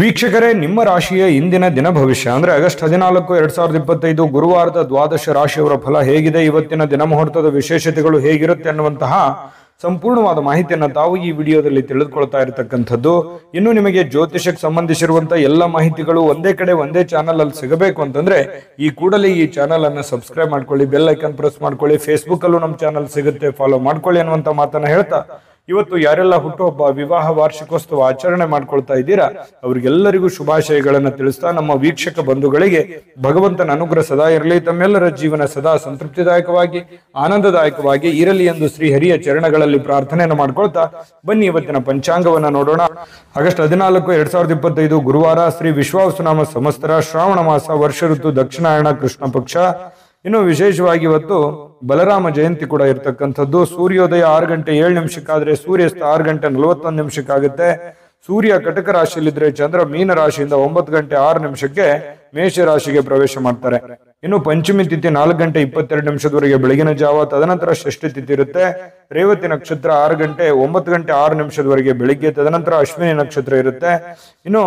ವೀಕ್ಷಕರೇ, ನಿಮ್ಮ ರಾಶಿಯ ಇಂದಿನ ದಿನ ಭವಿಷ್ಯ ಅಂದ್ರೆ ಆಗಸ್ಟ್ 14, 2025 ಗುರುವಾರದ ದ್ವಾದಶ ರಾಶಿಯವರ ಫಲ ಹೇಗಿದೆ, ಇವತ್ತಿನ ದಿನ ಮುಹೂರ್ತದ ವಿಶೇಷತೆಗಳು ಹೇಗಿರುತ್ತೆ ಅನ್ನುವಂತಹ ಸಂಪೂರ್ಣವಾದ ಮಾಹಿತಿಯನ್ನು ತಾವು ಈ ವಿಡಿಯೋದಲ್ಲಿ ತಿಳಿದುಕೊಳ್ತಾ ಇರತಕ್ಕಂಥದ್ದು. ಇನ್ನು ನಿಮಗೆ ಜ್ಯೋತಿಷಕ್ಕೆ ಸಂಬಂಧಿಸಿರುವಂತಹ ಎಲ್ಲ ಮಾಹಿತಿಗಳು ಒಂದೇ ಕಡೆ ಒಂದೇ ಚಾನಲ್ ಅಲ್ಲಿ ಸಿಗಬೇಕು ಅಂತಂದ್ರೆ ಈ ಕೂಡಲೇ ಈ ಚಾನಲ್ ಅನ್ನು ಸಬ್ಸ್ಕ್ರೈಬ್ ಮಾಡ್ಕೊಳ್ಳಿ, ಬೆಲ್ ಐಕನ್ ಪ್ರೆಸ್ ಮಾಡ್ಕೊಳ್ಳಿ, ಫೇಸ್ಬುಕ್ ಅಲ್ಲೂ ನಮ್ಮ ಚಾನಲ್ ಸಿಗುತ್ತೆ, ಫಾಲೋ ಮಾಡ್ಕೊಳ್ಳಿ ಅನ್ನುವಂತ ಮಾತನ್ನ ಹೇಳ್ತಾ ಇವತ್ತು ಯಾರೆಲ್ಲ ಹುಟ್ಟುಹಬ್ಬ, ವಿವಾಹ ವಾರ್ಷಿಕೋತ್ಸವ ಆಚರಣೆ ಮಾಡ್ಕೊಳ್ತಾ ಇದ್ದೀರಾ ಅವರಿಗೆಲ್ಲರಿಗೂ ಶುಭಾಶಯಗಳನ್ನ ತಿಳಿಸ್ತಾ ನಮ್ಮ ವೀಕ್ಷಕ ಬಂಧುಗಳಿಗೆ ಭಗವಂತನ ಅನುಗ್ರಹ ಸದಾ ಇರಲಿ, ತಮ್ಮೆಲ್ಲರ ಜೀವನ ಸದಾ ಸಂತೃಪ್ತಿದಾಯಕವಾಗಿ ಆನಂದದಾಯಕವಾಗಿ ಇರಲಿ ಎಂದು ಶ್ರೀ ಹರಿಯ ಚರಣಗಳಲ್ಲಿ ಪ್ರಾರ್ಥನೆಯನ್ನು ಮಾಡ್ಕೊಳ್ತಾ ಬನ್ನಿ ಇವತ್ತಿನ ಪಂಚಾಂಗವನ್ನ ನೋಡೋಣ. ಆಗಸ್ಟ್ 14, 2025 ಗುರುವಾರ, ಶ್ರೀ ವಿಶ್ವಾವಸುನಾಮ ಸಂವತ್ಸರ, ಶ್ರಾವಣ ಮಾಸ, ವರ್ಷ ಋತು ದಕ್ಷಿಣಾಯಣ, ಕೃಷ್ಣ ಪಕ್ಷ. ಇನ್ನು ವಿಶೇಷವಾಗಿ ಇವತ್ತು ಬಲರಾಮ ಜಯಂತಿ ಕೂಡ ಇರತಕ್ಕಂಥದ್ದು. ಸೂರ್ಯೋದಯ 6 ಗಂಟೆ 7 ನಿಮಿಷಕ್ಕಾದ್ರೆ ಸೂರ್ಯಾಸ್ತ 6 ಗಂಟೆ 41 ನಿಮಿಷಕ್ಕಾಗುತ್ತೆ. ಸೂರ್ಯ ಕಟಕ ರಾಶಿಯಲ್ಲಿದ್ರೆ ಚಂದ್ರ ಮೀನ ರಾಶಿಯಿಂದ 9 ಗಂಟೆ 6 ನಿಮಿಷಕ್ಕೆ ಮೇಷ ರಾಶಿಗೆ ಪ್ರವೇಶ ಮಾಡ್ತಾರೆ. ಇನ್ನು ಪಂಚಮಿ ತಿಥಿ 4 ಗಂಟೆ 22 ನಿಮಿಷದವರೆಗೆ ಬೆಳಗಿನ ಜಾವ, ತದನಂತರ ಷಷ್ಠಿ ತಿಥಿ ಇರುತ್ತೆ. ರೇವತಿ ನಕ್ಷತ್ರ 6 ಗಂಟೆ 9 ಗಂಟೆ 6 ನಿಮಿಷದವರೆಗೆ ಬೆಳಿಗ್ಗೆ, ತದನಂತರ ಅಶ್ವಿನಿ ನಕ್ಷತ್ರ ಇರುತ್ತೆ. ಇನ್ನು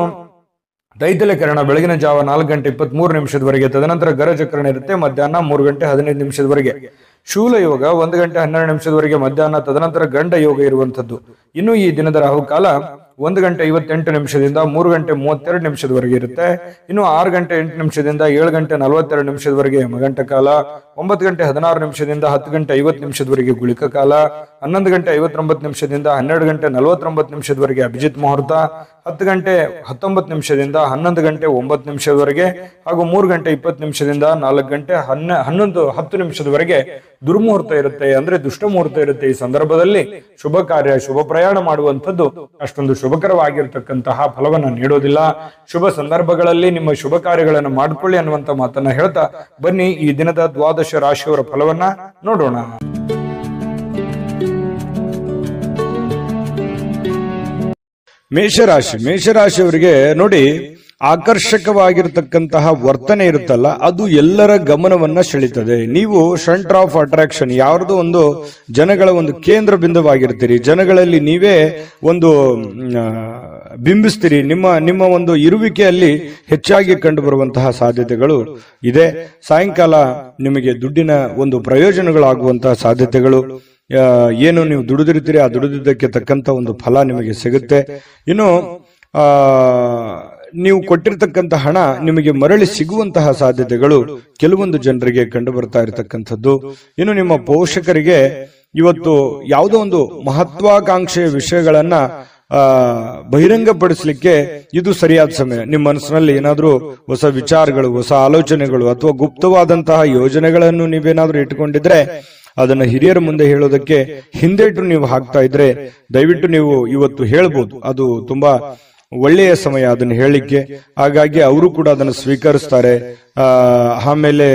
ದೈತ್ಯಲಕರಣ ಬೆಳಗಿನ ಜಾವ 4 ಗಂಟೆ 23 ನಿಮಿಷದವರೆಗೆ, ತದನಂತರ ಗರಜಕರಣ ಇರುತ್ತೆ ಮಧ್ಯಾಹ್ನ 3 ಗಂಟೆ 15 ನಿಮಿಷದವರೆಗೆ. ಶೂಲ ಯೋಗ 1 ಗಂಟೆ 12 ನಿಮಿಷದವರೆಗೆ ಮಧ್ಯಾಹ್ನ, ತದನಂತರ ಗಂಡ ಯೋಗ ಇರುವಂತದ್ದು. ಇನ್ನು ಈ ದಿನದ ರಾಹುಕಾಲ 1 ಗಂಟೆ 58 ನಿಮಿಷದಿಂದ 3 ಗಂಟೆ 32 ನಿಮಿಷದವರೆಗೆ ಇರುತ್ತೆ. ಇನ್ನು 6 ಗಂಟೆ 8 ನಿಮಿಷದಿಂದ 7 ಗಂಟೆ 42 ನಿಮಿಷದವರೆಗೆ ಯಮಗಂಟ ಕಾಲ, 9 ಗಂಟೆ 16 ನಿಮಿಷದಿಂದ 10 ಗಂಟೆ 50 ನಿಮಿಷದವರೆಗೆ ಗುಳಿಕ ಕಾಲ, 11 ಗಂಟೆ 59 ನಿಮಿಷದಿಂದ 12 ಗಂಟೆ 49 ನಿಮಿಷದವರೆಗೆ ಅಭಿಜಿತ್ ಮುಹೂರ್ತ, 10 ಗಂಟೆ 19 ನಿಮಿಷದಿಂದ 11 ಗಂಟೆ 9 ನಿಮಿಷದವರೆಗೆ ಹಾಗೂ 3 ಗಂಟೆ 20 ನಿಮಿಷದಿಂದ 4 ಗಂಟೆ 10 ನಿಮಿಷದವರೆಗೆ ದುರ್ಮುಹೂರ್ತ ಇರುತ್ತೆ, ಅಂದ್ರೆ ದುಷ್ಟ ಮುಹೂರ್ತ ಇರುತ್ತೆ. ಈ ಸಂದರ್ಭದಲ್ಲಿ ಶುಭ ಕಾರ್ಯ, ಶುಭ ಪ್ರಯಾಣ ಮಾಡುವಂಥದ್ದು ಅಷ್ಟೊಂದು ಶುಭಕರವಾಗಿರ್ತಕ್ಕಂತಹ ಫಲವನ್ನ ನೀಡೋದಿಲ್ಲ. ಶುಭ ಸಂದರ್ಭಗಳಲ್ಲಿ ನಿಮ್ಮ ಶುಭ ಕಾರ್ಯಗಳನ್ನು ಮಾಡಿಕೊಳ್ಳಿ ಅನ್ನುವಂತ ಮಾತನ್ನ ಹೇಳ್ತಾ ಬನ್ನಿ ಈ ದಿನದ ದ್ವಾದಶ ರಾಶಿಯವರ ಫಲವನ್ನ ನೋಡೋಣ. ಮೇಷರಾಶಿಯವರಿಗೆ ನೋಡಿ, ಆಕರ್ಷಕವಾಗಿರ್ತಕ್ಕಂತಹ ವರ್ತನೆ ಇರುತ್ತಲ್ಲ ಅದು ಎಲ್ಲರ ಗಮನವನ್ನ ಸೆಳೀತದೆ. ನೀವು ಸೆಂಟರ್ ಆಫ್ ಅಟ್ರಾಕ್ಷನ್, ಯಾವ್ದೋ ಒಂದು ಜನಗಳ ಒಂದು ಕೇಂದ್ರ ಬಿಂದುವಾಗಿರ್ತೀರಿ, ಜನಗಳಲ್ಲಿ ನೀವೇ ಒಂದು ಬಿಂಬಿಸ್ತೀರಿ. ನಿಮ್ಮ ಒಂದು ಇರುವಿಕೆಯಲ್ಲಿ ಹೆಚ್ಚಾಗಿ ಕಂಡು ಬರುವಂತಹ ಸಾಧ್ಯತೆಗಳು ಇದೆ. ಸಾಯಂಕಾಲ ನಿಮಗೆ ದುಡ್ಡಿನ ಒಂದು ಪ್ರಯೋಜನಗಳಾಗುವಂತಹ ಸಾಧ್ಯತೆಗಳು, ಏನು ನೀವು ದುಡಿದಿರ್ತೀರಿ ಆ ದುಡಿದಿದ್ದಕ್ಕೆ ತಕ್ಕಂತ ಒಂದು ಫಲ ನಿಮಗೆ ಸಿಗುತ್ತೆ. ಇನ್ನು ನೀವು ಕೊಟ್ಟಿರ್ತಕ್ಕಂಥ ಹಣ ನಿಮಗೆ ಮರಳಿ ಸಿಗುವಂತಹ ಸಾಧ್ಯತೆಗಳು ಕೆಲವೊಂದು ಜನರಿಗೆ ಕಂಡು ಬರ್ತಾ ಇರತಕ್ಕಂಥದ್ದು. ಇನ್ನು ನಿಮ್ಮ ಪೋಷಕರಿಗೆ ಇವತ್ತು ಯಾವುದೋ ಒಂದು ಮಹತ್ವಾಕಾಂಕ್ಷೆಯ ವಿಷಯಗಳನ್ನ ಬಹಿರಂಗಪಡಿಸಲಿಕ್ಕೆ ಇದು ಸರಿಯಾದ ಸಮಯ. ನಿಮ್ಮ ಮನಸ್ಸಿನಲ್ಲಿ ಏನಾದ್ರೂ ಹೊಸ ವಿಚಾರಗಳು, ಹೊಸ ಆಲೋಚನೆಗಳು ಅಥವಾ ಗುಪ್ತವಾದಂತಹ ಯೋಜನೆಗಳನ್ನು ನೀವೇನಾದ್ರೂ ಇಟ್ಟುಕೊಂಡಿದ್ರೆ ಅದನ್ನ ಹಿರಿಯರ ಮುಂದೆ ಹೇಳೋದಕ್ಕೆ ಹಿಂದೇಟು ನೀವು ಹಾಕ್ತಾ ಇದ್ರೆ ದಯವಿಟ್ಟು ನೀವು ಇವತ್ತು ಹೇಳ್ಬೋದು. ಅದು ತುಂಬಾ ಒಳ್ಳೆಯ ಸಮಯ ಅದನ್ನು ಹೇಳಿಕ್ಕೆ. ಹಾಗಾಗಿ ಅವರು ಕೂಡ ಅದನ್ನು ಸ್ವೀಕರಿಸ್ತಾರೆ, ಆಮೇಲೆ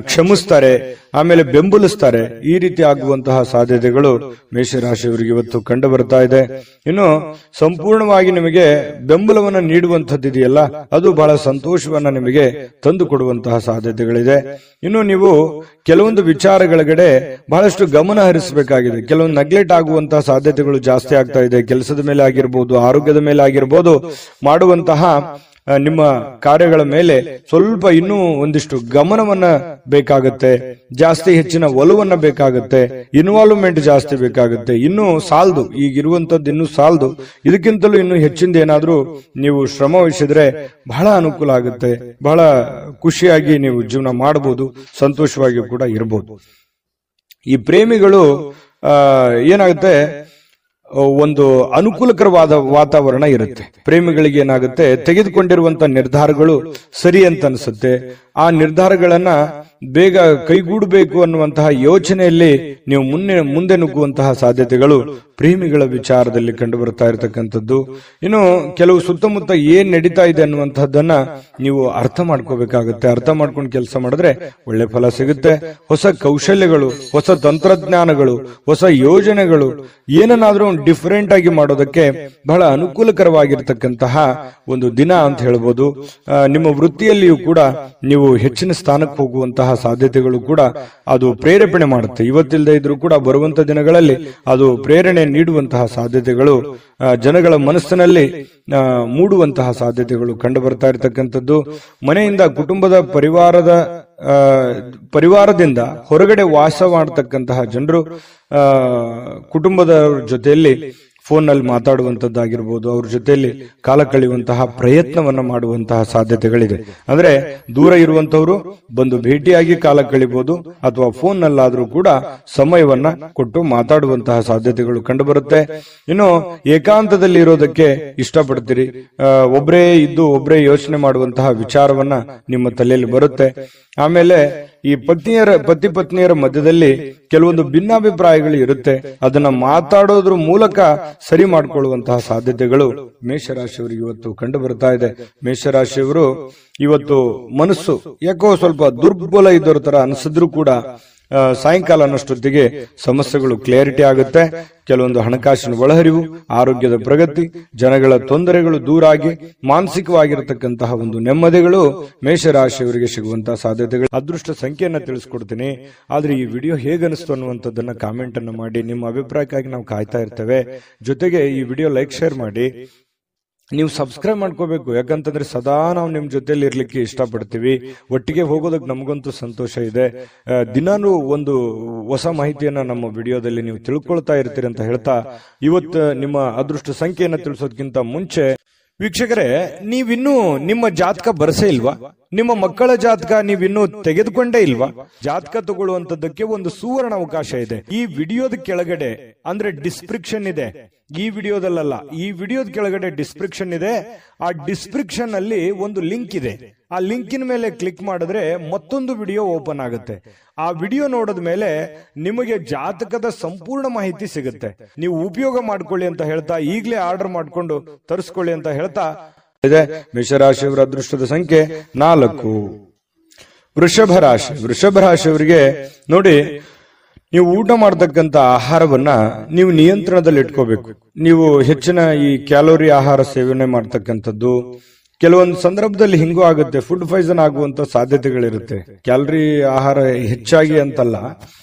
ಕ್ಷಮಿಸ್ತಾರೆ, ಆಮೇಲೆ ಬೆಂಬಲಿಸ್ತಾರೆ. ಈ ರೀತಿ ಆಗುವಂತಹ ಸಾಧ್ಯತೆಗಳು ಮೇಷರಾಶಿಯವರಿಗೆ ಇವತ್ತು ಕಂಡು ಬರ್ತಾ ಇದೆ. ಇನ್ನು ಸಂಪೂರ್ಣವಾಗಿ ನಿಮಗೆ ಬೆಂಬಲವನ್ನ ನೀಡುವಂತದ್ದಿದೆಯಲ್ಲ ಅದು ಬಹಳ ಸಂತೋಷವನ್ನ ನಿಮಗೆ ತಂದು ಕೊಡುವಂತಹ ಸಾಧ್ಯತೆಗಳಿದೆ. ಇನ್ನು ನೀವು ಕೆಲವೊಂದು ವಿಚಾರಗಳಗಡೆ ಬಹಳಷ್ಟು ಗಮನ ಹರಿಸಬೇಕಾಗಿದೆ. ಕೆಲವೊಂದು ನೆಗ್ಲೆಕ್ಟ್ ಆಗುವಂತಹ ಸಾಧ್ಯತೆಗಳು ಜಾಸ್ತಿ ಆಗ್ತಾ ಇದೆ. ಕೆಲಸದ ಮೇಲೆ ಆಗಿರ್ಬೋದು, ಆರೋಗ್ಯದ ಮೇಲೆ ಆಗಿರ್ಬೋದು, ಮಾಡುವಂತಹ ನಿಮ್ಮ ಕಾರ್ಯಗಳ ಮೇಲೆ ಸ್ವಲ್ಪ ಇನ್ನೂ ಒಂದಿಷ್ಟು ಗಮನವನ್ನ ಬೇಕಾಗುತ್ತೆ, ಜಾಸ್ತಿ ಹೆಚ್ಚಿನ ಒಲವನ್ನ ಬೇಕಾಗುತ್ತೆ, ಇನ್ವಾಲ್ವ್ಮೆಂಟ್ ಜಾಸ್ತಿ ಬೇಕಾಗುತ್ತೆ. ಇನ್ನೂ ಸಾಲದು, ಈಗಿರುವಂತದ್ದು ಇನ್ನೂ ಸಾಲದು. ಇದಕ್ಕಿಂತಲೂ ಇನ್ನು ಹೆಚ್ಚಿಂದ ಏನಾದ್ರೂ ನೀವು ಶ್ರಮ ವಹಿಸಿದ್ರೆ ಬಹಳ ಅನುಕೂಲ ಆಗುತ್ತೆ. ಬಹಳ ಖುಷಿಯಾಗಿ ನೀವು ಜೀವನ ಮಾಡಬಹುದು, ಸಂತೋಷವಾಗಿ ಕೂಡ ಇರಬಹುದು. ಈ ಪ್ರೇಮಿಗಳು ಏನಾಗುತ್ತೆ, ಒಂದು ಅನುಕೂಲಕರವಾದ ವಾತಾವರಣ ಇರುತ್ತೆ. ಪ್ರೇಮಿಗಳಿಗೆ ಏನಾಗುತ್ತೆ, ತೆಗೆದುಕೊಂಡಿರುವಂತಹ ನಿರ್ಧಾರಗಳು ಸರಿ ಅಂತ ಅನ್ಸುತ್ತೆ. ಆ ನಿರ್ಧಾರಗಳನ್ನ ಬೇಗ ಕೈಗೂಡಬೇಕು ಅನ್ನುವಂತಹ ಯೋಚನೆಯಲ್ಲಿ ನೀವು ಮುಂದೆ ನುಗ್ಗುವಂತಹ ಸಾಧ್ಯತೆಗಳು ಪ್ರೇಮಿಗಳ ವಿಚಾರದಲ್ಲಿ ಕಂಡು ಬರ್ತಾ ಇರತಕ್ಕಂಥದ್ದು. ಇನ್ನು ಕೆಲವು ಸುತ್ತಮುತ್ತ ಏನ್ ನಡೀತಾ ಇದೆ ಅನ್ನುವಂತಹದ್ದನ್ನ ನೀವು ಅರ್ಥ ಮಾಡ್ಕೋಬೇಕಾಗುತ್ತೆ. ಅರ್ಥ ಮಾಡ್ಕೊಂಡು ಕೆಲಸ ಮಾಡಿದ್ರೆ ಒಳ್ಳೆ ಫಲ ಸಿಗುತ್ತೆ. ಹೊಸ ಕೌಶಲ್ಯಗಳು, ಹೊಸ ತಂತ್ರಜ್ಞಾನಗಳು, ಹೊಸ ಯೋಜನೆಗಳು, ಏನನ್ನಾದ್ರೂ ಡಿಫರೆಂಟ್ ಆಗಿ ಮಾಡೋದಕ್ಕೆ ಬಹಳ ಅನುಕೂಲಕರವಾಗಿರ್ತಕ್ಕಂತಹ ಒಂದು ದಿನ ಅಂತ ಹೇಳ್ಬೋದು. ನಿಮ್ಮ ವೃತ್ತಿಯಲ್ಲಿಯೂ ಕೂಡ ನೀವು ನೀವು ಹೆಚ್ಚಿನ ಸ್ಥಾನಕ್ಕೆ ಹೋಗುವಂತಹ ಸಾಧ್ಯತೆಗಳು ಕೂಡ ಅದು ಪ್ರೇರೇಪಣೆ ಮಾಡುತ್ತೆ. ಇವತ್ತಿಲ್ಲದೆ ಇದ್ರೂ ಕೂಡ ಬರುವಂತ ದಿನಗಳಲ್ಲಿ ಅದು ಪ್ರೇರಣೆ ನೀಡುವಂತಹ ಸಾಧ್ಯತೆಗಳು ಜನಗಳ ಮನಸ್ಸಿನಲ್ಲಿ ಮೂಡುವಂತಹ ಸಾಧ್ಯತೆಗಳು ಕಂಡು ಬರ್ತಾ ಇರತಕ್ಕಂಥದ್ದು. ಮನೆಯಿಂದ ಕುಟುಂಬದ ಪರಿವಾರದಿಂದ ಹೊರಗಡೆ ವಾಸ ಮಾಡತಕ್ಕಂತಹ ಜನರು ಕುಟುಂಬದ ಜೊತೆಯಲ್ಲಿ ಫೋನ್ ನಲ್ಲಿ ಮಾತಾಡುವಂತದ್ದಾಗಿರ್ಬೋದು, ಅವ್ರ ಜೊತೆಯಲ್ಲಿ ಕಾಲ ಕಳೆಯುವಂತಹ ಪ್ರಯತ್ನವನ್ನ ಮಾಡುವಂತಹ ಸಾಧ್ಯತೆಗಳಿದೆ. ಅಂದ್ರೆ ದೂರ ಇರುವಂತವರು ಬಂದು ಭೇಟಿಯಾಗಿ ಕಾಲ ಕಳಿಬಹುದು, ಅಥವಾ ಫೋನ್ ನಲ್ಲಾದ್ರೂ ಕೂಡ ಸಮಯವನ್ನ ಕೊಟ್ಟು ಮಾತಾಡುವಂತಹ ಸಾಧ್ಯತೆಗಳು ಕಂಡು ಬರುತ್ತೆ. ಇನ್ನು ಏಕಾಂತದಲ್ಲಿ ಇರೋದಕ್ಕೆ ಇಷ್ಟಪಡ್ತೀರಿ, ಒಬ್ಬರೇ ಇದ್ದು ಒಬ್ಬರೇ ಯೋಚನೆ ಮಾಡುವಂತಹ ವಿಚಾರವನ್ನ ನಿಮ್ಮ ತಲೆಯಲ್ಲಿ ಬರುತ್ತೆ. ಆಮೇಲೆ ಈ ಪತಿ ಪತ್ನಿಯರ ಮಧ್ಯದಲ್ಲಿ ಕೆಲವೊಂದು ಭಿನ್ನಾಭಿಪ್ರಾಯಗಳು ಇರುತ್ತೆ, ಅದನ್ನ ಮಾತಾಡೋದ್ರ ಮೂಲಕ ಸರಿ ಮಾಡಿಕೊಳ್ಳುವಂತಹ ಸಾಧ್ಯತೆಗಳು ಮೇಷರಾಶಿಯವರಿಗೆ ಇವತ್ತು ಕಂಡು ಬರ್ತಾ ಇದೆ. ಮೇಷರಾಶಿಯವರು ಇವತ್ತು ಮನಸ್ಸು ಯಾಕೋ ಸ್ವಲ್ಪ ದುರ್ಬಲ ಇದ್ದವ್ರ ತರ ಅನಿಸಿದ್ರು ಕೂಡ ಸಾಯಂಕಾಲ ಅನ್ನೋಷ್ಟೊತ್ತಿಗೆ ಸಮಸ್ಯೆಗಳು ಕ್ಲಿಯರಿಟಿ ಆಗುತ್ತೆ. ಕೆಲವೊಂದು ಹಣಕಾಸಿನ ಒಳಹರಿವು, ಆರೋಗ್ಯದ ಪ್ರಗತಿ, ಜನಗಳ ತೊಂದರೆಗಳು ದೂರ ಆಗಿ ಮಾನಸಿಕವಾಗಿರತಕ್ಕಂತಹ ಒಂದು ನೆಮ್ಮದಿಗಳು ಮೇಷರಾಶಿಯವರಿಗೆ ಸಿಗುವಂತಹ ಸಾಧ್ಯತೆಗಳು. ಅದೃಷ್ಟ ಸಂಖ್ಯೆಯನ್ನ ತಿಳಿಸ್ಕೊಡ್ತೀನಿ, ಆದ್ರೆ ಈ ವಿಡಿಯೋ ಹೇಗನಿಸ್ತು ಅನ್ನುವಂಥದ್ದನ್ನ ಕಾಮೆಂಟ್ ಅನ್ನು ಮಾಡಿ. ನಿಮ್ಮ ಅಭಿಪ್ರಾಯಕ್ಕಾಗಿ ನಾವು ಕಾಯ್ತಾ ಇರ್ತೇವೆ. ಜೊತೆಗೆ ಈ ವಿಡಿಯೋ ಲೈಕ್ ಶೇರ್ ಮಾಡಿ. ನೀವು ಸಬ್ಸ್ಕ್ರೈಬ್ ಮಾಡ್ಕೋಬೇಕು, ಯಾಕಂತಂದ್ರೆ ಸದಾ ನಾವು ನಿಮ್ ಜೊತೆಲಿ ಇರ್ಲಿಕ್ಕೆ ಇಷ್ಟಪಡ್ತೀವಿ. ಒಟ್ಟಿಗೆ ಹೋಗೋದಕ್ಕೆ ನಮಗಂತೂ ಸಂತೋಷ ಇದೆ. ದಿನಾನು ಒಂದು ಹೊಸ ಮಾಹಿತಿಯನ್ನ ನಮ್ಮ ವಿಡಿಯೋದಲ್ಲಿ ನೀವು ತಿಳ್ಕೊಳ್ತಾ ಇರ್ತೀರಿ ಅಂತ ಹೇಳ್ತಾ, ಇವತ್ತು ನಿಮ್ಮ ಅದೃಷ್ಟ ಸಂಖ್ಯೆಯನ್ನ ತಿಳಿಸೋದಕ್ಕಿಂತ ಮುಂಚೆ ವೀಕ್ಷಕರೇ, ನೀವಿನ್ನೂ ನಿಮ್ಮ ಜಾತಕ ಬರಸೇ ಇಲ್ವಾ? ನಿಮ್ಮ ಮಕ್ಕಳ ಜಾತಕ ನೀವಿನ್ನೂ ತೆಗೆದುಕೊಂಡೇ ಇಲ್ವಾ? ಜಾತಕ ತಗೊಳ್ಳುವಂತದ್ದಕ್ಕೆ ಒಂದು ಸುವರ್ಣ ಅವಕಾಶ ಇದೆ. ಈ ವಿಡಿಯೋದ ಕೆಳಗಡೆ ಅಂದ್ರೆ ಡಿಸ್ಕ್ರಿಪ್ಷನ್ ಇದೆ, ಈ ವಿಡಿಯೋದಲ್ಲ, ಈ ವಿಡಿಯೋದ ಕೆಳಗಡೆ ಡಿಸ್ಕ್ರಿಪ್ಷನ್ ಇದೆ. ಆ ಡಿಸ್ಕ್ರಿಪ್ಷನ್ ಅಲ್ಲಿ ಒಂದು ಲಿಂಕ್ ಇದೆ. ಆ ಲಿಂಕಿನ ಮೇಲೆ ಕ್ಲಿಕ್ ಮಾಡಿದ್ರೆ ಮತ್ತೊಂದು ವಿಡಿಯೋ ಓಪನ್ ಆಗುತ್ತೆ. ಆ ವಿಡಿಯೋ ನೋಡಿದ ಮೇಲೆ ನಿಮಗೆ ಜಾತಕದ ಸಂಪೂರ್ಣ ಮಾಹಿತಿ ಸಿಗುತ್ತೆ. ನೀವು ಉಪಯೋಗ ಮಾಡ್ಕೊಳ್ಳಿ ಅಂತ ಹೇಳ್ತಾ, ಈಗಲೇ ಆರ್ಡರ್ ಮಾಡ್ಕೊಂಡು ತರಿಸ್ಕೊಳ್ಳಿ ಅಂತ ಹೇಳ್ತಾ ಇದೆ. ಮೇಷರಾಶಿಯವರ ಅದೃಷ್ಟದ ಸಂಖ್ಯೆ 4. ವೃಷಭ ರಾಶಿಯವರಿಗೆ ನೋಡಿ, ನೀವು ಊಟ ಮಾಡತಕ್ಕಂತ ಆಹಾರವನ್ನ ನೀವು ನಿಯಂತ್ರಣದಲ್ಲಿ ಇಟ್ಕೋಬೇಕು. ನೀವು ಹೆಚ್ಚಿನ ಈ ಕ್ಯಾಲೋರಿ ಆಹಾರ ಸೇವನೆ ಮಾಡ್ತಕ್ಕಂಥದ್ದು ಕೆಲವೊಂದು ಸಂದರ್ಭದಲ್ಲಿ ಹಿಂಗೂ ಆಗುತ್ತೆ, ಫುಡ್ ಪಾಯ್ಸನ್ ಆಗುವಂತ ಸಾಧ್ಯತೆಗಳಿರುತ್ತೆ. ಕ್ಯಾಲೋರಿ ಆಹಾರ ಹೆಚ್ಚಾಗಿ ಅಂತಲ್ಲ,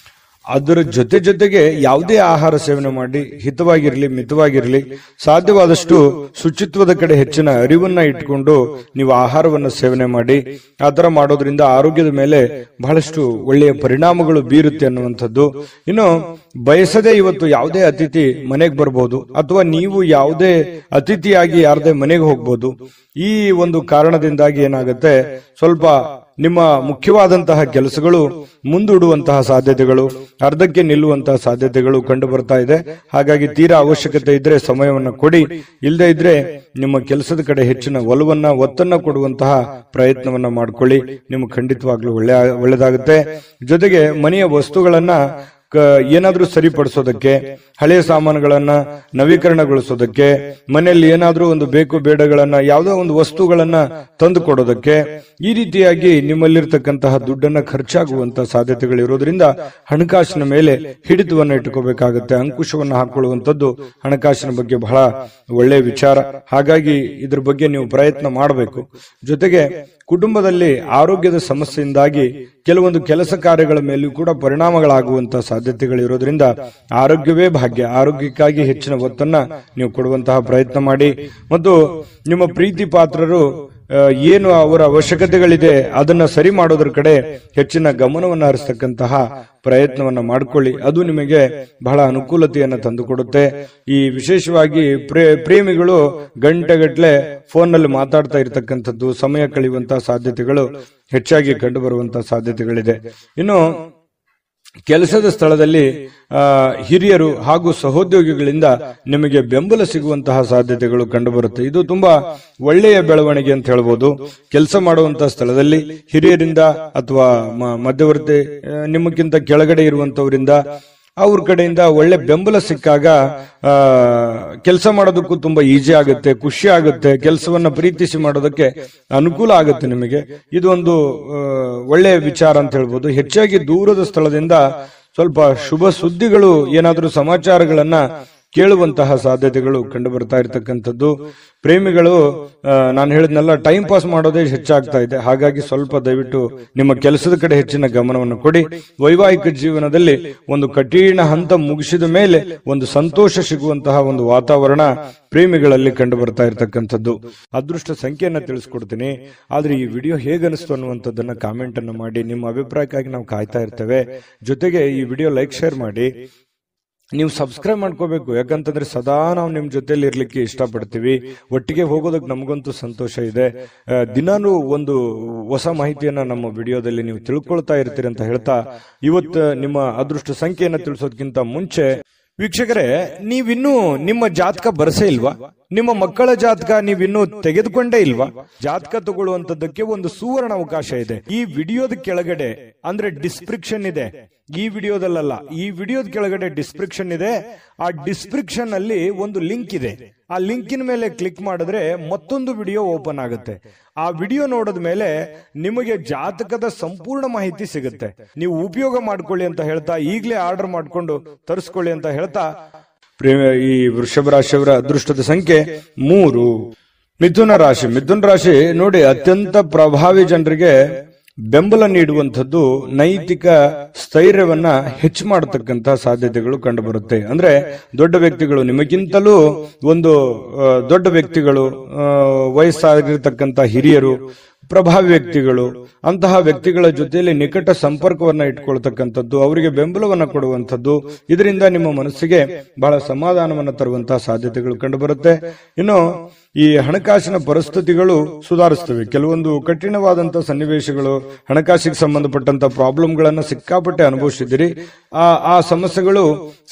ಅದರ ಜೊತೆಗೆ ಯಾವುದೇ ಆಹಾರ ಸೇವನೆ ಮಾಡಿ ಹಿತವಾಗಿರ್ಲಿ, ಮಿತವಾಗಿರ್ಲಿ, ಸಾಧ್ಯವಾದಷ್ಟು ಶುಚಿತ್ವದ ಕಡೆ ಹೆಚ್ಚಿನ ಅರಿವನ್ನ ಇಟ್ಕೊಂಡು ನೀವು ಆಹಾರವನ್ನು ಸೇವನೆ ಮಾಡಿ. ಆ ತರ ಮಾಡೋದ್ರಿಂದ ಆರೋಗ್ಯದ ಮೇಲೆ ಬಹಳಷ್ಟು ಒಳ್ಳೆಯ ಪರಿಣಾಮಗಳು ಬೀರುತ್ತೆ ಅನ್ನುವಂಥದ್ದು. ಇನ್ನು ಬಯಸದೆ ಇವತ್ತು ಯಾವುದೇ ಅತಿಥಿ ಮನೆಗೆ ಬರ್ಬೋದು, ಅಥವಾ ನೀವು ಯಾವುದೇ ಅತಿಥಿಯಾಗಿ ಯಾರದೇ ಮನೆಗೆ ಹೋಗ್ಬೋದು. ಈ ಒಂದು ಕಾರಣದಿಂದಾಗಿ ಏನಾಗುತ್ತೆ, ಸ್ವಲ್ಪ ನಿಮ್ಮ ಮುಖ್ಯವಾದಂತಹ ಕೆಲಸಗಳು ಮುಂದೂಡುವಂತಹ ಸಾಧ್ಯತೆಗಳು, ಅರ್ಧಕ್ಕೆ ನಿಲ್ಲುವಂತಹ ಸಾಧ್ಯತೆಗಳು ಕಂಡು ಬರ್ತಾ ಇದೆ. ಹಾಗಾಗಿ ತೀರಾ ಅವಶ್ಯಕತೆ ಇದ್ರೆ ಸಮಯವನ್ನ ಕೊಡಿ, ಇಲ್ಲದೆ ಇದ್ರೆ ನಿಮ್ಮ ಕೆಲಸದ ಕಡೆ ಹೆಚ್ಚಿನ ಒತ್ತನ್ನ ಕೊಡುವಂತಹ ಪ್ರಯತ್ನವನ್ನ ಮಾಡ್ಕೊಳ್ಳಿ. ನಿಮ್ಗೆ ಖಂಡಿತವಾಗ್ಲೂ ಒಳ್ಳೆದಾಗುತ್ತೆ. ಜೊತೆಗೆ ಮನೆಯ ವಸ್ತುಗಳನ್ನ ಏನಾದ್ರೂ ಸರಿಪಡಿಸೋದಕ್ಕೆ, ಹಳೆಯ ಸಾಮಾನುಗಳನ್ನ ನವೀಕರಣಗೊಳಿಸೋದಕ್ಕೆ, ಮನೆಯಲ್ಲಿ ಏನಾದ್ರೂ ಒಂದು ಬೇಕು ಬೇಡಗಳನ್ನ, ಯಾವುದೋ ಒಂದು ವಸ್ತುಗಳನ್ನ ತಂದು ಕೊಡೋದಕ್ಕೆ, ಈ ರೀತಿಯಾಗಿ ನಿಮ್ಮಲ್ಲಿರ್ತಕ್ಕಂತಹ ದುಡ್ಡನ್ನ ಖರ್ಚಾಗುವಂತಹ ಸಾಧ್ಯತೆಗಳಿರೋದ್ರಿಂದ ಹಣಕಾಸಿನ ಮೇಲೆ ಹಿಡಿತವನ್ನ ಇಟ್ಕೋಬೇಕಾಗತ್ತೆ. ಅಂಕುಶವನ್ನ ಹಾಕೊಳ್ಳುವಂಥದ್ದು ಹಣಕಾಸಿನ ಬಗ್ಗೆ ಬಹಳ ಒಳ್ಳೆಯ ವಿಚಾರ. ಹಾಗಾಗಿ ಇದ್ರ ಬಗ್ಗೆ ನೀವು ಪ್ರಯತ್ನ ಮಾಡಬೇಕು. ಜೊತೆಗೆ ಕುಟುಂಬದಲ್ಲಿ ಆರೋಗ್ಯದ ಸಮಸ್ಯೆಯಿಂದಾಗಿ ಕೆಲವೊಂದು ಕೆಲಸ ಕಾರ್ಯಗಳ ಮೇಲೂ ಕೂಡ ಪರಿಣಾಮಗಳಾಗುವಂತಹ ಸಾಧ್ಯತೆಗಳಿರೋದ್ರಿಂದ ಆರೋಗ್ಯವೇ ಭಾಗ್ಯ. ಆರೋಗ್ಯಕ್ಕಾಗಿ ಹೆಚ್ಚಿನ ಒತ್ತನ್ನ ನೀವು ಕೊಡುವಂತಹ ಪ್ರಯತ್ನ ಮಾಡಿ. ಮತ್ತು ನಿಮ್ಮ ಪ್ರೀತಿ ಪಾತ್ರರು ಏನು ಅವರ ಅವಶ್ಯಕತೆಗಳಿದೆ ಅದನ್ನ ಸರಿ ಮಾಡೋದ್ರ ಕಡೆ ಹೆಚ್ಚಿನ ಗಮನವನ್ನು ಹರಿಸತಕ್ಕಂತಹ ಪ್ರಯತ್ನವನ್ನ ಮಾಡಿಕೊಳ್ಳಿ. ಅದು ನಿಮಗೆ ಬಹಳ ಅನುಕೂಲತೆಯನ್ನ ತಂದುಕೊಡುತ್ತೆ. ಈ ವಿಶೇಷವಾಗಿ ಪ್ರೇಮಿಗಳು ಗಂಟೆಗಟ್ಟಲೆ ಫೋನ್ ನಲ್ಲಿ ಮಾತಾಡ್ತಾ ಇರತಕ್ಕಂಥದ್ದು, ಸಮಯ ಕಳೆಯುವಂತಹ ಸಾಧ್ಯತೆಗಳು ಹೆಚ್ಚಾಗಿ ಕಂಡು ಬರುವಂತಹ ಸಾಧ್ಯತೆಗಳಿದೆ. ಇನ್ನು ಕೆಲಸದ ಸ್ಥಳದಲ್ಲಿ ಹಿರಿಯರು ಹಾಗೂ ಸಹೋದ್ಯೋಗಿಗಳಿಂದ ನಿಮಗೆ ಬೆಂಬಲ ಸಿಗುವಂತಹ ಸಾಧ್ಯತೆಗಳು ಕಂಡುಬರುತ್ತೆ. ಇದು ತುಂಬಾ ಒಳ್ಳೆಯ ಬೆಳವಣಿಗೆ ಅಂತ ಹೇಳ್ಬೋದು. ಕೆಲಸ ಮಾಡುವಂತಹ ಸ್ಥಳದಲ್ಲಿ ಹಿರಿಯರಿಂದ ಅಥವಾ ಮಧ್ಯವರ್ತಿ ನಿಮ್ಮಕ್ಕಿಂತ ಕೆಳಗಡೆ ಇರುವಂತವರಿಂದ ಅವ್ರ ಕಡೆಯಿಂದ ಒಳ್ಳೆ ಬೆಂಬಲ ಸಿಕ್ಕಾಗ ಕೆಲಸ ಮಾಡೋದಕ್ಕೂ ತುಂಬಾ ಈಜಿ ಆಗುತ್ತೆ, ಖುಷಿ ಆಗುತ್ತೆ, ಕೆಲಸವನ್ನ ಪ್ರೀತಿಸಿ ಮಾಡೋದಕ್ಕೆ ಅನುಕೂಲ ಆಗುತ್ತೆ ನಿಮಗೆ. ಇದೊಂದು ಒಳ್ಳೆಯ ವಿಚಾರ ಅಂತ ಹೇಳ್ಬೋದು. ಹೆಚ್ಚಾಗಿ ದೂರದ ಸ್ಥಳದಿಂದ ಸ್ವಲ್ಪ ಶುಭ ಸುದ್ದಿಗಳು, ಏನಾದ್ರೂ ಸಮಾಚಾರಗಳನ್ನ ಕೇಳುವಂತಹ ಸಾಧ್ಯತೆಗಳು ಕಂಡು ಬರ್ತಾ ಇರತಕ್ಕಂಥದ್ದು. ಪ್ರೇಮಿಗಳು ನಾನು ಹೇಳಿದ್ನೆಲ್ಲ ಟೈಮ್ ಪಾಸ್ ಮಾಡೋದೇ ಹೆಚ್ಚಾಗ್ತಾ ಇದೆ. ಹಾಗಾಗಿ ಸ್ವಲ್ಪ ದಯವಿಟ್ಟು ನಿಮ್ಮ ಕೆಲಸದ ಕಡೆ ಹೆಚ್ಚಿನ ಗಮನವನ್ನು ಕೊಡಿ. ವೈವಾಹಿಕ ಜೀವನದಲ್ಲಿ ಒಂದು ಕಠಿಣ ಹಂತ ಮುಗಿಸಿದ ಮೇಲೆ ಒಂದು ಸಂತೋಷ ಸಿಗುವಂತಹ ಒಂದು ವಾತಾವರಣ ಪ್ರೇಮಿಗಳಲ್ಲಿ ಕಂಡು ಬರ್ತಾ ಇರತಕ್ಕಂಥದ್ದು. ಅದೃಷ್ಟ ಸಂಖ್ಯೆಯನ್ನ ತಿಳಿಸ್ಕೊಡ್ತೀನಿ. ಆದ್ರೆ ಈ ವಿಡಿಯೋ ಹೇಗನಿಸ್ತು ಅನ್ನುವಂಥದ್ದನ್ನ ಕಾಮೆಂಟ್ ಅನ್ನು ಮಾಡಿ. ನಿಮ್ಮ ಅಭಿಪ್ರಾಯಕ್ಕಾಗಿ ನಾವು ಕಾಯ್ತಾ ಇರ್ತೇವೆ. ಜೊತೆಗೆ ಈ ವಿಡಿಯೋ ಲೈಕ್ ಶೇರ್ ಮಾಡಿ. ನೀವು ಸಬ್ಸ್ಕ್ರೈಬ್ ಮಾಡ್ಕೋಬೇಕು. ಯಾಕಂತಂದ್ರೆ ಸದಾ ನಾವು ನಿಮ್ ಜೊತೆಲಿ ಇರ್ಲಿಕ್ಕೆ ಇಷ್ಟಪಡ್ತೀವಿ. ಒಟ್ಟಿಗೆ ಹೋಗೋದಕ್ಕೆ ನಮಗಂತೂ ಸಂತೋಷ ಇದೆ. ದಿನಾನು ಒಂದು ಹೊಸ ಮಾಹಿತಿಯನ್ನ ನಮ್ಮ ವಿಡಿಯೋದಲ್ಲಿ ನೀವು ತಿಳ್ಕೊಳ್ತಾ ಇರ್ತೀರಿ ಅಂತ ಹೇಳ್ತಾ, ಇವತ್ತು ನಿಮ್ಮ ಅದೃಷ್ಟ ಸಂಖ್ಯೆಯನ್ನ ತಿಳಿಸೋದಕ್ಕಿಂತ ಮುಂಚೆ ವೀಕ್ಷಕರೇ, ನೀವಿನ್ನೂ ನಿಮ್ಮ ಜಾತಕ ಬರಸೇ ಇಲ್ವಾ? ನಿಮ್ಮ ಮಕ್ಕಳ ಜಾತಕ ನೀವಿನ್ನೂ ತೆಗೆದುಕೊಂಡೇ ಇಲ್ವಾ? ಜಾತಕ ತಗೊಳ್ಳುವಂತದ್ದಕ್ಕೆ ಒಂದು ಸುವರ್ಣ ಅವಕಾಶ ಇದೆ. ಈ ವಿಡಿಯೋದ ಕೆಳಗಡೆ ಅಂದ್ರೆ ಡಿಸ್ಕ್ರಿಪ್ಷನ್ ಇದೆ. ಈ ವಿಡಿಯೋದಲ್ಲ, ಈ ವಿಡಿಯೋದ ಕೆಳಗಡೆ ಡಿಸ್ಕ್ರಿಪ್ಷನ್ ಇದೆ. ಆ ಡಿಸ್ಕ್ರಿಪ್ಷನ್ ಅಲ್ಲಿ ಒಂದು ಲಿಂಕ್ ಇದೆ. ಆ ಲಿಂಕಿನ ಮೇಲೆ ಕ್ಲಿಕ್ ಮಾಡಿದ್ರೆ ಮತ್ತೊಂದು ವಿಡಿಯೋ ಓಪನ್ ಆಗುತ್ತೆ. ಆ ವಿಡಿಯೋ ನೋಡಿದ ಮೇಲೆ ನಿಮಗೆ ಜಾತಕದ ಸಂಪೂರ್ಣ ಮಾಹಿತಿ ಸಿಗುತ್ತೆ. ನೀವು ಉಪಯೋಗ ಮಾಡ್ಕೊಳ್ಳಿ ಅಂತ ಹೇಳ್ತಾ, ಈಗಲೇ ಆರ್ಡರ್ ಮಾಡ್ಕೊಂಡು ತರಿಸ್ಕೊಳ್ಳಿ ಅಂತ ಹೇಳ್ತಾ, ಈ ವೃಷಭ ರಾಶಿಯವರ ಅದೃಷ್ಟದ ಸಂಖ್ಯೆ 3. ಮಿಥುನ ರಾಶಿ ನೋಡಿ, ಅತ್ಯಂತ ಪ್ರಭಾವಿ ಜನರಿಗೆ ಬೆಂಬಲ ನೀಡುವಂಥದ್ದು ನೈತಿಕ ಸ್ಥೈರ್ಯವನ್ನ ಹೆಚ್ಚು ಮಾಡತಕ್ಕಂತಹ ಸಾಧ್ಯತೆಗಳು ಕಂಡು ಬರುತ್ತೆ. ಅಂದ್ರೆ ದೊಡ್ಡ ವ್ಯಕ್ತಿಗಳು, ನಿಮಗಿಂತಲೂ ಒಂದು ದೊಡ್ಡ ವ್ಯಕ್ತಿಗಳು, ವಯಸ್ಸಾಗಿರ್ತಕ್ಕಂಥ ಹಿರಿಯರು, ಪ್ರಭಾವಿ ವ್ಯಕ್ತಿಗಳು, ಅಂತಹ ವ್ಯಕ್ತಿಗಳ ಜೊತೆಯಲ್ಲಿ ನಿಕಟ ಸಂಪರ್ಕವನ್ನ ಇಟ್ಕೊಳ್ತಕ್ಕಂಥದ್ದು, ಅವರಿಗೆ ಬೆಂಬಲವನ್ನ ಕೊಡುವಂಥದ್ದು, ಇದರಿಂದ ನಿಮ್ಮ ಮನಸ್ಸಿಗೆ ಬಹಳ ಸಮಾಧಾನವನ್ನ ತರುವಂತಹ ಸಾಧ್ಯತೆಗಳು ಕಂಡು ಬರುತ್ತೆ. ಇನ್ನು ಈ ಹಣಕಾಸಿನ ಪರಿಸ್ಥಿತಿಗಳು ಸುಧಾರಿಸ್ತವೆ. ಕೆಲವೊಂದು ಕಠಿಣವಾದಂತಹ ಸನ್ನಿವೇಶಗಳು, ಹಣಕಾಸಿಗೆ ಸಂಬಂಧಪಟ್ಟಂತ ಪ್ರಾಬ್ಲಮ್ಗಳನ್ನ ಸಿಕ್ಕಾಪಟ್ಟೆ ಅನುಭವಿಸಿದಿರಿ. ಆ ಸಮಸ್ಯೆಗಳು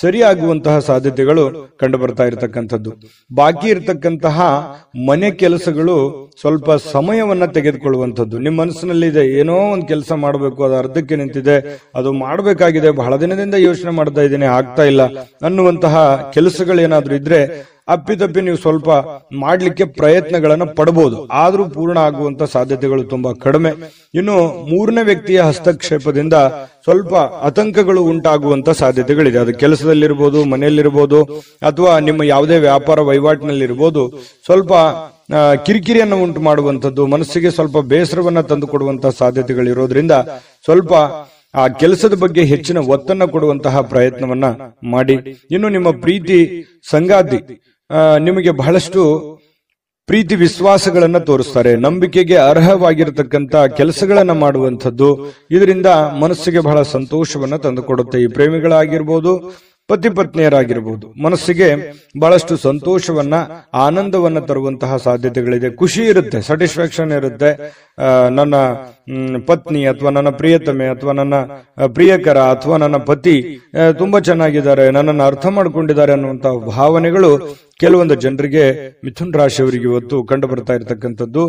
ಸರಿಯಾಗುವಂತಹ ಸಾಧ್ಯತೆಗಳು ಕಂಡು ಬರ್ತಾ ಇರತಕ್ಕಂಥದ್ದು. ಬಾಕಿ ಇರತಕ್ಕಂತಹ ಮನೆ ಕೆಲಸಗಳು ಸ್ವಲ್ಪ ಸಮಯವನ್ನ ತೆಗೆದುಕೊಳ್ಳುವಂಥದ್ದು. ನಿಮ್ಮ ಮನಸ್ಸಿನಲ್ಲಿ ಇದೆ, ಏನೋ ಒಂದು ಕೆಲಸ ಮಾಡಬೇಕು, ಅದು ಅರ್ಧಕ್ಕೆ ನಿಂತಿದೆ, ಅದು ಮಾಡಬೇಕಾಗಿದೆ, ಬಹಳ ದಿನದಿಂದ ಯೋಚನೆ ಮಾಡ್ತಾ ಇದ್ದೀನಿ, ಆಗ್ತಾ ಇಲ್ಲ ಅನ್ನುವಂತಹ ಕೆಲಸಗಳೇನಾದ್ರೂ ಇದ್ರೆ ಅಪ್ಪಿತಪ್ಪಿ ನೀವು ಸ್ವಲ್ಪ ಮಾಡ್ಲಿಕ್ಕೆ ಪ್ರಯತ್ನಗಳನ್ನ ಪಡಬಹುದು. ಆದ್ರೂ ಪೂರ್ಣ ಆಗುವಂತ ಸಾಧ್ಯತೆಗಳು ತುಂಬಾ ಕಡಿಮೆ. ಇನ್ನು 3ನೇ ವ್ಯಕ್ತಿಯ ಹಸ್ತಕ್ಷೇಪದಿಂದ ಸ್ವಲ್ಪ ಆತಂಕಗಳು ಉಂಟಾಗುವಂತ ಸಾಧ್ಯತೆಗಳಿದೆ. ಅದು ಕೆಲಸದಲ್ಲಿರ್ಬೋದು, ಮನೆಯಲ್ಲಿರ್ಬೋದು, ಅಥವಾ ನಿಮ್ಮ ಯಾವುದೇ ವ್ಯಾಪಾರ ವಹಿವಾಟಿನಲ್ಲಿರ್ಬೋದು. ಸ್ವಲ್ಪ ಕಿರಿಕಿರಿಯನ್ನು ಉಂಟು ಮಾಡುವಂತದ್ದು, ಮನಸ್ಸಿಗೆ ಸ್ವಲ್ಪ ಬೇಸರವನ್ನ ತಂದು ಕೊಡುವಂತಹ ಸಾಧ್ಯತೆಗಳಿರೋದ್ರಿಂದ ಸ್ವಲ್ಪ ಆ ಕೆಲಸದ ಬಗ್ಗೆ ಹೆಚ್ಚಿನ ಒತ್ತನ್ನ ಕೊಡುವಂತಹ ಪ್ರಯತ್ನವನ್ನ ಮಾಡಿ. ಇನ್ನು ನಿಮ್ಮ ಪ್ರೀತಿ ಸಂಗಾತಿ ನಿಮಗೆ ಬಹಳಷ್ಟು ಪ್ರೀತಿ ವಿಶ್ವಾಸಗಳನ್ನ ತೋರಿಸ್ತಾರೆ. ನಂಬಿಕೆಗೆ ಅರ್ಹವಾಗಿರತಕ್ಕಂತ ಕೆಲಸಗಳನ್ನ ಮಾಡುವಂಥದ್ದು, ಇದರಿಂದ ಮನಸ್ಸಿಗೆ ಬಹಳ ಸಂತೋಷವನ್ನ ತಂದುಕೊಡುತ್ತೆ. ಈ ಪ್ರೇಮಿಗಳಾಗಿರ್ಬೋದು, ಪತಿ ಪತ್ನಿಯರಾಗಿರ್ಬೋದು, ಮನಸ್ಸಿಗೆ ಬಹಳಷ್ಟು ಸಂತೋಷವನ್ನ, ಆನಂದವನ್ನ ತರುವಂತಹ ಸಾಧ್ಯತೆಗಳಿದೆ. ಖುಷಿ ಇರುತ್ತೆ, ಸ್ಯಾಟಿಸ್ಫ್ಯಾಕ್ಷನ್ ಇರುತ್ತೆ. ನನ್ನ ಪತ್ನಿ ಅಥವಾ ನನ್ನ ಪ್ರಿಯತಮೆ ಅಥವಾ ನನ್ನ ಪ್ರಿಯಕರ ಅಥವಾ ನನ್ನ ಪತಿ ತುಂಬಾ ಚೆನ್ನಾಗಿದ್ದಾರೆ, ನನ್ನನ್ನು ಅರ್ಥ ಮಾಡ್ಕೊಂಡಿದ್ದಾರೆ ಅನ್ನುವಂತಹ ಭಾವನೆಗಳು ಕೆಲವೊಂದು ಜನರಿಗೆ, ಮಿಥುನ್ ರಾಶಿಯವರಿಗೆ ಇವತ್ತು ಕಂಡು ಬರ್ತಾ ಇರತಕ್ಕಂಥದ್ದು.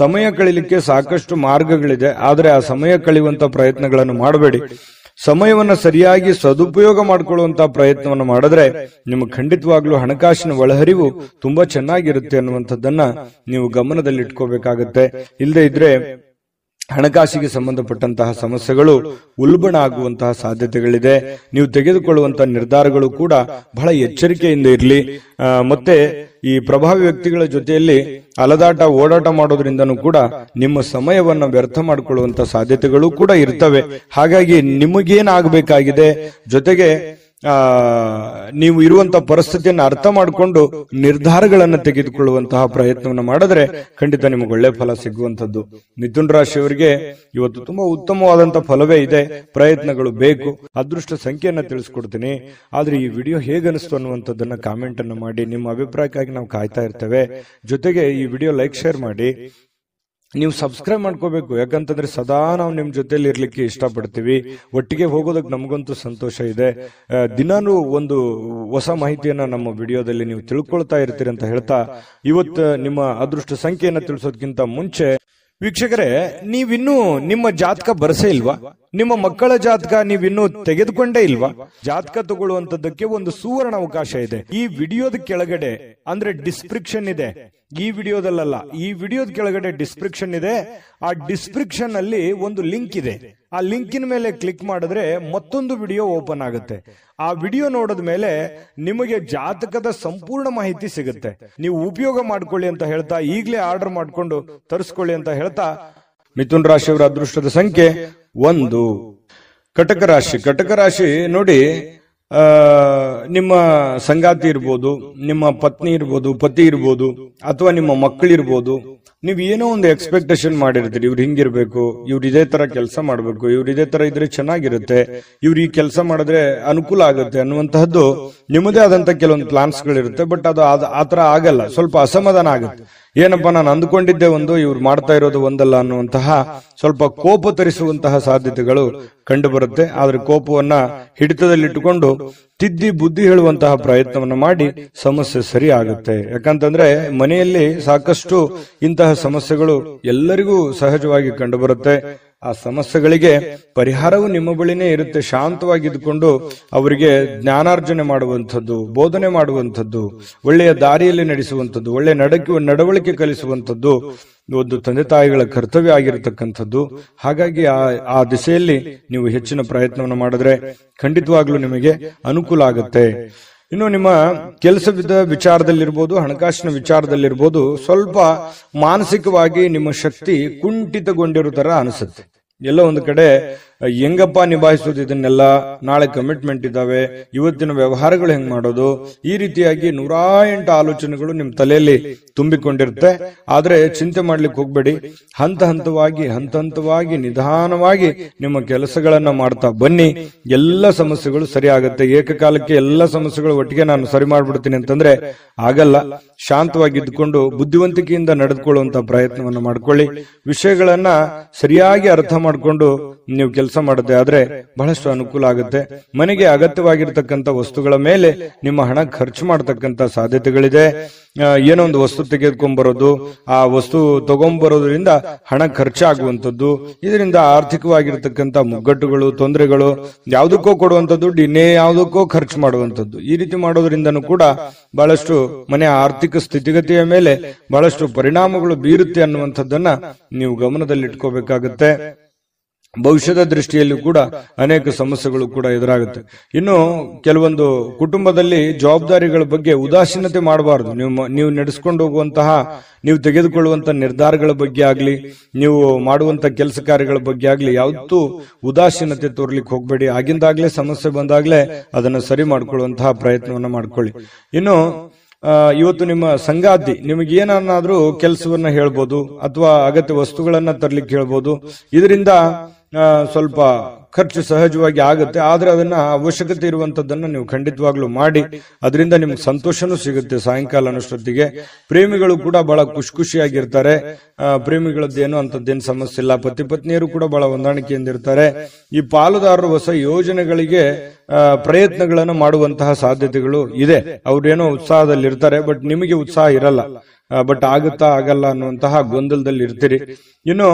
ಸಮಯ ಕಳಿಲಿಕ್ಕೆ ಸಾಕಷ್ಟು ಮಾರ್ಗಗಳಿದೆ, ಆದರೆ ಆ ಸಮಯ ಕಳೆಯುವಂತ ಪ್ರಯತ್ನಗಳನ್ನು ಮಾಡಬೇಡಿ. ಸಮಯವನ್ನ ಸರಿಯಾಗಿ ಸದುಪಯೋಗ ಮಾಡಿಕೊಳ್ಳುವಂತಹ ಪ್ರಯತ್ನವನ್ನು ಮಾಡಿದ್ರೆ ನಿಮಗೆ ಖಂಡಿತವಾಗ್ಲೂ ಹಣಕಾಸಿನ ಒಳಹರಿವು ತುಂಬಾ ಚೆನ್ನಾಗಿರುತ್ತೆ ಅನ್ನುವಂಥದ್ದನ್ನ ನೀವು ಗಮನದಲ್ಲಿ ಇಟ್ಕೋಬೇಕಾಗತ್ತೆ. ಇಲ್ಲದೆ ಇದ್ರೆ ಹಣಕಾಸಿಗೆ ಸಂಬಂಧಪಟ್ಟಂತಹ ಸಮಸ್ಯೆಗಳು ಉಲ್ಬಣ ಆಗುವಂತಹ ಸಾಧ್ಯತೆಗಳಿದೆ. ನೀವು ತೆಗೆದುಕೊಳ್ಳುವಂತಹ ನಿರ್ಧಾರಗಳು ಕೂಡ ಬಹಳ ಎಚ್ಚರಿಕೆಯಿಂದ ಇರಲಿ. ಮತ್ತೆ ಈ ಪ್ರಭಾವಿ ವ್ಯಕ್ತಿಗಳ ಜೊತೆಯಲ್ಲಿ ಅಲದಾಟ ಓಡಾಟ ಮಾಡೋದ್ರಿಂದನೂ ಕೂಡ ನಿಮ್ಮ ಸಮಯವನ್ನ ವ್ಯರ್ಥ ಮಾಡಿಕೊಳ್ಳುವಂತ ಸಾಧ್ಯತೆಗಳು ಕೂಡ ಇರ್ತವೆ. ಹಾಗಾಗಿ ನಿಮಗೇನಾಗಬೇಕಾಗಿದೆ, ಜೊತೆಗೆ ನೀವು ಇರುವಂತ ಪರಿಸ್ಥಿತಿಯನ್ನು ಅರ್ಥ ಮಾಡಿಕೊಂಡು ನಿರ್ಧಾರಗಳನ್ನು ತೆಗೆದುಕೊಳ್ಳುವಂತಹ ಪ್ರಯತ್ನವನ್ನು ಮಾಡಿದ್ರೆ ಖಂಡಿತ ನಿಮಗೆ ಒಳ್ಳೆ ಫಲ ಸಿಗುವಂತದ್ದು. ಮಿಥುನ್ ರಾಶಿಯವರಿಗೆ ಇವತ್ತು ತುಂಬಾ ಉತ್ತಮವಾದಂತಹ ಫಲವೇ ಇದೆ. ಪ್ರಯತ್ನಗಳು ಬೇಕು. ಅದೃಷ್ಟ ಸಂಖ್ಯೆಯನ್ನ ತಿಳಿಸ್ಕೊಡ್ತೀನಿ. ಆದ್ರೆ ಈ ವಿಡಿಯೋ ಹೇಗನಿಸ್ತು ಅನ್ನುವಂಥದ್ದನ್ನ ಕಾಮೆಂಟ್ ಅನ್ನು ಮಾಡಿ. ನಿಮ್ಮ ಅಭಿಪ್ರಾಯಕ್ಕಾಗಿ ನಾವು ಕಾಯ್ತಾ ಇರ್ತೇವೆ. ಜೊತೆಗೆ ಈ ವಿಡಿಯೋ ಲೈಕ್ ಶೇರ್ ಮಾಡಿ. ನೀವು ಸಬ್ಸ್ಕ್ರೈಬ್ ಮಾಡ್ಕೋಬೇಕು. ಯಾಕಂತಂದ್ರೆ ಸದಾ ನಾವು ನಿಮ್ ಜೊತೆಲಿ ಇರ್ಲಿಕ್ಕೆ ಇಷ್ಟಪಡ್ತೀವಿ. ಒಟ್ಟಿಗೆ ಹೋಗೋದಕ್ಕೆ ನಮಗಂತೂ ಸಂತೋಷ ಇದೆ. ದಿನಾನು ಒಂದು ಹೊಸ ಮಾಹಿತಿಯನ್ನ ನಮ್ಮ ವಿಡಿಯೋದಲ್ಲಿ ನೀವು ತಿಳ್ಕೊಳ್ತಾ ಇರ್ತೀರಿ ಅಂತ ಹೇಳ್ತಾ, ಇವತ್ತು ನಿಮ್ಮ ಅದೃಷ್ಟ ಸಂಖ್ಯೆಯನ್ನ ತಿಳಿಸೋದಕ್ಕಿಂತ ಮುಂಚೆ ವೀಕ್ಷಕರೇ, ನೀವಿನ್ನೂ ನಿಮ್ಮ ಜಾತಕ ಬರಸೇ ಇಲ್ವಾ? ನಿಮ್ಮ ಮಕ್ಕಳ ಜಾತಕ ನೀವಿನ್ನೂ ತೆಗೆದುಕೊಂಡೇ ಇಲ್ವಾ? ಜಾತಕ ತಗೊಳ್ಳುವಂತದ್ದಕ್ಕೆ ಒಂದು ಸುವರ್ಣ ಅವಕಾಶ ಇದೆ. ಈ ವಿಡಿಯೋದ ಕೆಳಗಡೆ ಅಂದ್ರೆ ಡಿಸ್ಕ್ರಿಪ್ಷನ್ ಇದೆ, ಈ ವಿಡಿಯೋದಲ್ಲ, ಈ ವಿಡಿಯೋದ ಕೆಳಗಡೆ ಡಿಸ್ಕ್ರಿಪ್ಷನ್ ಇದೆ. ಆ ಡಿಸ್ಕ್ರಿಪ್ಷನ್ ಅಲ್ಲಿ ಒಂದು ಲಿಂಕ್ ಇದೆ. ಆ ಲಿಂಕಿನ ಮೇಲೆ ಕ್ಲಿಕ್ ಮಾಡಿದ್ರೆ ಮತ್ತೊಂದು ವಿಡಿಯೋ ಓಪನ್ ಆಗುತ್ತೆ. ಆ ವಿಡಿಯೋ ನೋಡಿದ ಮೇಲೆ ನಿಮಗೆ ಜಾತಕದ ಸಂಪೂರ್ಣ ಮಾಹಿತಿ ಸಿಗುತ್ತೆ. ನೀವು ಉಪಯೋಗ ಮಾಡ್ಕೊಳ್ಳಿ ಅಂತ ಹೇಳ್ತಾ, ಈಗಲೇ ಆರ್ಡರ್ ಮಾಡ್ಕೊಂಡು ತರಿಸ್ಕೊಳ್ಳಿ ಅಂತ ಹೇಳ್ತಾ, ಮಿಥುನ್ ರಾಶಿಯವರ ಅದೃಷ್ಟದ ಸಂಖ್ಯೆ 1. ಕಟಕ ರಾಶಿ. ಕಟಕ ರಾಶಿ ನೋಡಿ, ನಿಮ್ಮ ಸಂಗಾತಿ ಇರ್ಬೋದು, ನಿಮ್ಮ ಪತ್ನಿ ಇರ್ಬೋದು, ಪತಿ ಇರ್ಬೋದು, ಅಥವಾ ನಿಮ್ಮ ಮಕ್ಕಳಿರ್ಬೋದು. ನೀವು ಏನೋ ಒಂದು ಎಕ್ಸ್ಪೆಕ್ಟೇಷನ್ ಮಾಡಿರ್ತೀರಿ, ಇವ್ರು ಹಿಂಗಿರ್ಬೇಕು, ಇವ್ರು ಇದೇ ತರ ಕೆಲಸ ಮಾಡ್ಬೇಕು, ಇವ್ರು ಇದೇ ತರ ಇದ್ರೆ ಚೆನ್ನಾಗಿರುತ್ತೆ, ಇವ್ರು ಈ ಕೆಲಸ ಮಾಡಿದ್ರೆ ಅನುಕೂಲ ಆಗುತ್ತೆ ಅನ್ನುವಂತಹದ್ದು ನಿಮ್ಮದೇ ಆದಂತ ಕೆಲವೊಂದು ಪ್ಲಾನ್ಸ್ ಗಳಿರುತ್ತೆ. ಬಟ್ ಅದು ಆತರ ಆಗಲ್ಲ, ಸ್ವಲ್ಪ ಅಸಮಾಧಾನ ಆಗುತ್ತೆ. ಏನಪ್ಪಾ ನಾನು ಅಂದುಕೊಂಡಿದ್ದೆ ಒಂದು, ಇವ್ರು ಮಾಡ್ತಾ ಇರೋದು ಒಂದಲ್ಲ ಅನ್ನುವಂತಹ ಸ್ವಲ್ಪ ಕೋಪ ತರಿಸುವಂತಹ ಸಾಧ್ಯತೆಗಳು ಕಂಡು ಬರುತ್ತೆ. ಆದ್ರೆ ಕೋಪವನ್ನ ಹಿಡಿತದಲ್ಲಿಟ್ಟುಕೊಂಡು ತಿದ್ದಿ ಬುದ್ಧಿ ಹೇಳುವಂತಹ ಪ್ರಯತ್ನವನ್ನ ಮಾಡಿ ಸಮಸ್ಯೆ ಸರಿ ಆಗುತ್ತೆ. ಯಾಕಂತಂದ್ರೆ ಮನೆಯಲ್ಲಿ ಸಾಕಷ್ಟು ಇಂತಹ ಸಮಸ್ಯೆಗಳು ಎಲ್ಲರಿಗೂ ಸಹಜವಾಗಿ ಕಂಡು ಬರುತ್ತೆ. ಆ ಸಮಸ್ಯೆಗಳಿಗೆ ಪರಿಹಾರವು ನಿಮ್ಮ ಬಳಿನೇ ಇರುತ್ತೆ. ಶಾಂತವಾಗಿದ್ದುಕೊಂಡು ಅವರಿಗೆ ಜ್ಞಾನಾರ್ಜನೆ ಮಾಡುವಂಥದ್ದು, ಬೋಧನೆ ಮಾಡುವಂಥದ್ದು, ಒಳ್ಳೆಯ ದಾರಿಯಲ್ಲಿ ನಡೆಸುವಂಥದ್ದು, ಒಳ್ಳೆಯ ನಡವಳಿಕೆ ಕಲಿಸುವಂಥದ್ದು ಒಂದು ತಂದೆ ತಾಯಿಗಳ ಕರ್ತವ್ಯ ಆಗಿರತಕ್ಕಂಥದ್ದು. ಹಾಗಾಗಿ ಆ ದಿಸೆಯಲ್ಲಿ ನೀವು ಹೆಚ್ಚಿನ ಪ್ರಯತ್ನವನ್ನು ಮಾಡಿದ್ರೆ ಖಂಡಿತವಾಗ್ಲೂ ನಿಮಗೆ ಅನುಕೂಲ ಆಗುತ್ತೆ. ಇನ್ನು ನಿಮ್ಮ ಕೆಲಸದ ವಿಚಾರದಲ್ಲಿರ್ಬೋದು, ಹಣಕಾಸಿನ ವಿಚಾರದಲ್ಲಿರ್ಬೋದು, ಸ್ವಲ್ಪ ಮಾನಸಿಕವಾಗಿ ನಿಮ್ಮ ಶಕ್ತಿ ಕುಂಠಿತಗೊಂಡಿರೋ ತರ ಅನಿಸುತ್ತೆ. ಎಲ್ಲ ಒಂದು ಕಡೆ ಹೆಂಗಪ್ಪ ನಿಭಾಯಿಸೋದು ಇದನ್ನೆಲ್ಲ, ನಾಳೆ ಕಮಿಟ್ಮೆಂಟ್ ಇದಾವೆ, ಇವತ್ತಿನ ವ್ಯವಹಾರಗಳು ಹೆಂಗ್ ಮಾಡೋದು, ಈ ರೀತಿಯಾಗಿ 108 ಆಲೋಚನೆಗಳು ನಿಮ್ ತಲೆಯಲ್ಲಿ ತುಂಬಿಕೊಂಡಿರುತ್ತೆ. ಆದ್ರೆ ಚಿಂತೆ ಮಾಡ್ಲಿಕ್ಕೆ ಹೋಗ್ಬೇಡಿ. ಹಂತ ಹಂತವಾಗಿ ನಿಧಾನವಾಗಿ ನಿಮ್ಮ ಕೆಲಸಗಳನ್ನ ಮಾಡ್ತಾ ಬನ್ನಿ. ಎಲ್ಲ ಸಮಸ್ಯೆಗಳು ಸರಿ ಆಗುತ್ತೆ. ಏಕಕಾಲಕ್ಕೆ ಎಲ್ಲ ಸಮಸ್ಯೆಗಳು ಒಟ್ಟಿಗೆ ನಾನು ಸರಿ ಮಾಡ್ಬಿಡ್ತೀನಿ ಅಂತಂದ್ರೆ ಆಗಲ್ಲ. ಶಾಂತವಾಗಿದ್ದುಕೊಂಡು ಬುದ್ಧಿವಂತಿಕೆಯಿಂದ ನಡೆದುಕೊಳ್ಳುವಂತ ಪ್ರಯತ್ನವನ್ನು ಮಾಡ್ಕೊಳ್ಳಿ. ವಿಷಯಗಳನ್ನ ಸರಿಯಾಗಿ ಅರ್ಥ ಮಾಡ್ಕೊಂಡು ನೀವು ಕೆಲಸ ಮಾಡದೆ ಆದ್ರೆ ಬಹಳಷ್ಟು ಅನುಕೂಲ ಆಗುತ್ತೆ. ಮನೆಗೆ ಅಗತ್ಯವಾಗಿರ್ತಕ್ಕಂಥ ವಸ್ತುಗಳ ಮೇಲೆ ನಿಮ್ಮ ಹಣ ಖರ್ಚು ಮಾಡತಕ್ಕಂತ ಸಾಧ್ಯತೆಗಳಿದೆ. ಏನೋ ಒಂದು ವಸ್ತು ತೆಗೆದುಕೊಂಡ್ಬರೋದು, ಆ ವಸ್ತು ತಗೊಂಡ್ಬರೋದ್ರಿಂದ ಹಣ ಖರ್ಚಾಗುವಂಥದ್ದು, ಇದರಿಂದ ಆರ್ಥಿಕವಾಗಿರ್ತಕ್ಕಂಥ ಮುಗ್ಗಟ್ಟುಗಳು, ತೊಂದರೆಗಳು, ಯಾವುದಕ್ಕೋ ಕೊಡುವಂತ ದುಡ್ಡು ಇನ್ನೇ ಯಾವುದಕ್ಕೋ ಖರ್ಚು ಮಾಡುವಂಥದ್ದು, ಈ ರೀತಿ ಮಾಡೋದ್ರಿಂದನೂ ಕೂಡ ಬಹಳಷ್ಟು ಮನೆಯ ಆರ್ಥಿಕ ಸ್ಥಿತಿಗತಿಯ ಮೇಲೆ ಬಹಳಷ್ಟು ಪರಿಣಾಮಗಳು ಬೀರುತ್ತೆ ಅನ್ನುವಂಥದ್ದನ್ನ ನೀವು ಗಮನದಲ್ಲಿಟ್ಕೋಬೇಕಾಗತ್ತೆ. ಭವಿಷ್ಯದ ದೃಷ್ಟಿಯಲ್ಲಿ ಕೂಡ ಅನೇಕ ಸಮಸ್ಯೆಗಳು ಕೂಡ ಎದುರಾಗುತ್ತೆ. ಇನ್ನು ಕೆಲವೊಂದು ಕುಟುಂಬದಲ್ಲಿ ಜವಾಬ್ದಾರಿಗಳ ಬಗ್ಗೆ ಉದಾಸೀನತೆ ಮಾಡಬಾರದು. ನೀವು ನಡೆಸ್ಕೊಂಡು ಹೋಗುವಂತಹ, ನೀವು ತೆಗೆದುಕೊಳ್ಳುವಂತ ನಿರ್ಧಾರಗಳ ಬಗ್ಗೆ ಆಗ್ಲಿ, ನೀವು ಮಾಡುವಂತ ಕೆಲಸ ಕಾರ್ಯಗಳ ಬಗ್ಗೆ ಆಗ್ಲಿ ಯಾವತ್ತೂ ಉದಾಸೀನತೆ ತೋರ್ಲಿಕ್ಕೆ ಹೋಗ್ಬೇಡಿ. ಆಗಿಂದಾಗ್ಲೇ ಸಮಸ್ಯೆ ಬಂದಾಗ್ಲೇ ಅದನ್ನು ಸರಿ ಮಾಡ್ಕೊಳ್ಳುವಂತಹ ಪ್ರಯತ್ನವನ್ನ ಮಾಡ್ಕೊಳ್ಳಿ. ಇನ್ನು ಇವತ್ತು ನಿಮ್ಮ ಸಂಗಾತಿ ನಿಮಗೆ ಏನನ್ನಾದ್ರೂ ಕೆಲಸವನ್ನ ಹೇಳ್ಬೋದು, ಅಥವಾ ಅಗತ್ಯ ವಸ್ತುಗಳನ್ನ ತರ್ಲಿಕ್ಕೆ ಹೇಳ್ಬೋದು. ಇದರಿಂದ ಸ್ವಲ್ಪ ಖರ್ಚು ಸಹಜವಾಗಿ ಆಗುತ್ತೆ. ಆದ್ರೆ ಅದನ್ನ ಅವಶ್ಯಕತೆ ಇರುವಂತದ್ದನ್ನ ನೀವು ಖಂಡಿತವಾಗ್ಲೂ ಮಾಡಿ. ಅದರಿಂದ ನಿಮ್ಗೆ ಸಂತೋಷನೂ ಸಿಗುತ್ತೆ ಸಾಯಂಕಾಲ ಅನ್ನೋಷ್ಟೊತ್ತಿಗೆ. ಪ್ರೇಮಿಗಳು ಕೂಡ ಬಹಳ ಖುಷಿಯಾಗಿರ್ತಾರೆ. ಪ್ರೇಮಿಗಳದ್ದೇನು ಅಂತದ್ದೇನು ಸಮಸ್ಯೆ ಇಲ್ಲ. ಪತಿ ಪತ್ನಿಯರು ಕೂಡ ಬಹಳ ಹೊಂದಾಣಿಕೆಯಿಂದ ಇರ್ತಾರೆ. ಈ ಪಾಲುದಾರರು ಹೊಸ ಯೋಜನೆಗಳಿಗೆ ಪ್ರಯತ್ನಗಳನ್ನು ಮಾಡುವಂತಹ ಸಾಧ್ಯತೆಗಳು ಇದೆ. ಅವ್ರೇನೋ ಉತ್ಸಾಹದಲ್ಲಿ ಇರ್ತಾರೆ, ಬಟ್ ನಿಮಗೆ ಉತ್ಸಾಹ ಇರಲ್ಲ. ಬಟ್ ಆಗುತ್ತಾ ಆಗಲ್ಲ ಅನ್ನುವಂತಹ ಗೊಂದಲದಲ್ಲಿ ಇರ್ತೀರಿ. ಇನ್ನು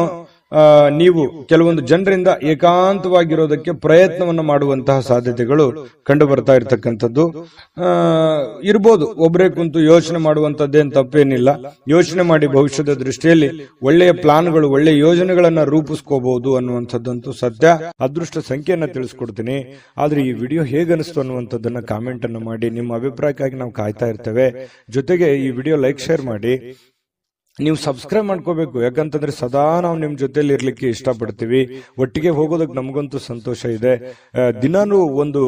ನೀವು ಕೆಲವೊಂದು ಜನರಿಂದ ಏಕಾಂತವಾಗಿರೋದಕ್ಕೆ ಪ್ರಯತ್ನವನ್ನು ಮಾಡುವಂತಹ ಸಾಧ್ಯತೆಗಳು ಕಂಡು ಬರ್ತಾ ಇರತಕ್ಕಂಥದ್ದು ಇರ್ಬೋದು. ಒಬ್ಬರೇ ಕುಂತು ಯೋಚನೆ ಮಾಡುವಂತದ್ದೇನು ತಪ್ಪೇನಿಲ್ಲ. ಯೋಚನೆ ಮಾಡಿ ಭವಿಷ್ಯದ ದೃಷ್ಟಿಯಲ್ಲಿ ಒಳ್ಳೆಯ ಪ್ಲಾನ್ಗಳು, ಒಳ್ಳೆಯ ಯೋಜನೆಗಳನ್ನ ರೂಪಿಸ್ಕೋಬಹುದು ಅನ್ನುವಂಥದ್ದಂತೂ ಸತ್ಯ. ಅದೃಷ್ಟ ಸಂಖ್ಯೆಯನ್ನ ತಿಳಿಸ್ಕೊಡ್ತೀನಿ. ಆದ್ರೆ ಈ ವಿಡಿಯೋ ಹೇಗನಿಸ್ತು ಅನ್ನುವಂಥದ್ದನ್ನ ಕಾಮೆಂಟ್ ಅನ್ನು ಮಾಡಿ. ನಿಮ್ಮ ಅಭಿಪ್ರಾಯಕ್ಕಾಗಿ ನಾವು ಕಾಯ್ತಾ ಇರ್ತೇವೆ. ಜೊತೆಗೆ ಈ ವಿಡಿಯೋ ಲೈಕ್, ಶೇರ್ ಮಾಡಿ. ನೀವು ಸಬ್ಸ್ಕ್ರೈಬ್ ಮಾಡ್ಕೋಬೇಕು. ಯಾಕಂತಂದ್ರೆ ಸದಾ ನಾವು ನಿಮ್ ಜೊತೆಲಿ ಇರ್ಲಿಕ್ಕೆ ಇಷ್ಟಪಡ್ತೀವಿ. ಒಟ್ಟಿಗೆ ಹೋಗೋದಕ್ಕೆ ನಮಗಂತೂ ಸಂತೋಷ ಇದೆ. ದಿನಾನು ಒಂದು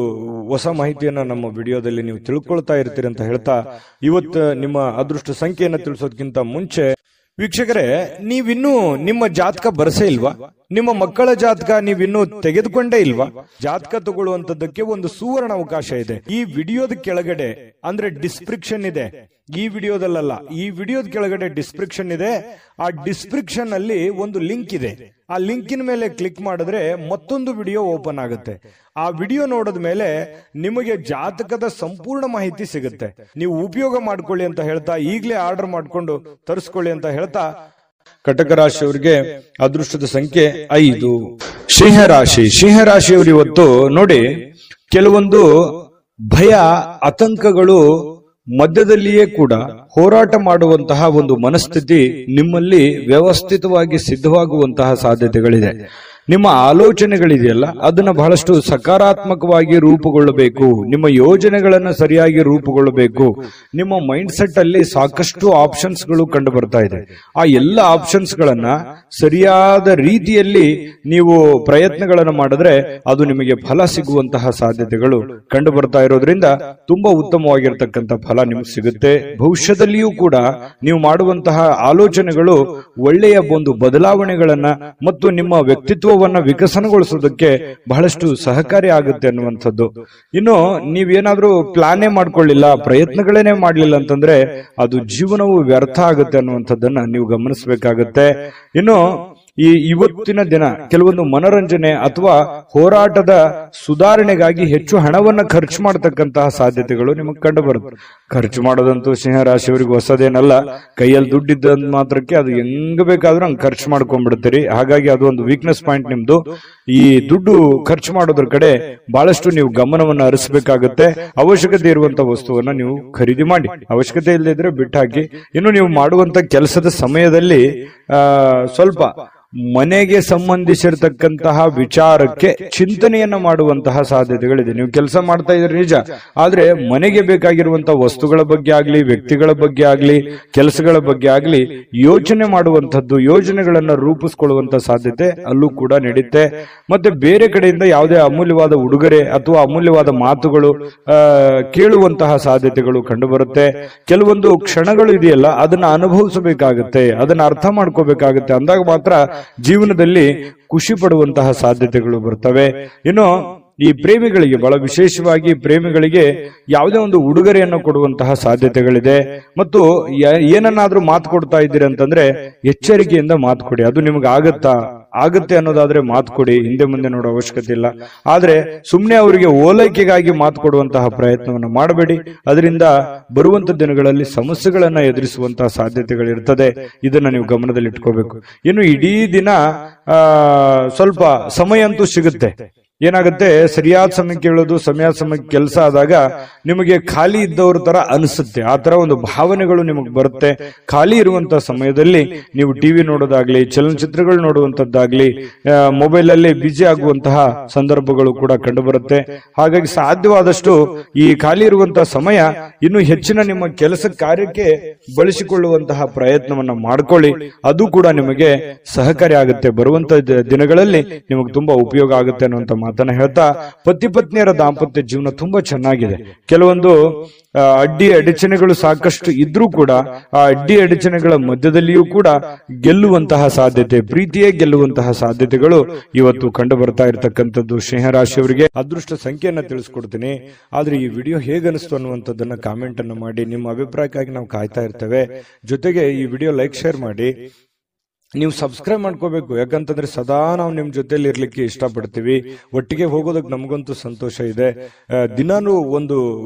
ಹೊಸ ಮಾಹಿತಿಯನ್ನ ನಮ್ಮ ವಿಡಿಯೋದಲ್ಲಿ ನೀವು ತಿಳ್ಕೊಳ್ತಾ ಇರ್ತೀರಿ ಅಂತ ಹೇಳ್ತಾ, ಇವತ್ತು ನಿಮ್ಮ ಅದೃಷ್ಟ ಸಂಖ್ಯೆಯನ್ನ ತಿಳಿಸೋದಕ್ಕಿಂತ ಮುಂಚೆ ವೀಕ್ಷಕರೇ, ನೀವಿನ್ನೂ ನಿಮ್ಮ ಜಾತಕ ಬರಸೇ ಇಲ್ವಾ? ನಿಮ್ಮ ಮಕ್ಕಳ ಜಾತಕ ನೀವಿನ್ನೂ ತೆಗೆದುಕೊಂಡೇ ಇಲ್ವಾ? ಜಾತಕ ತಗೊಳ್ಳುವಂತದ್ದಕ್ಕೆ ಒಂದು ಸುವರ್ಣ ಅವಕಾಶ ಇದೆ. ಈ ವಿಡಿಯೋದ ಕೆಳಗಡೆ ಅಂದ್ರೆ ಡಿಸ್ಕ್ರಿಪ್ಷನ್ ಇದೆ, ಈ ವಿಡಿಯೋದಲ್ಲ, ಈ ವಿಡಿಯೋದ ಕೆಳಗಡೆ ಡಿಸ್ಕ್ರಿಪ್ಷನ್ ಇದೆ. ಆ ಡಿಸ್ಕ್ರಿಪ್ಷನ್ ಅಲ್ಲಿ ಒಂದು ಲಿಂಕ್ ಇದೆ. ಆ ಲಿಂಕಿನ ಮೇಲೆ ಕ್ಲಿಕ್ ಮಾಡಿದ್ರೆ ಮತ್ತೊಂದು ವಿಡಿಯೋ ಓಪನ್ ಆಗುತ್ತೆ. ಆ ವಿಡಿಯೋ ನೋಡಿದ ಮೇಲೆ ನಿಮಗೆ ಜಾತಕದ ಸಂಪೂರ್ಣ ಮಾಹಿತಿ ಸಿಗುತ್ತೆ. ನೀವು ಉಪಯೋಗ ಮಾಡ್ಕೊಳ್ಳಿ ಅಂತ ಹೇಳ್ತಾ, ಈಗಲೇ ಆರ್ಡರ್ ಮಾಡ್ಕೊಂಡು ತರಿಸ್ಕೊಳ್ಳಿ ಅಂತ ಹೇಳ್ತಾ, ಕಟಕ ರಾಶಿಯವರಿಗೆ ಅದೃಷ್ಟದ ಸಂಖ್ಯೆ 5. ಸಿಂಹರಾಶಿಯವರು ಇವತ್ತು ನೋಡಿ, ಕೆಲವೊಂದು ಭಯ ಆತಂಕಗಳು ಮಧ್ಯದಲ್ಲಿಯೇ ಕೂಡ ಹೋರಾಟ ಮಾಡುವಂತಹ ಒಂದು ಮನಸ್ಥಿತಿ ನಿಮ್ಮಲ್ಲಿ ವ್ಯವಸ್ಥಿತವಾಗಿ ಸಿದ್ಧವಾಗುವಂತಹ ಸಾಧ್ಯತೆಗಳಿದೆ. ನಿಮ್ಮ ಆಲೋಚನೆಗಳಿದೆಯಲ್ಲ, ಅದನ್ನ ಬಹಳಷ್ಟು ಸಕಾರಾತ್ಮಕವಾಗಿ ರೂಪುಗೊಳ್ಳಬೇಕು. ನಿಮ್ಮ ಯೋಜನೆಗಳನ್ನ ಸರಿಯಾಗಿ ರೂಪುಗೊಳ್ಳಬೇಕು. ನಿಮ್ಮ ಮೈಂಡ್ ಸೆಟ್ ಅಲ್ಲಿ ಸಾಕಷ್ಟು ಆಪ್ಷನ್ಸ್ ಗಳು ಕಂಡು ಬರ್ತಾ ಇದೆ. ಆ ಎಲ್ಲ ಆಪ್ಷನ್ಸ್ ಗಳನ್ನ ಸರಿಯಾದ ರೀತಿಯಲ್ಲಿ ನೀವು ಪ್ರಯತ್ನಗಳನ್ನು ಮಾಡಿದ್ರೆ ಅದು ನಿಮಗೆ ಫಲ ಸಿಗುವಂತಹ ಸಾಧ್ಯತೆಗಳು ಕಂಡು ಬರ್ತಾ ಇರೋದ್ರಿಂದ ತುಂಬಾ ಉತ್ತಮವಾಗಿರ್ತಕ್ಕಂಥ ಫಲ ನಿಮ್ಗೆ ಸಿಗುತ್ತೆ. ಭವಿಷ್ಯದಲ್ಲಿಯೂ ಕೂಡ ನೀವು ಮಾಡುವಂತಹ ಆಲೋಚನೆಗಳು ಒಳ್ಳೆಯ ಒಂದು ಬದಲಾವಣೆಗಳನ್ನ ಮತ್ತು ನಿಮ್ಮ ವ್ಯಕ್ತಿತ್ವ ವಿಕಸನಗೊಳಿಸೋದಕ್ಕೆ ಬಹಳಷ್ಟು ಸಹಕಾರಿ ಆಗುತ್ತೆ ಅನ್ನುವಂಥದ್ದು. ಇನ್ನು ನೀವೇನಾದ್ರೂ ಪ್ಲಾನೇ ಮಾಡ್ಕೊಳ್ಳಿಲ್ಲ, ಪ್ರಯತ್ನಗಳೇನೆ ಮಾಡ್ಲಿಲ್ಲ ಅಂತಂದ್ರೆ ಅದು ಜೀವನವು ವ್ಯರ್ಥ ಆಗುತ್ತೆ ಅನ್ನುವಂಥದ್ದನ್ನ ನೀವು ಗಮನಿಸಬೇಕಾಗತ್ತೆ. ಇನ್ನು ಇವತ್ತಿನ ದಿನ ಕೆಲವೊಂದು ಮನೋರಂಜನೆ ಅಥವಾ ಹೋರಾಟದ ಸುಧಾರಣೆಗಾಗಿ ಹೆಚ್ಚು ಹಣವನ್ನ ಖರ್ಚು ಮಾಡತಕ್ಕಂತಹ ಸಾಧ್ಯತೆಗಳು ನಿಮಗೆ ಕಂಡು ಬರುತ್ತೆ. ಖರ್ಚು ಮಾಡೋದಂತೂ ಸಿಂಹರಾಶಿಯವರಿಗೆ ಹೊಸದೇನಲ್ಲ. ಕೈಯಲ್ಲಿ ದುಡ್ಡಿದ್ದ ಮಾತ್ರಕ್ಕೆ ಅದು ಹೆಂಗ್ ಬೇಕಾದ್ರೂ ಹಂಗೆ ಖರ್ಚು ಮಾಡ್ಕೊಂಡ್ಬಿಡ್ತೀರಿ. ಹಾಗಾಗಿ ಅದು ಒಂದು ವೀಕ್ನೆಸ್ ಪಾಯಿಂಟ್ ನಿಮ್ದು. ಈ ದುಡ್ಡು ಖರ್ಚು ಮಾಡೋದ್ರ ಕಡೆ ಬಹಳಷ್ಟು ನೀವು ಗಮನವನ್ನ ಹರಿಸಬೇಕಾಗುತ್ತೆ. ಅವಶ್ಯಕತೆ ಇರುವಂತಹ ವಸ್ತುವನ್ನ ನೀವು ಖರೀದಿ ಮಾಡಿ, ಅವಶ್ಯಕತೆ ಇಲ್ಲದಿದ್ರೆ ಬಿಟ್ಟು ಹಾಕಿ. ಇನ್ನು ನೀವು ಮಾಡುವಂತ ಕೆಲಸದ ಸಮಯದಲ್ಲಿ ಸ್ವಲ್ಪ ಮನೆಗೆ ಸಂಬಂಧಿಸಿರತಕ್ಕಂತಹ ವಿಚಾರಕ್ಕೆ ಚಿಂತನೆಯನ್ನ ಮಾಡುವಂತಹ ಸಾಧ್ಯತೆಗಳಿದೆ. ನೀವು ಕೆಲಸ ಮಾಡ್ತಾ ಇದ್ರಿ ನಿಜ, ಆದ್ರೆ ಮನೆಗೆ ಬೇಕಾಗಿರುವಂತಹ ವಸ್ತುಗಳ ಬಗ್ಗೆ ಆಗ್ಲಿ, ವ್ಯಕ್ತಿಗಳ ಬಗ್ಗೆ ಆಗ್ಲಿ, ಕೆಲಸಗಳ ಬಗ್ಗೆ ಆಗ್ಲಿ ಯೋಚನೆ ಮಾಡುವಂತದ್ದು, ಯೋಜನೆಗಳನ್ನ ರೂಪಿಸ್ಕೊಳ್ಳುವಂತ ಸಾಧ್ಯತೆ ಅಲ್ಲೂ ಕೂಡ ನಡೆಯುತ್ತೆ. ಮತ್ತೆ ಬೇರೆ ಕಡೆಯಿಂದ ಯಾವುದೇ ಅಮೂಲ್ಯವಾದ ಉಡುಗೊರೆ ಅಥವಾ ಅಮೂಲ್ಯವಾದ ಮಾತುಗಳು ಕೇಳುವಂತಹ ಸಾಧ್ಯತೆಗಳು ಕಂಡು ಬರುತ್ತೆ. ಕೆಲವೊಂದು ಕ್ಷಣಗಳು ಇದೆಯಲ್ಲ, ಅದನ್ನ ಅನುಭವಿಸಬೇಕಾಗುತ್ತೆ, ಅದನ್ನ ಅರ್ಥ ಮಾಡ್ಕೋಬೇಕಾಗುತ್ತೆ. ಅಂದಾಗ ಮಾತ್ರ ಜೀವನದಲ್ಲಿ ಖುಷಿ ಪಡುವಂತಹ ಸಾಧ್ಯತೆಗಳು ಬರ್ತವೆ. ಇನ್ನು ಈ ಪ್ರೇಮಿಗಳಿಗೆ, ಬಹಳ ವಿಶೇಷವಾಗಿ ಪ್ರೇಮಿಗಳಿಗೆ ಯಾವುದೇ ಒಂದು ಉಡುಗೊರೆಯನ್ನು ಕೊಡುವಂತಹ ಸಾಧ್ಯತೆಗಳಿದೆ. ಮತ್ತು ಏನನ್ನಾದ್ರೂ ಮಾತು ಕೊಡ್ತಾ ಇದ್ದೀರಿ ಅಂತಂದ್ರೆ ಎಚ್ಚರಿಕೆಯಿಂದ ಮಾತು ಕೊಡಿ. ಅದು ನಿಮ್ಗೆ ಆಗತ್ತೆ ಅನ್ನೋದಾದ್ರೆ ಮಾತು ಕೊಡಿ, ಹಿಂದೆ ಮುಂದೆ ನೋಡೋ ಅವಶ್ಯಕತೆ ಇಲ್ಲ. ಆದ್ರೆ ಸುಮ್ಮನೆ ಅವರಿಗೆ ಓಲೈಕೆಗಾಗಿ ಮಾತು ಕೊಡುವಂತಹ ಪ್ರಯತ್ನವನ್ನು ಮಾಡಬೇಡಿ. ಅದರಿಂದ ಬರುವಂತ ದಿನಗಳಲ್ಲಿ ಸಮಸ್ಯೆಗಳನ್ನ ಎದುರಿಸುವಂತಹ ಸಾಧ್ಯತೆಗಳಿರ್ತದೆ. ಇದನ್ನ ನೀವು ಗಮನದಲ್ಲಿ ಇಟ್ಕೋಬೇಕು. ಇನ್ನು ಇಡೀ ದಿನ ಸ್ವಲ್ಪ ಸಮಯ ಅಂತೂ ಸಿಗುತ್ತೆ. ಏನಾಗುತ್ತೆ, ಸರಿಯಾದ ಸಮಯಕ್ಕೆ ಹೇಳೋದು, ಸಮಯದ ಸಮಯಕ್ಕೆ ಕೆಲಸ ಆದಾಗ ನಿಮಗೆ ಖಾಲಿ ಇದ್ದವ್ರ ತರ ಅನಿಸುತ್ತೆ. ಆ ತರ ಒಂದು ಭಾವನೆಗಳು ನಿಮಗೆ ಬರುತ್ತೆ. ಖಾಲಿ ಇರುವಂತಹ ಸಮಯದಲ್ಲಿ ನೀವು ಟಿವಿ ನೋಡೋದಾಗ್ಲಿ, ಚಲನಚಿತ್ರಗಳು ನೋಡುವಂತದ್ದಾಗ್ಲಿ, ಮೊಬೈಲ್ ಅಲ್ಲಿ ಬಿಜಿ ಆಗುವಂತಹ ಸಂದರ್ಭಗಳು ಕೂಡ ಕಂಡು ಬರುತ್ತೆ. ಹಾಗಾಗಿ ಸಾಧ್ಯವಾದಷ್ಟು ಈ ಖಾಲಿ ಇರುವಂತಹ ಸಮಯ ಇನ್ನು ಹೆಚ್ಚಿನ ನಿಮ್ಮ ಕೆಲಸ ಕಾರ್ಯಕ್ಕೆ ಬಳಸಿಕೊಳ್ಳುವಂತಹ ಪ್ರಯತ್ನವನ್ನ ಮಾಡ್ಕೊಳ್ಳಿ. ಅದು ಕೂಡ ನಿಮಗೆ ಸಹಕಾರಿ ಆಗುತ್ತೆ. ಬರುವಂತಹ ದಿನಗಳಲ್ಲಿ ನಿಮಗೆ ತುಂಬಾ ಉಪಯೋಗ ಆಗುತ್ತೆ ಅನ್ನುವಂತ ಮಾತನ್ನ ಹೇಳ್ತಾ, ಪತಿ ಪತ್ನಿಯರ ದಾಂಪತ್ಯ ಜೀವನ ತುಂಬಾ ಚೆನ್ನಾಗಿದೆ. ಕೆಲವೊಂದು ಅಡ್ಡಿ ಅಡಚಣೆಗಳು ಸಾಕಷ್ಟು ಇದ್ರೂ ಕೂಡ ಆ ಅಡ್ಡಿ ಅಡಚಣೆಗಳ ಮಧ್ಯದಲ್ಲಿಯೂ ಕೂಡ ಗೆಲ್ಲುವಂತಹ ಸಾಧ್ಯತೆ, ಪ್ರೀತಿಯೇ ಗೆಲ್ಲುವಂತಹ ಸಾಧ್ಯತೆಗಳು ಇವತ್ತು ಕಂಡು ಬರ್ತಾ ಇರತಕ್ಕಂಥದ್ದು. ಸಿಂಹರಾಶಿಯವರಿಗೆ ಅದೃಷ್ಟ ಸಂಖ್ಯೆಯನ್ನ ತಿಳಿಸ್ಕೊಡ್ತೀನಿ. ಆದ್ರೆ ಈ ವಿಡಿಯೋ ಹೇಗನಿಸ್ತು ಅನ್ನುವಂಥದ್ದನ್ನ ಕಾಮೆಂಟ್ ಅನ್ನು ಮಾಡಿ. ನಿಮ್ಮ ಅಭಿಪ್ರಾಯಕ್ಕಾಗಿ ನಾವು ಕಾಯ್ತಾ ಇರ್ತೇವೆ. ಜೊತೆಗೆ ಈ ವಿಡಿಯೋ ಲೈಕ್, ಶೇರ್ ಮಾಡಿ. ನೀವು ಸಬ್ಸ್ಕ್ರೈಬ್ ಮಾಡ್ಕೋಬೇಕು. ಯಾಕಂತಂದ್ರೆ ಸದಾ ನಾವು ನಿಮ್ ಜೊತೆಲಿ ಇರ್ಲಿಕ್ಕೆ ಇಷ್ಟಪಡ್ತೀವಿ. ಒಟ್ಟಿಗೆ ಹೋಗೋದಕ್ಕೆ ನಮಗಂತೂ ಸಂತೋಷ ಇದೆ. ದಿನಾನು ಒಂದು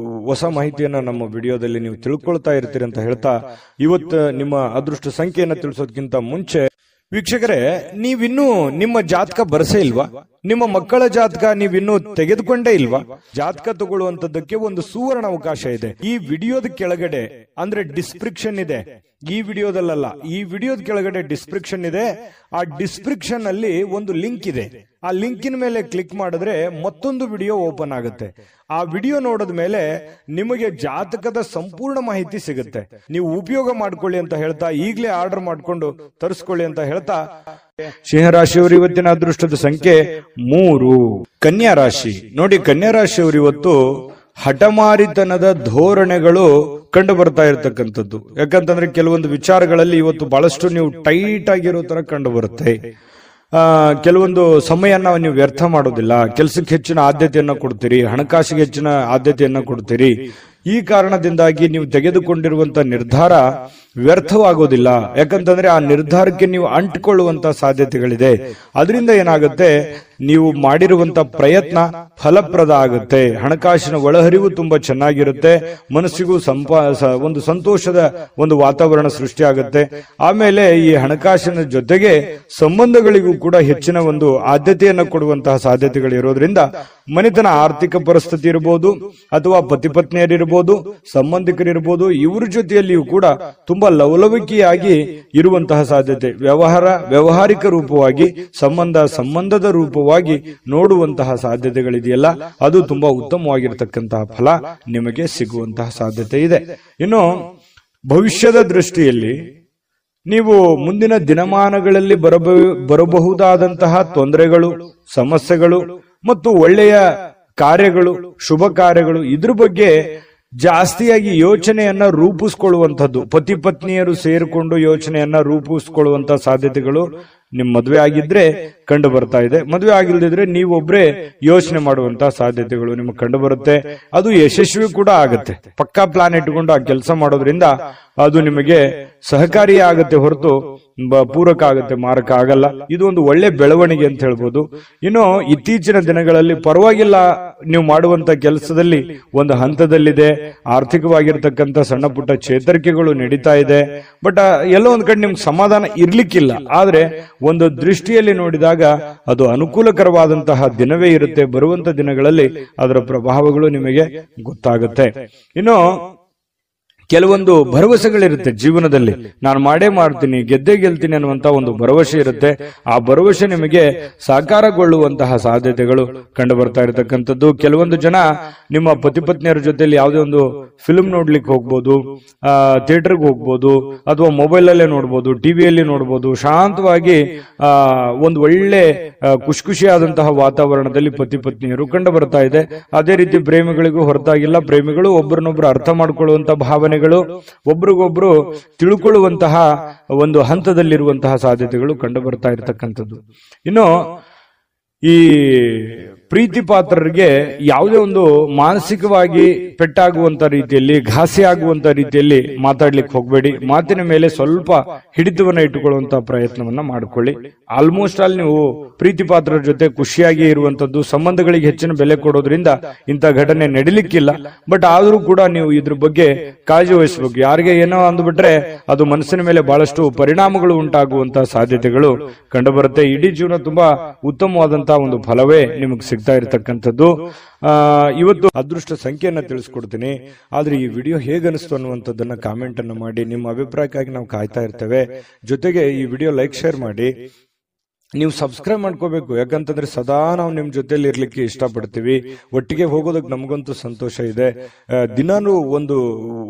ಹೊಸ ಮಾಹಿತಿಯನ್ನ ನಮ್ಮ ವಿಡಿಯೋದಲ್ಲಿ ನೀವು ತಿಳ್ಕೊಳ್ತಾ ಇರ್ತೀರಿ ಅಂತ ಹೇಳ್ತಾ, ಇವತ್ತು ನಿಮ್ಮ ಅದೃಷ್ಟ ಸಂಖ್ಯೆಯನ್ನ ತಿಳಿಸೋದಕ್ಕಿಂತ ಮುಂಚೆ ವೀಕ್ಷಕರೇ, ನೀವಿನ್ನೂ ನಿಮ್ಮ ಜಾತಕ ಬರಸೇ ಇಲ್ವಾ? ನಿಮ್ಮ ಮಕ್ಕಳ ಜಾತಕ ನೀವಿನ್ನೂ ತೆಗೆದುಕೊಂಡೇ ಇಲ್ವಾ? ಜಾತಕ ತಗೊಳ್ಳುವಂತದ್ದಕ್ಕೆ ಒಂದು ಸುವರ್ಣ ಅವಕಾಶ ಇದೆ. ಈ ವಿಡಿಯೋದ ಕೆಳಗಡೆ ಅಂದ್ರೆ ಡಿಸ್ಕ್ರಿಪ್ಷನ್ ಇದೆ. ಈ ವಿಡಿಯೋದಲ್ಲ, ಈ ವಿಡಿಯೋದ ಕೆಳಗಡೆ ಡಿಸ್ಕ್ರಿಪ್ಷನ್ ಇದೆ. ಆ ಡಿಸ್ಕ್ರಿಪ್ಷನ್ ಅಲ್ಲಿ ಒಂದು ಲಿಂಕ್ ಇದೆ. ಆ ಲಿಂಕಿನ ಮೇಲೆ ಕ್ಲಿಕ್ ಮಾಡಿದ್ರೆ ಮತ್ತೊಂದು ವಿಡಿಯೋ ಓಪನ್ ಆಗುತ್ತೆ. ಆ ವಿಡಿಯೋ ನೋಡಿದ ಮೇಲೆ ನಿಮಗೆ ಜಾತಕದ ಸಂಪೂರ್ಣ ಮಾಹಿತಿ ಸಿಗುತ್ತೆ. ನೀವು ಉಪಯೋಗ ಮಾಡ್ಕೊಳ್ಳಿ ಅಂತ ಹೇಳ್ತಾ, ಈಗಲೇ ಆರ್ಡರ್ ಮಾಡ್ಕೊಂಡು ತರಿಸ್ಕೊಳ್ಳಿ ಅಂತ ಹೇಳ್ತಾ, ಸಿಂಹರಾಶಿಯವರು ಇವತ್ತಿನ ಅದೃಷ್ಟದ ಸಂಖ್ಯೆ 3. ಕನ್ಯಾ ರಾಶಿ ನೋಡಿ, ಕನ್ಯಾ ರಾಶಿಯವರು ಇವತ್ತು ಹಠಮಾರಿತನದ ಧೋರಣೆಗಳು ಕಂಡು ಬರ್ತಾ ಇರತಕ್ಕಂಥದ್ದು. ಯಾಕಂತಂದ್ರೆ ಕೆಲವೊಂದು ವಿಚಾರಗಳಲ್ಲಿ ಇವತ್ತು ಬಹಳಷ್ಟು ನೀವು ಟೈಟ್ ಆಗಿರೋ ತರ ಕಂಡು ಬರುತ್ತೆ. ಕೆಲವೊಂದು ಸಮಯನ ನೀವು ವ್ಯರ್ಥ ಮಾಡೋದಿಲ್ಲ. ಕೆಲಸಕ್ಕೆ ಹೆಚ್ಚಿನ ಆದ್ಯತೆಯನ್ನ ಕೊಡ್ತೀರಿ, ಹಣಕಾಸಿಗೆ ಹೆಚ್ಚಿನ ಆದ್ಯತೆಯನ್ನ ಕೊಡ್ತೀರಿ. ಈ ಕಾರಣದಿಂದಾಗಿ ನೀವು ತೆಗೆದುಕೊಂಡಿರುವಂತಹ ನಿರ್ಧಾರ ವ್ಯರ್ಥವಾಗೋದಿಲ್ಲ. ಯಾಕಂತಂದ್ರೆ ಆ ನಿರ್ಧಾರಕ್ಕೆ ನೀವು ಅಂಟಿಕೊಳ್ಳುವಂತ ಸಾಧ್ಯತೆಗಳಿದೆ. ಅದರಿಂದ ಏನಾಗುತ್ತೆ, ನೀವು ಮಾಡಿರುವಂತ ಪ್ರಯತ್ನ ಫಲಪ್ರದ ಆಗುತ್ತೆ. ಹಣಕಾಸಿನ ಒಳಹರಿವು ತುಂಬಾ ಚೆನ್ನಾಗಿರುತ್ತೆ. ಮನಸ್ಸಿಗೂ ಒಂದು ಸಂತೋಷದ ಒಂದು ವಾತಾವರಣ ಸೃಷ್ಟಿಯಾಗುತ್ತೆ. ಆಮೇಲೆ ಈ ಹಣಕಾಸಿನ ಜೊತೆಗೆ ಸಂಬಂಧಗಳಿಗೂ ಕೂಡ ಹೆಚ್ಚಿನ ಒಂದು ಆದ್ಯತೆಯನ್ನು ಕೊಡುವಂತಹ ಸಾಧ್ಯತೆಗಳು ಇರೋದ್ರಿಂದ ಮನೆತನ ಆರ್ಥಿಕ ಪರಿಸ್ಥಿತಿ ಇರಬಹುದು, ಅಥವಾ ಪತಿ ಪತ್ನಿಯರಿರ್ಬೋದು, ಸಂಬಂಧಿಕರಿರ್ಬೋದು, ಇವರ ಜೊತೆಯಲ್ಲಿಯೂ ಕೂಡ ತುಂಬಾ ಲವಲವಿಕೆಯಾಗಿ ಇರುವಂತಹ ಸಾಧ್ಯತೆ. ವ್ಯವಹಾರಿಕ ರೂಪವಾಗಿ ಸಂಬಂಧದ ರೂಪವಾಗಿ ನೋಡುವಂತಹ ಸಾಧ್ಯತೆಗಳಿದೆಯಲ್ಲ, ಅದು ತುಂಬಾ ಉತ್ತಮವಾಗಿರತಕ್ಕಂತಹ ಫಲ ನಿಮಗೆ ಸಿಗುವಂತಹ ಸಾಧ್ಯತೆ ಇದೆ. ಇನ್ನು ಭವಿಷ್ಯದ ದೃಷ್ಟಿಯಲ್ಲಿ ನೀವು ಮುಂದಿನ ದಿನಮಾನಗಳಲ್ಲಿ ಬರಬಹುದಾದಂತಹ ತೊಂದರೆಗಳು, ಸಮಸ್ಯೆಗಳು ಮತ್ತು ಒಳ್ಳೆಯ ಕಾರ್ಯಗಳು, ಶುಭ ಕಾರ್ಯಗಳು, ಇದ್ರ ಬಗ್ಗೆ ಜಾಸ್ತಿಯಾಗಿ ಯೋಚನೆಯನ್ನ ರೂಪಿಸ್ಕೊಳ್ಳುವಂಥದ್ದು, ಪತಿ ಪತ್ನಿಯರು ಸೇರಿಕೊಂಡು ಯೋಚನೆಯನ್ನ ರೂಪಿಸ್ಕೊಳ್ಳುವಂತಹ ಸಾಧ್ಯತೆಗಳು ನಿಮ್ ಮದುವೆ ಆಗಿದ್ರೆ ಕಂಡು ಬರ್ತಾ ಇದೆ. ಮದುವೆ ಆಗಿಲ್ದಿದ್ರೆ ನೀವೊಬ್ರೇ ಯೋಚನೆ ಮಾಡುವಂತಹ ಸಾಧ್ಯತೆಗಳು ನಿಮ್ಗೆ ಕಂಡು ಬರುತ್ತೆ. ಅದು ಯಶಸ್ವಿ ಕೂಡ ಆಗುತ್ತೆ. ಪಕ್ಕಾ ಪ್ಲಾನ್ ಇಟ್ಟುಕೊಂಡು ಆ ಕೆಲಸ ಮಾಡೋದ್ರಿಂದ ಅದು ನಿಮಗೆ ಸಹಕಾರಿಯಾಗುತ್ತೆ ಹೊರತು ಪೂರಕ ಆಗುತ್ತೆ, ಮಾರಕ ಆಗಲ್ಲ. ಇದು ಒಂದು ಒಳ್ಳೆ ಬೆಳವಣಿಗೆ ಅಂತ ಹೇಳ್ಬೋದು. ಇನ್ನು ಇತ್ತೀಚಿನ ದಿನಗಳಲ್ಲಿ ಪರವಾಗಿಲ್ಲ, ನೀವು ಮಾಡುವಂತ ಕೆಲಸದಲ್ಲಿ ಒಂದು ಹಂತದಲ್ಲಿದೆ, ಆರ್ಥಿಕವಾಗಿರ್ತಕ್ಕಂಥ ಸಣ್ಣ ಪುಟ್ಟ ಚೇತರಿಕೆಗಳು ನಡೀತಾ ಇದೆ. ಬಟ್ ಎಲ್ಲೋ ಒಂದ್ ಕಡೆ ನಿಮ್ಗೆ ಸಮಾಧಾನ ಇರ್ಲಿಕ್ಕಿಲ್ಲ. ಆದ್ರೆ ಒಂದು ದೃಷ್ಟಿಯಲ್ಲಿ ನೋಡಿದಾಗ ಅದು ಅನುಕೂಲಕರವಾದಂತಹ ದಿನವೇ ಇರುತ್ತೆ. ಬರುವಂತ ದಿನಗಳಲ್ಲಿ ಅದರ ಪ್ರಭಾವಗಳು ನಿಮಗೆ ಗೊತ್ತಾಗುತ್ತೆ. ಇನ್ನು ಕೆಲವೊಂದು ಭರವಸೆಗಳಿರುತ್ತೆ ಜೀವನದಲ್ಲಿ. ನಾನು ಮಾಡೇ ಮಾಡ್ತೀನಿ, ಗೆದ್ದೇ ಗೆಲ್ತೀನಿ ಅನ್ನುವಂತ ಒಂದು ಭರವಸೆ ಇರುತ್ತೆ. ಆ ಭರವಸೆ ನಿಮಗೆ ಸಾಕಾರಗೊಳ್ಳುವಂತಹ ಸಾಧ್ಯತೆಗಳು ಕಂಡು ಬರ್ತಾ ಇರತಕ್ಕಂಥದ್ದು. ಕೆಲವೊಂದು ಜನ ನಿಮ್ಮ ಪತಿ ಪತ್ನಿಯರ ಜೊತೆಲಿ ಯಾವುದೇ ಒಂದು ಫಿಲ್ಮ್ ನೋಡ್ಲಿಕ್ಕೆ ಹೋಗ್ಬೋದು, ಥಿಯೇಟರ್ಗೆ ಹೋಗ್ಬೋದು, ಅಥವಾ ಮೊಬೈಲ್ ಅಲ್ಲೇ ನೋಡ್ಬೋದು, ಟಿವಿಯಲ್ಲಿ ನೋಡ್ಬೋದು. ಶಾಂತವಾಗಿ ಒಂದು ಒಳ್ಳೆ ಖುಷಿಯಾದಂತಹ ವಾತಾವರಣದಲ್ಲಿ ಪತಿ ಪತ್ನಿಯರು ಕಂಡು ಬರ್ತಾ ಇದೆ. ಅದೇ ರೀತಿ ಪ್ರೇಮಿಗಳಿಗೂ ಹೊರತಾಗಿಲ್ಲ. ಪ್ರೇಮಿಗಳು ಒಬ್ಬರನ್ನೊಬ್ರು ಅರ್ಥ ಮಾಡ್ಕೊಳ್ಳುವಂತ ಭಾವನೆ, ಒಬ್ರಿಗೊಬ್ರು ತಿಳ್ಕೊಳ್ಳುವಂತಹ ಒಂದು ಹಂತದಲ್ಲಿರುವಂತಹ ಸಾಧ್ಯತೆಗಳು ಕಂಡು ಬರ್ತಾ ಇರತಕ್ಕಂಥದ್ದು. ಇನ್ನು ಈ ಪ್ರೀತಿ ಪಾತ್ರರಿಗೆ ಯಾವುದೇ ಒಂದು ಮಾನಸಿಕವಾಗಿ ಪೆಟ್ಟಾಗುವಂತ ರೀತಿಯಲ್ಲಿ, ಘಾಸಿ ಆಗುವಂತ ರೀತಿಯಲ್ಲಿ ಮಾತಾಡ್ಲಿಕ್ಕೆ ಹೋಗ್ಬೇಡಿ. ಮಾತಿನ ಮೇಲೆ ಸ್ವಲ್ಪ ಹಿಡಿತವನ್ನ ಇಟ್ಟುಕೊಳ್ಳುವಂತ ಪ್ರಯತ್ನವನ್ನ ಮಾಡ್ಕೊಳ್ಳಿ. ಆಲ್ಮೋಸ್ಟ್ ಆಲ್ ನೀವು ಪ್ರೀತಿ ಪಾತ್ರರ ಜೊತೆ ಖುಷಿಯಾಗಿ ಇರುವಂತದ್ದು, ಸಂಬಂಧಗಳಿಗೆ ಹೆಚ್ಚಿನ ಬೆಲೆ ಕೊಡೋದ್ರಿಂದ ಇಂಥ ಘಟನೆ ನಡಿಲಿಕ್ಕಿಲ್ಲ. ಬಟ್ ಆದ್ರೂ ಕೂಡ ನೀವು ಇದ್ರ ಬಗ್ಗೆ ಕಾಳಜಿ ವಹಿಸಬೇಕು. ಯಾರಿಗೆ ಏನೋ ಅಂದ್ಬಿಟ್ರೆ ಅದು ಮನಸ್ಸಿನ ಮೇಲೆ ಬಹಳಷ್ಟು ಪರಿಣಾಮಗಳು ಉಂಟಾಗುವಂತಹ ಸಾಧ್ಯತೆಗಳು ಕಂಡು ಬರುತ್ತೆ. ಇಡೀ ಜೀವನ ತುಂಬಾ ಉತ್ತಮವಾದಂತಹ ಒಂದು ಫಲವೇ ನಿಮಗೆ ಸಿಗ್ತಾ ಇರತಕ್ಕಂಥದ್ದು. ಇವತ್ತು ಅದೃಷ್ಟ ಸಂಖ್ಯೆಯನ್ನ ತಿಳಿಸ್ಕೊಡ್ತೀನಿ. ಆದ್ರೆ ಈ ವಿಡಿಯೋ ಹೇಗನಿಸ್ತು ಅನ್ನುವಂಥದ್ದನ್ನ ಕಾಮೆಂಟ್ ಅನ್ನು ಮಾಡಿ. ನಿಮ್ಮ ಅಭಿಪ್ರಾಯಕ್ಕಾಗಿ ನಾವು ಕಾಯ್ತಾ ಇರ್ತೇವೆ. ಜೊತೆಗೆ ಈ ವಿಡಿಯೋ ಲೈಕ್, ಶೇರ್ ಮಾಡಿ. ನೀವು ಸಬ್ಸ್ಕ್ರೈಬ್ ಮಾಡ್ಕೋಬೇಕು. ಯಾಕಂತಂದ್ರೆ ಸದಾ ನಾವು ನಿಮ್ ಜೊತೆಲಿ ಇರ್ಲಿಕ್ಕೆ ಇಷ್ಟಪಡ್ತೀವಿ. ಒಟ್ಟಿಗೆ ಹೋಗೋದಕ್ಕೆ ನಮಗಂತೂ ಸಂತೋಷ ಇದೆ. ದಿನಾನು ಒಂದು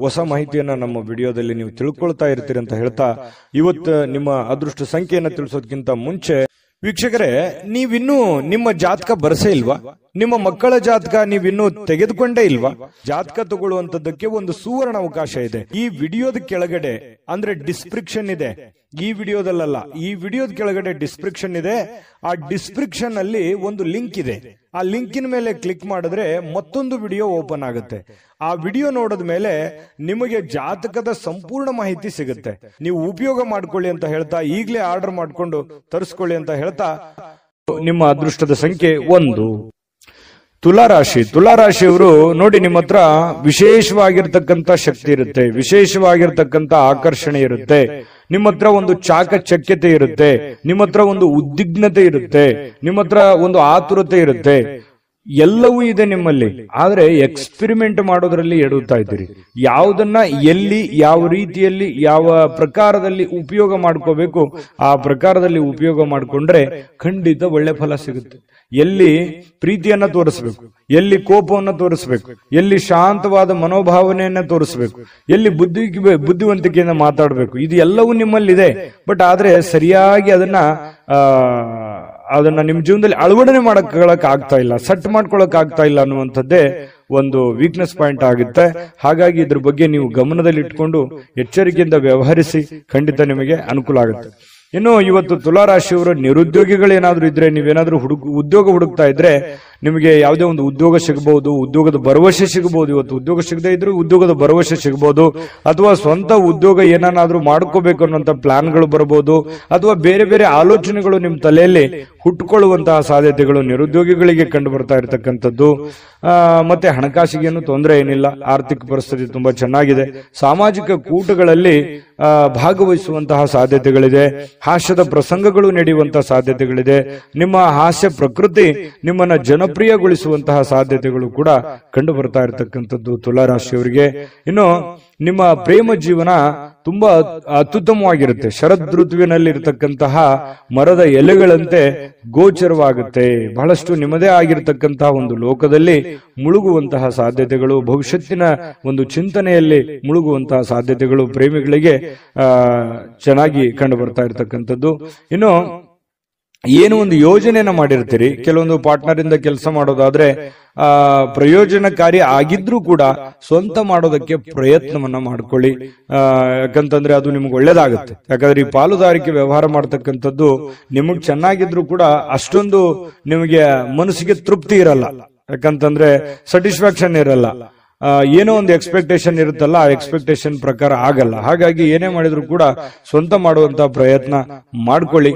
ಹೊಸ ಮಾಹಿತಿಯನ್ನ ನಮ್ಮ ವಿಡಿಯೋದಲ್ಲಿ ನೀವು ತಿಳ್ಕೊಳ್ತಾ ಇರ್ತೀರಿ ಅಂತ ಹೇಳ್ತಾ, ಇವತ್ತು ನಿಮ್ಮ ಅದೃಷ್ಟ ಸಂಖ್ಯೆಯನ್ನ ತಿಳಿಸೋದಕ್ಕಿಂತ ಮುಂಚೆ ವೀಕ್ಷಕರೇ, ನೀವಿನ್ನೂ ನಿಮ್ಮ ಜಾತಕ ಬರಸೇ ಇಲ್ವಾ? ನಿಮ್ಮ ಮಕ್ಕಳ ಜಾತಕ ನೀವಿನ್ನೂ ತೆಗೆದುಕೊಂಡೇ ಇಲ್ವಾ? ಜಾತಕ ತಗೊಳ್ಳುವಂತದ್ದಕ್ಕೆ ಒಂದು ಸುವರ್ಣ ಅವಕಾಶ ಇದೆ. ಈ ವಿಡಿಯೋದ ಕೆಳಗಡೆ ಅಂದ್ರೆ ಡಿಸ್ಕ್ರಿಪ್ಷನ್ ಇದೆ. ಈ ವಿಡಿಯೋದಲ್ಲ, ಈ ವಿಡಿಯೋದ ಕೆಳಗಡೆ ಡಿಸ್ಕ್ರಿಪ್ಷನ್ ಇದೆ. ಆ ಡಿಸ್ಕ್ರಿಪ್ಷನ್ ಅಲ್ಲಿ ಒಂದು ಲಿಂಕ್ ಇದೆ. ಆ ಲಿಂಕಿನ ಮೇಲೆ ಕ್ಲಿಕ್ ಮಾಡಿದ್ರೆ ಮತ್ತೊಂದು ವಿಡಿಯೋ ಓಪನ್ ಆಗುತ್ತೆ. ಆ ವಿಡಿಯೋ ನೋಡಿದ ಮೇಲೆ ನಿಮಗೆ ಜಾತಕದ ಸಂಪೂರ್ಣ ಮಾಹಿತಿ ಸಿಗುತ್ತೆ. ನೀವು ಉಪಯೋಗ ಮಾಡ್ಕೊಳ್ಳಿ ಅಂತ ಹೇಳ್ತಾ, ಈಗಲೇ ಆರ್ಡರ್ ಮಾಡ್ಕೊಂಡು ತರಿಸ್ಕೊಳ್ಳಿ ಅಂತ ಹೇಳ್ತಾ, ನಿಮ್ಮ ಅದೃಷ್ಟದ ಸಂಖ್ಯೆ 1. ತುಲಾರಾಶಿ. ತುಲಾರಾಶಿಯವರು ನೋಡಿ, ನಿಮ್ಮ ಹತ್ರ ವಿಶೇಷವಾಗಿರ್ತಕ್ಕಂಥ ಶಕ್ತಿ ಇರುತ್ತೆ, ವಿಶೇಷವಾಗಿರ್ತಕ್ಕಂಥ ಆಕರ್ಷಣೆ ಇರುತ್ತೆ. ನಿಮ್ಮ ಹತ್ರ ಒಂದು ಚಾಕಚಕ್ಯತೆ ಇರುತ್ತೆ, ನಿಮ್ಮ ಹತ್ರ ಒಂದು ಉದ್ವಿಗ್ನತೆ ಇರುತ್ತೆ, ನಿಮ್ಮ ಹತ್ರ ಒಂದು ಆತುರತೆ ಇರುತ್ತೆ. ಎಲ್ಲವೂ ಇದೆ ನಿಮ್ಮಲ್ಲಿ. ಆದ್ರೆ ಎಕ್ಸ್ಪೆರಿಮೆಂಟ್ ಮಾಡೋದ್ರಲ್ಲಿ ಎಡುತ್ತಾ ಇದ್ದೀರಿ. ಯಾವುದನ್ನ ಎಲ್ಲಿ, ಯಾವ ರೀತಿಯಲ್ಲಿ, ಯಾವ ಪ್ರಕಾರದಲ್ಲಿ ಉಪಯೋಗ ಮಾಡ್ಕೋಬೇಕು ಆ ಪ್ರಕಾರದಲ್ಲಿ ಉಪಯೋಗ ಮಾಡ್ಕೊಂಡ್ರೆ ಖಂಡಿತ ಒಳ್ಳೆ ಫಲ ಸಿಗುತ್ತೆ. ಎಲ್ಲಿ ಪ್ರೀತಿಯನ್ನ ತೋರಿಸ್ಬೇಕು, ಎಲ್ಲಿ ಕೋಪವನ್ನ ತೋರಿಸ್ಬೇಕು, ಎಲ್ಲಿ ಶಾಂತವಾದ ಮನೋಭಾವನೆಯನ್ನ ತೋರಿಸ್ಬೇಕು, ಎಲ್ಲಿ ಬುದ್ಧಿವಂತಿಕೆಯಿಂದ ಮಾತಾಡಬೇಕು, ಇದು ಎಲ್ಲವೂ ನಿಮ್ಮಲ್ಲಿದೆ. ಬಟ್ ಆದ್ರೆ ಸರಿಯಾಗಿ ಅದನ್ನ ನಿಮ್ ಜೀವನದಲ್ಲಿ ಅಳವಡನೆ ಮಾಡಕ್ ಆಗ್ತಾ ಇಲ್ಲ, ಸೆಟ್ ಮಾಡ್ಕೊಳಕ್ ಆಗ್ತಾ ಇಲ್ಲ ಅನ್ನುವಂಥದ್ದೇ ಒಂದು ವೀಕ್ನೆಸ್ ಪಾಯಿಂಟ್ ಆಗುತ್ತೆ. ಹಾಗಾಗಿ ಇದ್ರ ಬಗ್ಗೆ ನೀವು ಗಮನದಲ್ಲಿ ಇಟ್ಕೊಂಡು ಎಚ್ಚರಿಕೆಯಿಂದ ವ್ಯವಹರಿಸಿ, ಖಂಡಿತ ನಿಮಗೆ ಅನುಕೂಲ ಆಗುತ್ತೆ. ಇನ್ನು ಇವತ್ತು ತುಲಾರಾಶಿಯವರು ನಿರುದ್ಯೋಗಿಗಳೇನಾದ್ರೂ ಇದ್ರೆ, ನೀವೇನಾದ್ರೂ ಉದ್ಯೋಗ ಹುಡುಕ್ತಾ ಇದ್ರೆ ನಿಮಗೆ ಯಾವುದೇ ಒಂದು ಉದ್ಯೋಗ ಸಿಗಬಹುದು, ಉದ್ಯೋಗದ ಭರವಸೆ ಸಿಗಬಹುದು. ಇವತ್ತು ಉದ್ಯೋಗ ಸಿಗದೇ ಇದ್ರೂ ಉದ್ಯೋಗದ ಭರವಸೆ ಸಿಗಬಹುದು, ಅಥವಾ ಸ್ವಂತ ಉದ್ಯೋಗ ಏನಾದ್ರೂ ಮಾಡ್ಕೋಬೇಕು ಅನ್ನುವಂತ ಪ್ಲಾನ್ಗಳು ಬರಬಹುದು, ಅಥವಾ ಬೇರೆ ಬೇರೆ ಆಲೋಚನೆಗಳು ನಿಮ್ಮ ತಲೆಯಲ್ಲಿ ಹುಟ್ಟುಕೊಳ್ಳುವಂತಹ ಸಾಧ್ಯತೆಗಳು ನಿರುದ್ಯೋಗಿಗಳಿಗೆ ಕಂಡು ಬರ್ತಾ ಇರತಕ್ಕಂಥದ್ದು. ಮತ್ತೆ ಹಣಕಾಸಿಗೇನು ತೊಂದರೆ ಏನಿಲ್ಲ, ಆರ್ಥಿಕ ಪರಿಸ್ಥಿತಿ ತುಂಬಾ ಚೆನ್ನಾಗಿದೆ. ಸಾಮಾಜಿಕ ಕೂಟಗಳಲ್ಲಿ ಭಾಗವಹಿಸುವಂತಹ ಸಾಧ್ಯತೆಗಳಿದೆ. ಹಾಸ್ಯದ ಪ್ರಸಂಗಗಳು ನಡೆಯುವಂತಹ ಸಾಧ್ಯತೆಗಳಿದೆ. ನಿಮ್ಮ ಹಾಸ್ಯ ಪ್ರಕೃತಿ ನಿಮ್ಮನ್ನ ಜನಪ್ರಿಯಗೊಳಿಸುವಂತಹ ಸಾಧ್ಯತೆಗಳು ಕೂಡ ಕಂಡು ಬರ್ತಾ ಇರತಕ್ಕಂಥದ್ದು ತುಲಾರಾಶಿಯವರಿಗೆ. ಇನ್ನು ನಿಮ್ಮ ಪ್ರೇಮ ಜೀವನ ತುಂಬಾ ಅತ್ಯುತ್ತಮವಾಗಿರುತ್ತೆ. ಶರದ್ ಋತುವಿನಲ್ಲಿ ಇರತಕ್ಕಂತಹ ಮರದ ಎಲೆಗಳಂತೆ ಗೋಚರವಾಗುತ್ತೆ. ಬಹಳಷ್ಟು ನಿಮ್ಮದೇ ಆಗಿರತಕ್ಕಂತಹ ಒಂದು ಲೋಕದಲ್ಲಿ ಮುಳುಗುವಂತಹ ಸಾಧ್ಯತೆಗಳು, ಭವಿಷ್ಯತ್ತಿನ ಒಂದು ಚಿಂತನೆಯಲ್ಲಿ ಮುಳುಗುವಂತಹ ಸಾಧ್ಯತೆಗಳು ಪ್ರೇಮಿಗಳಿಗೆ ಚೆನ್ನಾಗಿ ಕಂಡು ಬರ್ತಾ ಇರತಕ್ಕಂಥದ್ದು. ಇನ್ನು ಏನು ಒಂದು ಯೋಜನೆಯನ್ನ ಮಾಡಿರ್ತೀರಿ, ಕೆಲವೊಂದು ಪಾರ್ಟ್ನರ್ ಇಂದ ಕೆಲಸ ಮಾಡೋದಾದ್ರೆ ಪ್ರಯೋಜನಕಾರಿ ಆಗಿದ್ರೂ ಕೂಡ ಸ್ವಂತ ಮಾಡೋದಕ್ಕೆ ಪ್ರಯತ್ನವನ್ನ ಮಾಡ್ಕೊಳ್ಳಿ. ಯಾಕಂತಂದ್ರೆ ಅದು ನಿಮ್ಗೆ ಒಳ್ಳೇದಾಗುತ್ತೆ. ಯಾಕಂದ್ರೆ ಈ ಪಾಲುದಾರಿಕೆ ವ್ಯವಹಾರ ಮಾಡ್ತಕ್ಕಂಥದ್ದು ನಿಮಗ್ ಚೆನ್ನಾಗಿದ್ರು ಕೂಡ ಅಷ್ಟೊಂದು ನಿಮಗೆ ಮನಸ್ಸಿಗೆ ತೃಪ್ತಿ ಇರಲ್ಲ. ಯಾಕಂತಂದ್ರೆ ಸ್ಯಾಟಿಸ್ಫ್ಯಾಕ್ಷನ್ ಇರಲ್ಲ. ಏನೋ ಒಂದು ಎಕ್ಸ್ಪೆಕ್ಟೇಷನ್ ಇರುತ್ತಲ್ಲ, ಆ ಎಕ್ಸ್ಪೆಕ್ಟೇಷನ್ ಪ್ರಕಾರ ಆಗಲ್ಲ. ಹಾಗಾಗಿ ಏನೇ ಮಾಡಿದ್ರು ಕೂಡ ಸ್ವಂತ ಮಾಡುವಂತ ಪ್ರಯತ್ನ ಮಾಡ್ಕೊಳ್ಳಿ,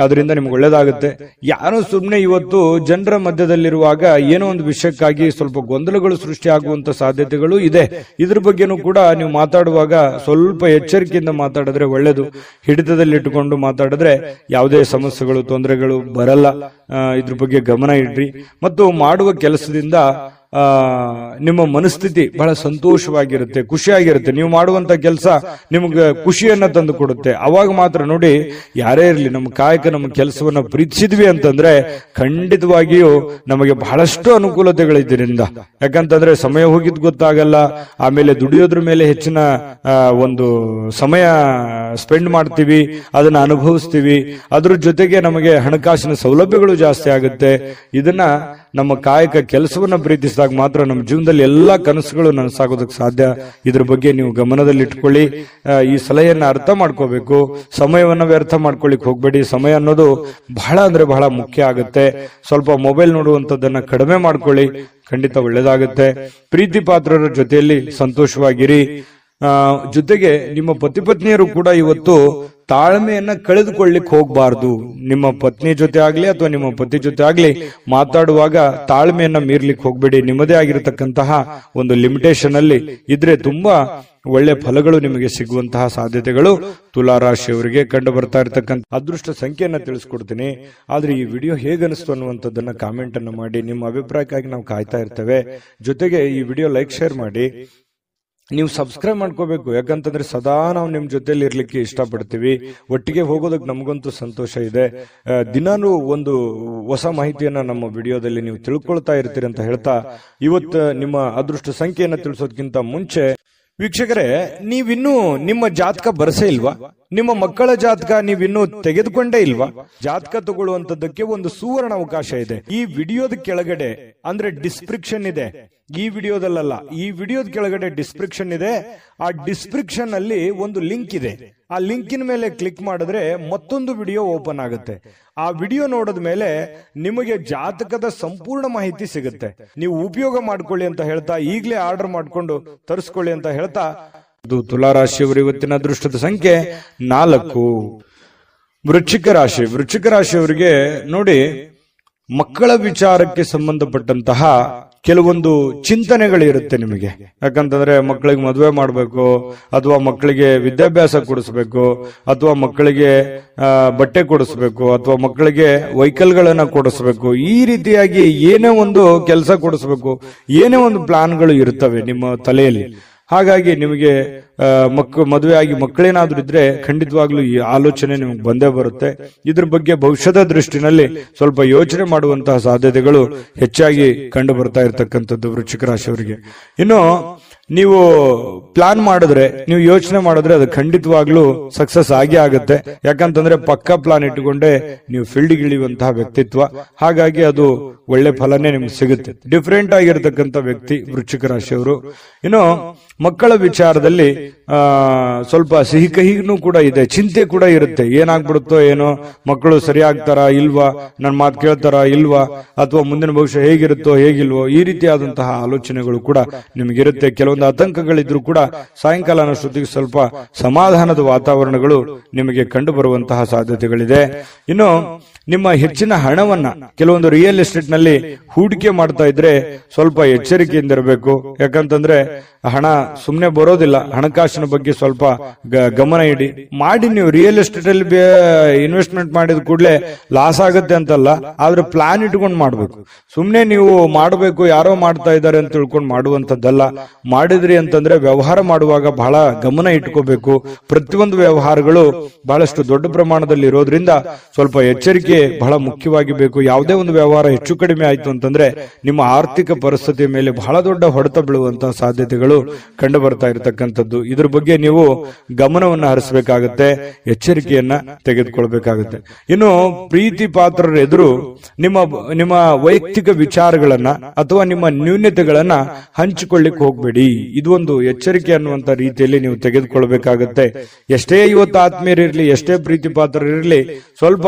ಅದರಿಂದ ನಿಮ್ಗೆ ಒಳ್ಳೇದಾಗುತ್ತೆ. ಯಾರೋ ಸುಮ್ಮನೆ ಇವತ್ತು ಜನರ ಮಧ್ಯದಲ್ಲಿರುವಾಗ ಏನೋ ಒಂದು ವಿಷಯಕ್ಕಾಗಿ ಸ್ವಲ್ಪ ಗೊಂದಲಗಳು ಸೃಷ್ಟಿ ಆಗುವಂತ ಸಾಧ್ಯತೆಗಳು ಇದೆ. ಇದ್ರ ಬಗ್ಗೆನೂ ಕೂಡ ನೀವು ಮಾತಾಡುವಾಗ ಸ್ವಲ್ಪ ಎಚ್ಚರಿಕೆಯಿಂದ ಮಾತಾಡಿದ್ರೆ ಒಳ್ಳೇದು. ಹಿಡಿತದಲ್ಲಿ ಇಟ್ಟುಕೊಂಡು ಮಾತಾಡಿದ್ರೆ ಯಾವುದೇ ಸಮಸ್ಯೆಗಳು, ತೊಂದರೆಗಳು ಬರಲ್ಲ. ಇದ್ರ ಬಗ್ಗೆ ಗಮನ ಇಡ್ರಿ. ಮತ್ತು ಮಾಡುವ ಕೆಲಸದಿಂದ ನಿಮ್ಮ ಮನಸ್ಥಿತಿ ಬಹಳ ಸಂತೋಷವಾಗಿರುತ್ತೆ, ಖುಷಿಯಾಗಿರುತ್ತೆ. ನೀವು ಮಾಡುವಂತ ಕೆಲಸ ನಿಮ್ಗೆ ಖುಷಿಯನ್ನ ತಂದು ಕೊಡುತ್ತೆ. ಅವಾಗ ಮಾತ್ರ ನೋಡಿ, ಯಾರೇ ಇರಲಿ, ನಮ್ಮ ಕಾಯಕ, ನಮ್ಮ ಕೆಲಸವನ್ನ ಪ್ರೀತಿಸಿದ್ವಿ ಅಂತಂದ್ರೆ ಖಂಡಿತವಾಗಿಯೂ ನಮಗೆ ಬಹಳಷ್ಟು ಅನುಕೂಲತೆಗಳಿದ್ದರಿಂದ. ಯಾಕಂತಂದ್ರೆ ಸಮಯ ಹೋಗಿದ್ ಗೊತ್ತಾಗಲ್ಲ. ಆಮೇಲೆ ದುಡಿಯೋದ್ರ ಮೇಲೆ ಹೆಚ್ಚಿನ ಒಂದು ಸಮಯ ಸ್ಪೆಂಡ್ ಮಾಡ್ತೀವಿ, ಅದನ್ನ ಅನುಭವಿಸ್ತೀವಿ. ಅದ್ರ ಜೊತೆಗೆ ನಮಗೆ ಹಣಕಾಸಿನ ಸೌಲಭ್ಯಗಳು ಜಾಸ್ತಿ ಆಗುತ್ತೆ. ಇದನ್ನ ನಮ್ಮ ಕಾಯಕ ಕೆಲಸವನ್ನ ಪ್ರೀತಿಸಿದಾಗ ಮಾತ್ರ ನಮ್ಮ ಜೀವನದಲ್ಲಿ ಎಲ್ಲಾ ಕನಸುಗಳು ನನಸಾಗೋದಕ್ಕೆ ಸಾಧ್ಯ. ಇದ್ರ ಬಗ್ಗೆ ನೀವು ಗಮನದಲ್ಲಿ ಇಟ್ಕೊಳ್ಳಿ. ಈ ಸಲಹೆಯನ್ನ ಅರ್ಥ ಮಾಡ್ಕೋಬೇಕು. ಸಮಯವನ್ನ ವ್ಯರ್ಥ ಮಾಡ್ಕೊಳ್ಳಿಕ್ ಹೋಗ್ಬೇಡಿ. ಸಮಯ ಅನ್ನೋದು ಬಹಳ ಅಂದ್ರೆ ಬಹಳ ಮುಖ್ಯ ಆಗುತ್ತೆ. ಸ್ವಲ್ಪ ಮೊಬೈಲ್ ನೋಡುವಂತದ್ದನ್ನ ಕಡಿಮೆ ಮಾಡ್ಕೊಳ್ಳಿ, ಖಂಡಿತ ಒಳ್ಳೇದಾಗುತ್ತೆ. ಪ್ರೀತಿ ಪಾತ್ರರ ಜೊತೆಯಲ್ಲಿ ಸಂತೋಷವಾಗಿರಿ. ಜೊತೆಗೆ ನಿಮ್ಮ ಪತಿ ಪತ್ನಿಯರು ಕೂಡ ಇವತ್ತು ತಾಳ್ಮೆಯನ್ನ ಕಳೆದುಕೊಳ್ಳಿಕ್ ಹೋಗ್ಬಾರ್ದು. ನಿಮ್ಮ ಪತ್ನಿ ಜೊತೆ ಆಗ್ಲಿ ಅಥವಾ ನಿಮ್ಮ ಪತಿ ಜೊತೆ ಆಗ್ಲಿ ಮಾತಾಡುವಾಗ ತಾಳ್ಮೆಯನ್ನ ಮೀರ್ಲಿಕ್ಕೆ ಹೋಗ್ಬೇಡಿ. ನಿಮ್ಮದೇ ಆಗಿರತಕ್ಕಂತಹ ಒಂದು ಲಿಮಿಟೇಷನ್ ಅಲ್ಲಿ ಇದ್ರೆ ತುಂಬಾ ಒಳ್ಳೆ ಫಲಗಳು ನಿಮಗೆ ಸಿಗುವಂತಹ ಸಾಧ್ಯತೆಗಳು ತುಲಾರಾಶಿಯವರಿಗೆ ಕಂಡು ಬರ್ತಾ ಇರತಕ್ಕಂಥ. ಅದೃಷ್ಟ ಸಂಖ್ಯೆಯನ್ನ ತಿಳಿಸ್ಕೊಡ್ತೀನಿ. ಆದ್ರೆ ಈ ವಿಡಿಯೋ ಹೇಗನಿಸ್ತು ಅನ್ನುವಂಥದ್ದನ್ನ ಕಾಮೆಂಟ್ ಅನ್ನ ಮಾಡಿ. ನಿಮ್ಮ ಅಭಿಪ್ರಾಯಕ್ಕಾಗಿ ನಾವು ಕಾಯ್ತಾ ಇರ್ತೇವೆ. ಜೊತೆಗೆ ಈ ವಿಡಿಯೋ ಲೈಕ್, ಶೇರ್ ಮಾಡಿ. ನೀವು ಸಬ್ಸ್ಕ್ರೈಬ್ ಮಾಡ್ಕೋಬೇಕು. ಯಾಕಂತಂದ್ರೆ ಸದಾ ನಾವು ನಿಮ್ ಜೊತೆಲಿ ಇರ್ಲಿಕ್ಕೆ ಇಷ್ಟಪಡ್ತೀವಿ. ಒಟ್ಟಿಗೆ ಹೋಗೋದಕ್ಕೆ ನಮಗಂತೂ ಸಂತೋಷ ಇದೆ. ದಿನಾನು ಒಂದು ಹೊಸ ಮಾಹಿತಿಯನ್ನ ನಮ್ಮ ವಿಡಿಯೋದಲ್ಲಿ ನೀವು ತಿಳ್ಕೊಳ್ತಾ ಇರ್ತೀರಿ ಅಂತ ಹೇಳ್ತಾ, ಇವತ್ತು ನಿಮ್ಮ ಅದೃಷ್ಟ ಸಂಖ್ಯೆಯನ್ನ ತಿಳಿಸೋದಕ್ಕಿಂತ ಮುಂಚೆ ವೀಕ್ಷಕರೇ, ನೀವಿನ್ನೂ ನಿಮ್ಮ ಜಾತಕ ಬರಸೇ ಇಲ್ವಾ? ನಿಮ್ಮ ಮಕ್ಕಳ ಜಾತಕ ನೀವಿನ್ನೂ ತೆಗೆದುಕೊಂಡೇ ಇಲ್ವಾ? ಜಾತಕ ತಗೊಳ್ಳುವಂತದ್ದಕ್ಕೆ ಒಂದು ಸುವರ್ಣ ಅವಕಾಶ ಇದೆ. ಈ ವಿಡಿಯೋದ ಕೆಳಗಡೆ ಅಂದ್ರೆ ಡಿಸ್ಕ್ರಿಪ್ಷನ್ ಇದೆ. ಈ ವಿಡಿಯೋದಲ್ಲ, ಈ ವಿಡಿಯೋದ ಕೆಳಗಡೆ ಡಿಸ್ಕ್ರಿಪ್ಷನ್ ಇದೆ. ಆ ಡಿಸ್ಕ್ರಿಪ್ಷನ್ ಅಲ್ಲಿ ಒಂದು ಲಿಂಕ್ ಇದೆ. ಆ ಲಿಂಕಿನ ಮೇಲೆ ಕ್ಲಿಕ್ ಮಾಡಿದ್ರೆ ಮತ್ತೊಂದು ವಿಡಿಯೋ ಓಪನ್ ಆಗುತ್ತೆ. ಆ ವಿಡಿಯೋ ನೋಡಿದ ಮೇಲೆ ನಿಮಗೆ ಜಾತಕದ ಸಂಪೂರ್ಣ ಮಾಹಿತಿ ಸಿಗುತ್ತೆ. ನೀವು ಉಪಯೋಗ ಮಾಡ್ಕೊಳ್ಳಿ ಅಂತ ಹೇಳ್ತಾ, ಈಗಲೇ ಆರ್ಡರ್ ಮಾಡ್ಕೊಂಡು ತರಿಸ್ಕೊಳ್ಳಿ ಅಂತ ಹೇಳ್ತಾ, ಇದು ತುಲಾರಾಶಿಯವರು ಇವತ್ತಿನ ಅದೃಷ್ಟದ ಸಂಖ್ಯೆ 4. ವೃಶ್ಚಿಕ ರಾಶಿ. ವೃಶ್ಚಿಕ ರಾಶಿಯವರಿಗೆ ನೋಡಿ, ಮಕ್ಕಳ ವಿಚಾರಕ್ಕೆ ಸಂಬಂಧಪಟ್ಟಂತಹ ಕೆಲವೊಂದು ಚಿಂತನೆಗಳಿರುತ್ತೆ ನಿಮಗೆ. ಯಾಕಂತಂದ್ರೆ ಮಕ್ಕಳಿಗೆ ಮದುವೆ ಮಾಡಬೇಕು, ಅಥವಾ ಮಕ್ಕಳಿಗೆ ವಿದ್ಯಾಭ್ಯಾಸ ಕೊಡಿಸ್ಬೇಕು, ಅಥವಾ ಮಕ್ಕಳಿಗೆ ಬಟ್ಟೆ ಕೊಡಿಸ್ಬೇಕು, ಅಥವಾ ಮಕ್ಕಳಿಗೆ ವೆಹಿಕಲ್ಗಳನ್ನ ಕೊಡಿಸ್ಬೇಕು. ಈ ರೀತಿಯಾಗಿ ಏನೇ ಒಂದು ಕೆಲಸ ಕೊಡಿಸ್ಬೇಕು, ಏನೇ ಒಂದು ಪ್ಲಾನ್ಗಳು ಇರ್ತವೆ ನಿಮ್ಮ ತಲೆಯಲ್ಲಿ. ಹಾಗಾಗಿ ನಿಮಗೆ ಮದುವೆ ಆಗಿ ಮಕ್ಕಳೇನಾದ್ರೂ ಇದ್ರೆ ಖಂಡಿತವಾಗ್ಲೂ ಈ ಆಲೋಚನೆ ನಿಮಗೆ ಬಂದೇ ಬರುತ್ತೆ. ಇದ್ರ ಬಗ್ಗೆ ಭವಿಷ್ಯದ ದೃಷ್ಟಿನಲ್ಲಿ ಸ್ವಲ್ಪ ಯೋಚನೆ ಮಾಡುವಂತಹ ಸಾಧ್ಯತೆಗಳು ಹೆಚ್ಚಾಗಿ ಕಂಡು ಬರ್ತಾ ಇರತಕ್ಕಂಥದ್ದು ವೃಶ್ಚಿಕ ರಾಶಿಯವರಿಗೆ. ಇನ್ನು ನೀವು ಪ್ಲಾನ್ ಮಾಡಿದ್ರೆ, ನೀವು ಯೋಚನೆ ಮಾಡಿದ್ರೆ ಅದು ಖಂಡಿತವಾಗ್ಲೂ ಸಕ್ಸಸ್ ಆಗೇ ಆಗುತ್ತೆ. ಯಾಕಂತಂದ್ರೆ ಪಕ್ಕಾ ಪ್ಲಾನ್ ಇಟ್ಟುಕೊಂಡೆ ನೀವು ಫೀಲ್ಡ್ ಇಳಿಯುವಂತಹ ವ್ಯಕ್ತಿತ್ವ. ಹಾಗಾಗಿ ಅದು ಒಳ್ಳೆ ಫಲನೇ ನಿಮ್ಗೆ ಸಿಗುತ್ತೆ. ಡಿಫರೆಂಟ್ ಆಗಿರತಕ್ಕಂಥ ವ್ಯಕ್ತಿ ವೃಶ್ಚಿಕ ರಾಶಿಯವರು. ಇನ್ನು ಮಕ್ಕಳ ವಿಚಾರದಲ್ಲಿ ಸ್ವಲ್ಪ ಸಿಹಿ ಕಹಿನೂ ಕೂಡ ಇದೆ, ಚಿಂತೆ ಕೂಡ ಇರುತ್ತೆ. ಏನಾಗ್ಬಿಡುತ್ತೋ ಏನೋ, ಮಕ್ಕಳು ಸರಿ ಆಗ್ತಾರಾ ಇಲ್ವಾ, ನನ್ನ ಮಾತು ಕೇಳ್ತಾರಾ ಇಲ್ವಾ, ಅಥವಾ ಮುಂದಿನ ಭವಿಷ್ಯ ಹೇಗಿರುತ್ತೋ ಹೇಗಿಲ್ವೋ, ಈ ರೀತಿಯಾದಂತಹ ಆಲೋಚನೆಗಳು ಕೂಡ ನಿಮಗಿರುತ್ತೆ. ಕೆಲವೊಂದು ಆತಂಕಗಳಿದ್ರು ಕೂಡ ಸಾಯಂಕಾಲ ಅನ್ನೋಷ್ಟೊತ್ತಿಗೆ ಸ್ವಲ್ಪ ಸಮಾಧಾನದ ವಾತಾವರಣಗಳು ನಿಮಗೆ ಕಂಡು ಬರುವಂತಹ ಸಾಧ್ಯತೆಗಳಿದೆ. ಇನ್ನು ನಿಮ್ಮ ಹೆಚ್ಚಿನ ಹಣವನ್ನ ಕೆಲವೊಂದು ರಿಯಲ್ ಎಸ್ಟೇಟ್ ನಲ್ಲಿ ಹೂಡಿಕೆ ಮಾಡ್ತಾ ಇದ್ರೆ ಸ್ವಲ್ಪ ಎಚ್ಚರಿಕೆಯಿಂದ ಇರಬೇಕು. ಯಾಕಂತಂದ್ರೆ ಹಣ ಸುಮ್ಮನೆ ಬರೋದಿಲ್ಲ. ಹಣಕಾಸಿನ ಬಗ್ಗೆ ಸ್ವಲ್ಪ ಗಮನ ಇಡಿ. ಮಾಡಿ ನೀವು ರಿಯಲ್ ಎಸ್ಟೇಟ್ ಅಲ್ಲಿ ಇನ್ವೆಸ್ಟ್ಮೆಂಟ್ ಮಾಡಿದ ಕೂಡಲೇ ಲಾಸ್ ಆಗುತ್ತೆ ಅಂತಲ್ಲ, ಆದ್ರೆ ಪ್ಲಾನ್ ಇಟ್ಕೊಂಡು ಮಾಡ್ಬೇಕು. ಸುಮ್ಮನೆ ನೀವು ಮಾಡಬೇಕು ಯಾರೋ ಮಾಡ್ತಾ ಇದ್ದಾರೆ ಅಂತ ತಿಳ್ಕೊಂಡು ಮಾಡುವಂತದ್ದಲ್ಲ. ಮಾಡಿದ್ರಿ ಅಂತಂದ್ರೆ ವ್ಯವಹಾರ ಮಾಡುವಾಗ ಬಹಳ ಗಮನ ಇಟ್ಕೋಬೇಕು. ಪ್ರತಿಯೊಂದು ವ್ಯವಹಾರಗಳು ಬಹಳಷ್ಟು ದೊಡ್ಡ ಪ್ರಮಾಣದಲ್ಲಿ ಇರೋದ್ರಿಂದ ಸ್ವಲ್ಪ ಎಚ್ಚರಿಕೆ ಬಹಳ ಮುಖ್ಯವಾಗಿ ಬೇಕು. ಯಾವುದೇ ಒಂದು ವ್ಯವಹಾರ ಹೆಚ್ಚು ಕಡಿಮೆ ಆಯ್ತು ಅಂತಂದ್ರೆ ನಿಮ್ಮ ಆರ್ಥಿಕ ಪರಿಸ್ಥಿತಿಯ ಮೇಲೆ ಬಹಳ ದೊಡ್ಡ ಹೊಡೆತ ಬೀಳುವಂತಹ ಸಾಧ್ಯತೆಗಳು ಕಂಡು ಬರ್ತಾ ಇರತಕ್ಕಂಥದ್ದು. ಇದ್ರ ಬಗ್ಗೆ ನೀವು ಗಮನವನ್ನು ಹರಿಸಬೇಕಾಗುತ್ತೆ, ಎಚ್ಚರಿಕೆಯನ್ನ ತೆಗೆದುಕೊಳ್ಬೇಕಾಗುತ್ತೆ. ಇನ್ನು ಪ್ರೀತಿ ಪಾತ್ರರ ಎದುರು ನಿಮ್ಮ ವೈಯಕ್ತಿಕ ವಿಚಾರಗಳನ್ನ ಅಥವಾ ನಿಮ್ಮ ನ್ಯೂನತೆಗಳನ್ನ ಹಂಚಿಕೊಳ್ಳಿಕ್ಕೆ ಹೋಗ್ಬೇಡಿ. ಇದು ಒಂದು ಎಚ್ಚರಿಕೆ ಅನ್ನುವಂತ ರೀತಿಯಲ್ಲಿ ನೀವು ತೆಗೆದುಕೊಳ್ಬೇಕಾಗುತ್ತೆ. ಎಷ್ಟೇ ಇವತ್ತು ಆತ್ಮೀಯರಿರ್ಲಿ, ಎಷ್ಟೇ ಪ್ರೀತಿ ಪಾತ್ರರಿರ್ಲಿ, ಸ್ವಲ್ಪ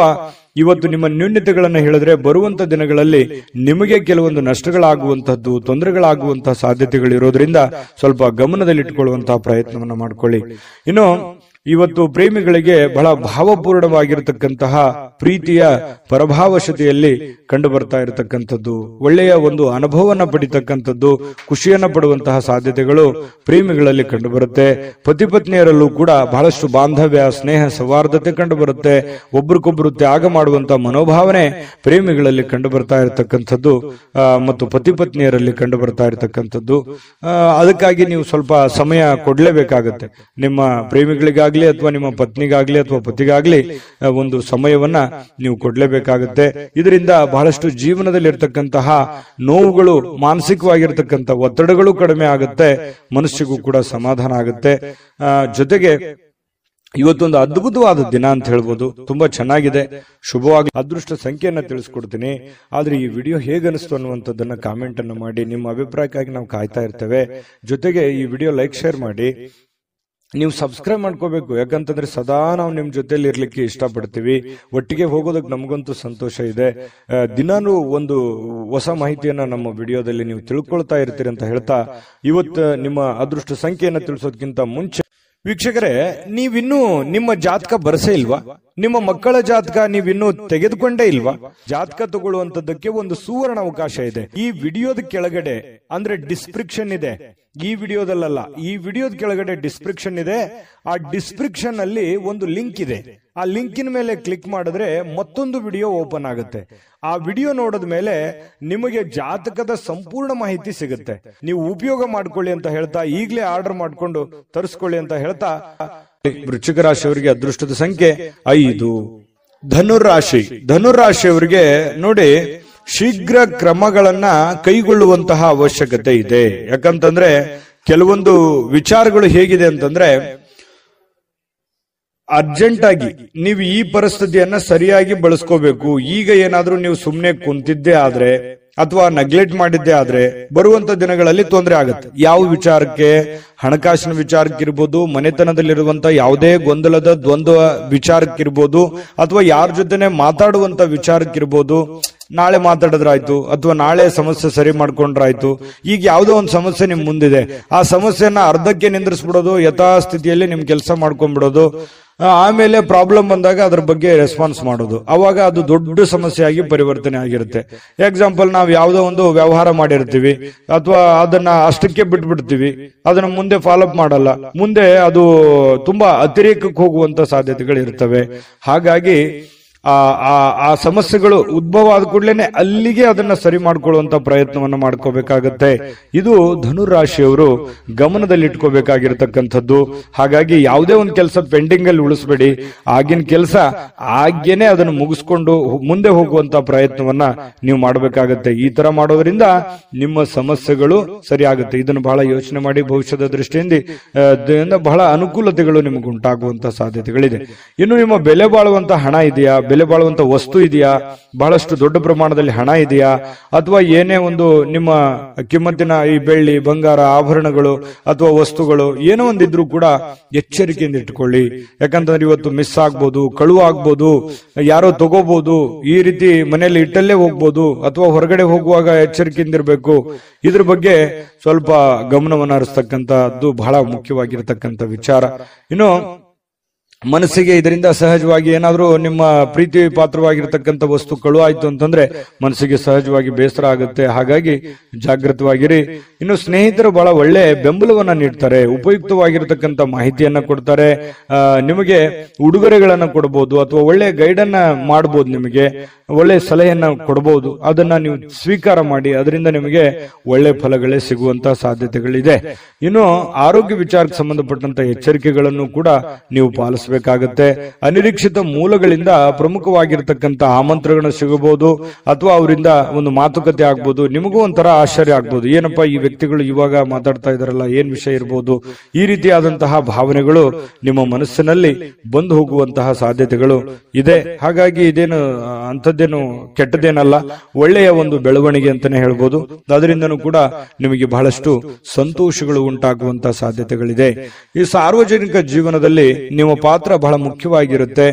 ಇವತ್ತು ನಿಮ್ಮ ನ್ಯೂನತೆಗಳನ್ನು ಹೇಳಿದ್ರೆ ಬರುವಂತ ದಿನಗಳಲ್ಲಿ ನಿಮಗೆ ಕೆಲವೊಂದು ನಷ್ಟಗಳಾಗುವಂತಹದ್ದು, ತೊಂದರೆಗಳಾಗುವಂತಹ ಸಾಧ್ಯತೆಗಳಿರೋದ್ರಿಂದ ಸ್ವಲ್ಪ ಗಮನದಲ್ಲಿಟ್ಟುಕೊಳ್ಳುವಂತಹ ಪ್ರಯತ್ನವನ್ನ ಮಾಡ್ಕೊಳ್ಳಿ. ಇನ್ನು ಇವತ್ತು ಪ್ರೇಮಿಗಳಿಗೆ ಬಹಳ ಭಾವಪೂರ್ಣವಾಗಿರತಕ್ಕಂತಹ ಪ್ರೀತಿಯ ಪರಭಾವಶತೆಯಲ್ಲಿ ಕಂಡು ಬರ್ತಾ ಇರತಕ್ಕಂಥದ್ದು, ಒಳ್ಳೆಯ ಒಂದು ಅನುಭವವನ್ನ ಪಡಿತಕ್ಕಂಥದ್ದು, ಖುಷಿಯನ್ನ ಪಡುವಂತಹ ಸಾಧ್ಯತೆಗಳು ಪ್ರೇಮಿಗಳಲ್ಲಿ ಕಂಡು ಬರುತ್ತೆ. ಪತಿ ಪತ್ನಿಯರಲ್ಲೂ ಕೂಡ ಬಹಳಷ್ಟು ಬಾಂಧವ್ಯ, ಸ್ನೇಹ, ಸೌಹಾರ್ದತೆ ಕಂಡು ಬರುತ್ತೆ. ಒಬ್ರಿಗೊಬ್ರು ತ್ಯಾಗ ಮಾಡುವಂತಹ ಮನೋಭಾವನೆ ಪ್ರೇಮಿಗಳಲ್ಲಿ ಕಂಡು ಬರ್ತಾ ಇರತಕ್ಕಂಥದ್ದು ಮತ್ತು ಪತಿ ಪತ್ನಿಯರಲ್ಲಿ ಕಂಡು ಬರ್ತಾ ಇರತಕ್ಕಂಥದ್ದು. ಅದಕ್ಕಾಗಿ ನೀವು ಸ್ವಲ್ಪ ಸಮಯ ಕೊಡ್ಲೇಬೇಕಾಗತ್ತೆ. ನಿಮ್ಮ ಪ್ರೇಮಿಗಳಿಗಾಗಿ ಅಥವಾ ನಿಮ್ಮ ಪತ್ನಿಗಾಗ್ಲಿ ಅಥವಾ ಪತಿಗಾಗ್ಲಿ ಒಂದು ಸಮಯವನ್ನ ನೀವು ಕೊಡ್ಲೇಬೇಕಾಗುತ್ತೆ. ಇದರಿಂದ ಬಹಳಷ್ಟು ಜೀವನದಲ್ಲಿ ಇರ್ತಕ್ಕಂತಹ ನೋವುಗಳು, ಮಾನಸಿಕವಾಗಿರ್ತಕ್ಕಂಥ ಒತ್ತಡಗಳು ಕಡಿಮೆ ಆಗುತ್ತೆ, ಮನಸ್ಸಿಗೂ ಕೂಡ ಸಮಾಧಾನ ಆಗುತ್ತೆ. ಜೊತೆಗೆ ಇವತ್ತೊಂದು ಅದ್ಭುತವಾದ ದಿನ ಅಂತ ಹೇಳ್ಬೋದು. ತುಂಬಾ ಚೆನ್ನಾಗಿದೆ, ಶುಭವಾಗಿ. ಅದೃಷ್ಟ ಸಂಖ್ಯೆಯನ್ನ ತಿಳಿಸ್ಕೊಡ್ತೀನಿ. ಆದ್ರೆ ಈ ವಿಡಿಯೋ ಹೇಗನಿಸ್ತು ಅನ್ನುವಂಥದ್ದನ್ನ ಕಾಮೆಂಟ್ ಅನ್ನು ಮಾಡಿ. ನಿಮ್ಮ ಅಭಿಪ್ರಾಯಕ್ಕಾಗಿ ನಾವು ಕಾಯ್ತಾ ಇರ್ತೇವೆ. ಜೊತೆಗೆ ಈ ವಿಡಿಯೋ ಲೈಕ್, ಶೇರ್ ಮಾಡಿ. ನೀವು ಸಬ್ಸ್ಕ್ರೈಬ್ ಮಾಡ್ಕೋಬೇಕು. ಯಾಕಂತಂದ್ರೆ ಸದಾ ನಾವು ನಿಮ್ ಜೊತೆಲಿ ಇರ್ಲಿಕ್ಕೆ ಇಷ್ಟಪಡ್ತೀವಿ. ಒಟ್ಟಿಗೆ ಹೋಗೋದಕ್ಕೆ ನಮಗಂತೂ ಸಂತೋಷ ಇದೆ. ದಿನಾನು ಒಂದು ಹೊಸ ಮಾಹಿತಿಯನ್ನ ನಮ್ಮ ವಿಡಿಯೋದಲ್ಲಿ ನೀವು ತಿಳ್ಕೊಳ್ತಾ ಇರ್ತೀರಿ ಅಂತ ಹೇಳ್ತಾ, ಇವತ್ತು ನಿಮ್ಮ ಅದೃಷ್ಟ ಸಂಖ್ಯೆಯನ್ನ ತಿಳಿಸೋದಕ್ಕಿಂತ ಮುಂಚೆ ವೀಕ್ಷಕರೇ, ನೀವಿನ್ನೂ ನಿಮ್ಮ ಜಾತಕ ಬರಸೇ ಇಲ್ವಾ? ನಿಮ್ಮ ಮಕ್ಕಳ ಜಾತಕ ನೀವಿನ್ನೂ ತೆಗೆದುಕೊಂಡೇ ಇಲ್ವಾ? ಜಾತಕ ತಗೊಳ್ಳುವಂತದ್ದಕ್ಕೆ ಒಂದು ಸುವರ್ಣ ಅವಕಾಶ ಇದೆ. ಈ ವಿಡಿಯೋದ ಕೆಳಗಡೆ ಅಂದ್ರೆ ಡಿಸ್ಕ್ರಿಪ್ಷನ್ ಇದೆ. ಈ ವಿಡಿಯೋದಲ್ಲ, ಈ ವಿಡಿಯೋದ ಕೆಳಗಡೆ ಡಿಸ್ಕ್ರಿಪ್ಷನ್ ಇದೆ. ಆ ಡಿಸ್ಕ್ರಿಪ್ಷನ್ ಅಲ್ಲಿ ಒಂದು ಲಿಂಕ್ ಇದೆ. ಆ ಲಿಂಕಿನ ಮೇಲೆ ಕ್ಲಿಕ್ ಮಾಡಿದ್ರೆ ಮತ್ತೊಂದು ವಿಡಿಯೋ ಓಪನ್ ಆಗುತ್ತೆ. ಆ ವಿಡಿಯೋ ನೋಡಿದ ಮೇಲೆ ನಿಮಗೆ ಜಾತಕದ ಸಂಪೂರ್ಣ ಮಾಹಿತಿ ಸಿಗುತ್ತೆ. ನೀವು ಉಪಯೋಗ ಮಾಡ್ಕೊಳ್ಳಿ ಅಂತ ಹೇಳ್ತಾ, ಈಗಲೇ ಆರ್ಡರ್ ಮಾಡ್ಕೊಂಡು ತರಿಸ್ಕೊಳ್ಳಿ ಅಂತ ಹೇಳ್ತಾ, ವೃಶ್ಚಿಕ ರಾಶಿಯವರಿಗೆ ಅದೃಷ್ಟದ ಸಂಖ್ಯೆ 5. ಧನುರಾಶಿಯವರಿಗೆ ನೋಡಿ, ಶೀಘ್ರ ಕ್ರಮಗಳನ್ನ ಕೈಗೊಳ್ಳುವಂತಹ ಅವಶ್ಯಕತೆ ಇದೆ. ಯಾಕಂತಂದ್ರೆ ಕೆಲವೊಂದು ವಿಚಾರಗಳು ಹೇಗಿದೆ ಅಂತಂದ್ರೆ, ಅರ್ಜೆಂಟ್ ಆಗಿ ನೀವು ಈ ಪರಿಸ್ಥಿತಿಯನ್ನ ಸರಿಯಾಗಿ ಬಳಸ್ಕೋಬೇಕು. ಈಗ ಏನಾದ್ರೂ ನೀವು ಸುಮ್ನೆ ಕುಂತಿದ್ದೇ ಆದ್ರೆ ಅಥವಾ ನೆಗ್ಲೆಕ್ಟ್ ಮಾಡಿದ್ದೇ ಆದ್ರೆ ಬರುವಂತ ದಿನಗಳಲ್ಲಿ ತೊಂದರೆ ಆಗುತ್ತೆ. ಯಾವ ವಿಚಾರಕ್ಕೆ? ಹಣಕಾಸಿನ ವಿಚಾರಕ್ಕಿರ್ಬೋದು, ಮನೆತನದಲ್ಲಿರುವಂತ ಯಾವುದೇ ಗೊಂದಲದ ದ್ವಂದ್ವ ವಿಚಾರಕ್ಕಿರ್ಬೋದು, ಅಥವಾ ಯಾರ ಜೊತೆನೆ ಮಾತಾಡುವಂತ ವಿಚಾರಕ್ಕಿರ್ಬೋದು. ನಾಳೆ ಮಾತಾಡಿದ್ರಾಯ್ತು ಅಥವಾ ನಾಳೆ ಸಮಸ್ಯೆ ಸರಿ ಮಾಡ್ಕೊಂಡ್ರಾಯ್ತು. ಈಗ ಯಾವುದೋ ಒಂದು ಸಮಸ್ಯೆ ನಿಮ್ ಮುಂದಿದೆ, ಆ ಸಮಸ್ಯೆನ ಅರ್ಧಕ್ಕೆ ನಿಂದ್ರಿಸ್ಬಿಡೋದು, ಯಥಾಸ್ಥಿತಿಯಲ್ಲಿ ನಿಮ್ ಕೆಲಸ ಮಾಡ್ಕೊಂಡ್ಬಿಡೋದು. ಆಮೇಲೆ ಪ್ರಾಬ್ಲಮ್ ಬಂದಾಗ ಅದ್ರ ಬಗ್ಗೆ ರೆಸ್ಪಾನ್ಸ್ ಮಾಡೋದು. ಅವಾಗ ಅದು ದೊಡ್ಡ ಸಮಸ್ಯೆ ಆಗಿ ಪರಿವರ್ತನೆ ಆಗಿರುತ್ತೆ. ಎಕ್ಸಾಂಪಲ್, ನಾವು ಯಾವುದೋ ಒಂದು ವ್ಯವಹಾರ ಮಾಡಿರ್ತೀವಿ ಅಥವಾ ಅದನ್ನ ಅಷ್ಟಕ್ಕೆ ಬಿಟ್ಬಿಡ್ತೀವಿ, ಅದನ್ನ ಮುಂದೆ ಫಾಲೋ ಅಪ್ ಮಾಡಲ್ಲ. ಮುಂದೆ ಅದು ತುಂಬಾ ಅತಿರೇಕಕ್ಕೆ ಹೋಗುವಂತ ಸಾಧ್ಯತೆಗಳು ಇರ್ತವೆ. ಹಾಗಾಗಿ ಆ ಸಮಸ್ಯೆಗಳು ಉದ್ಭವ ಆದ ಕೂಡಲೇ ಅಲ್ಲಿಗೆ ಅದನ್ನ ಸರಿ ಮಾಡ್ಕೊಳ್ಳುವಂತ ಪ್ರಯತ್ನವನ್ನ ಮಾಡ್ಕೋಬೇಕಾಗತ್ತೆ. ಇದು ಧನುರಾಶಿಯವರು ಗಮನದಲ್ಲಿಟ್ಕೋಬೇಕಾಗಿರತಕ್ಕಂಥದ್ದು. ಹಾಗಾಗಿ ಯಾವುದೇ ಒಂದು ಕೆಲಸ ಪೆಂಡಿಂಗ್ ಅಲ್ಲಿ ಉಳಿಸಬೇಡಿ. ಆಗಿನ ಕೆಲಸ ಆಗ್ಯೇನೆ ಅದನ್ನು ಮುಗಿಸ್ಕೊಂಡು ಮುಂದೆ ಹೋಗುವಂತ ಪ್ರಯತ್ನವನ್ನ ನೀವು ಮಾಡಬೇಕಾಗತ್ತೆ. ಈ ತರ ಮಾಡೋದ್ರಿಂದ ನಿಮ್ಮ ಸಮಸ್ಯೆಗಳು ಸರಿ ಆಗುತ್ತೆ. ಇದನ್ನು ಬಹಳ ಯೋಚನೆ ಮಾಡಿ ಭವಿಷ್ಯದ ದೃಷ್ಟಿಯಿಂದ ಬಹಳ ಅನುಕೂಲತೆಗಳು ನಿಮಗೆ ಉಂಟಾಗುವಂತ ಸಾಧ್ಯತೆಗಳಿದೆ. ಇನ್ನು ನಿಮ್ಮ ಬೆಲೆ ಬಾಳುವಂತ ಹಣ ಇದೆಯಾ, ಬೆಲೆ ಬಾಳುವಂತ ವಸ್ತು ಇದೆಯಾ, ಬಹಳಷ್ಟು ದೊಡ್ಡ ಪ್ರಮಾಣದಲ್ಲಿ ಹಣ ಇದೆಯಾ, ಅಥವಾ ಏನೇ ಒಂದು ನಿಮ್ಮ ಕಿಮ್ಮತ್ತಿನ ಈ ಬೆಳ್ಳಿ ಬಂಗಾರ ಆಭರಣಗಳು ಅಥವಾ ವಸ್ತುಗಳು ಏನೋ ಒಂದಿದ್ರು ಕೂಡ ಎಚ್ಚರಿಕೆಯಿಂದ ಇಟ್ಕೊಳ್ಳಿ. ಯಾಕಂತಂದ್ರೆ ಇವತ್ತು ಮಿಸ್ ಆಗ್ಬೋದು, ಕಳುವು ಆಗ್ಬೋದು, ಯಾರೋ ತಗೋಬಹುದು, ಈ ರೀತಿ ಮನೆಯಲ್ಲಿ ಇಟ್ಟಲ್ಲೇ ಹೋಗ್ಬೋದು, ಅಥವಾ ಹೊರಗಡೆ ಹೋಗುವಾಗ ಎಚ್ಚರಿಕೆಯಿಂದ ಇರಬೇಕು. ಇದ್ರ ಬಗ್ಗೆ ಸ್ವಲ್ಪ ಗಮನವನ್ನು ಹರಿಸ್ತಕ್ಕಂಥದ್ದು ಬಹಳ ಮುಖ್ಯವಾಗಿರತಕ್ಕಂಥ ವಿಚಾರ. ಇನ್ನು ಮನಸ್ಸಿಗೆ ಇದರಿಂದ ಸಹಜವಾಗಿ ಏನಾದ್ರೂ ನಿಮ್ಮ ಪ್ರೀತಿ ಪಾತ್ರವಾಗಿರ್ತಕ್ಕಂಥ ವಸ್ತು ಕಳು ಆಯ್ತು ಅಂತಂದ್ರೆ ಮನಸ್ಸಿಗೆ ಸಹಜವಾಗಿ ಬೇಸರ ಆಗುತ್ತೆ. ಹಾಗಾಗಿ ಜಾಗೃತವಾಗಿರಿ. ಇನ್ನು ಸ್ನೇಹಿತರು ಬಹಳ ಒಳ್ಳೆ ಬೆಂಬಲವನ್ನ ನೀಡ್ತಾರೆ, ಉಪಯುಕ್ತವಾಗಿರತಕ್ಕಂಥ ಮಾಹಿತಿಯನ್ನ ಕೊಡ್ತಾರೆ, ನಿಮಗೆ ಉಡುಗೊರೆಗಳನ್ನ ಕೊಡಬಹುದು ಅಥವಾ ಒಳ್ಳೆ ಗೈಡ್ ಅನ್ನ ಮಾಡಬಹುದು, ನಿಮಗೆ ಒಳ್ಳೆ ಸಲಹೆಯನ್ನ ಕೊಡಬಹುದು. ಅದನ್ನ ನೀವು ಸ್ವೀಕಾರ ಮಾಡಿ, ಅದರಿಂದ ನಿಮಗೆ ಒಳ್ಳೆ ಫಲಗಳೇ ಸಿಗುವಂತ ಸಾಧ್ಯತೆಗಳಿದೆ. ಇನ್ನು ಆರೋಗ್ಯ ವಿಚಾರಕ್ಕೆ ಸಂಬಂಧಪಟ್ಟಂತ ಎಚ್ಚರಿಕೆಗಳನ್ನು ಕೂಡ ನೀವು ಪಾಲಿಸಬೇಕಾಗತ್ತೆ. ಅನಿರೀಕ್ಷಿತ ಮೂಲಗಳಿಂದ ಪ್ರಮುಖವಾಗಿರ್ತಕ್ಕಂಥ ಆಮಂತ್ರಣಗಳು ಸಿಗಬಹುದು, ಅಥವಾ ಅವರಿಂದ ಒಂದು ಮಾತುಕತೆ ಆಗ್ಬೋದು. ನಿಮಗೂ ಒಂಥರ ಆಶ್ಚರ್ಯ ಆಗ್ಬೋದು, ಏನಪ್ಪಾ ಈ ವ್ಯಕ್ತಿಗಳು ಇವಾಗ ಮಾತಾಡ್ತಾ ಇದಾರಲ್ಲ, ಏನ್ ವಿಷಯ ಇರಬಹುದು. ಈ ರೀತಿಯಾದಂತಹ ಭಾವನೆಗಳು ನಿಮ್ಮ ಮನಸ್ಸಿನಲ್ಲಿ ಬಂದು ಹೋಗುವಂತಹ ಸಾಧ್ಯತೆಗಳು ಇದೆ. ಹಾಗಾಗಿ ಇದೇನು ಅಂಥದ್ದೇನು ಕೆಟ್ಟದೇನಲ್ಲ, ಒಳ್ಳೆಯ ಒಂದು ಬೆಳವಣಿಗೆ ಅಂತಾನೆ ಹೇಳ್ಬೋದು. ಅದರಿಂದನೂ ಕೂಡ ನಿಮಗೆ ಬಹಳಷ್ಟು ಸಂತೋಷಗಳು ಉಂಟಾಗುವಂತಹ ಸಾಧ್ಯತೆಗಳಿದೆ. ಈ ಸಾರ್ವಜನಿಕ ಜೀವನದಲ್ಲಿ ನಿಮ್ಮ ಪಾತ್ರ ಬಹಳ ಮುಖ್ಯವಾಗಿರುತ್ತೆ,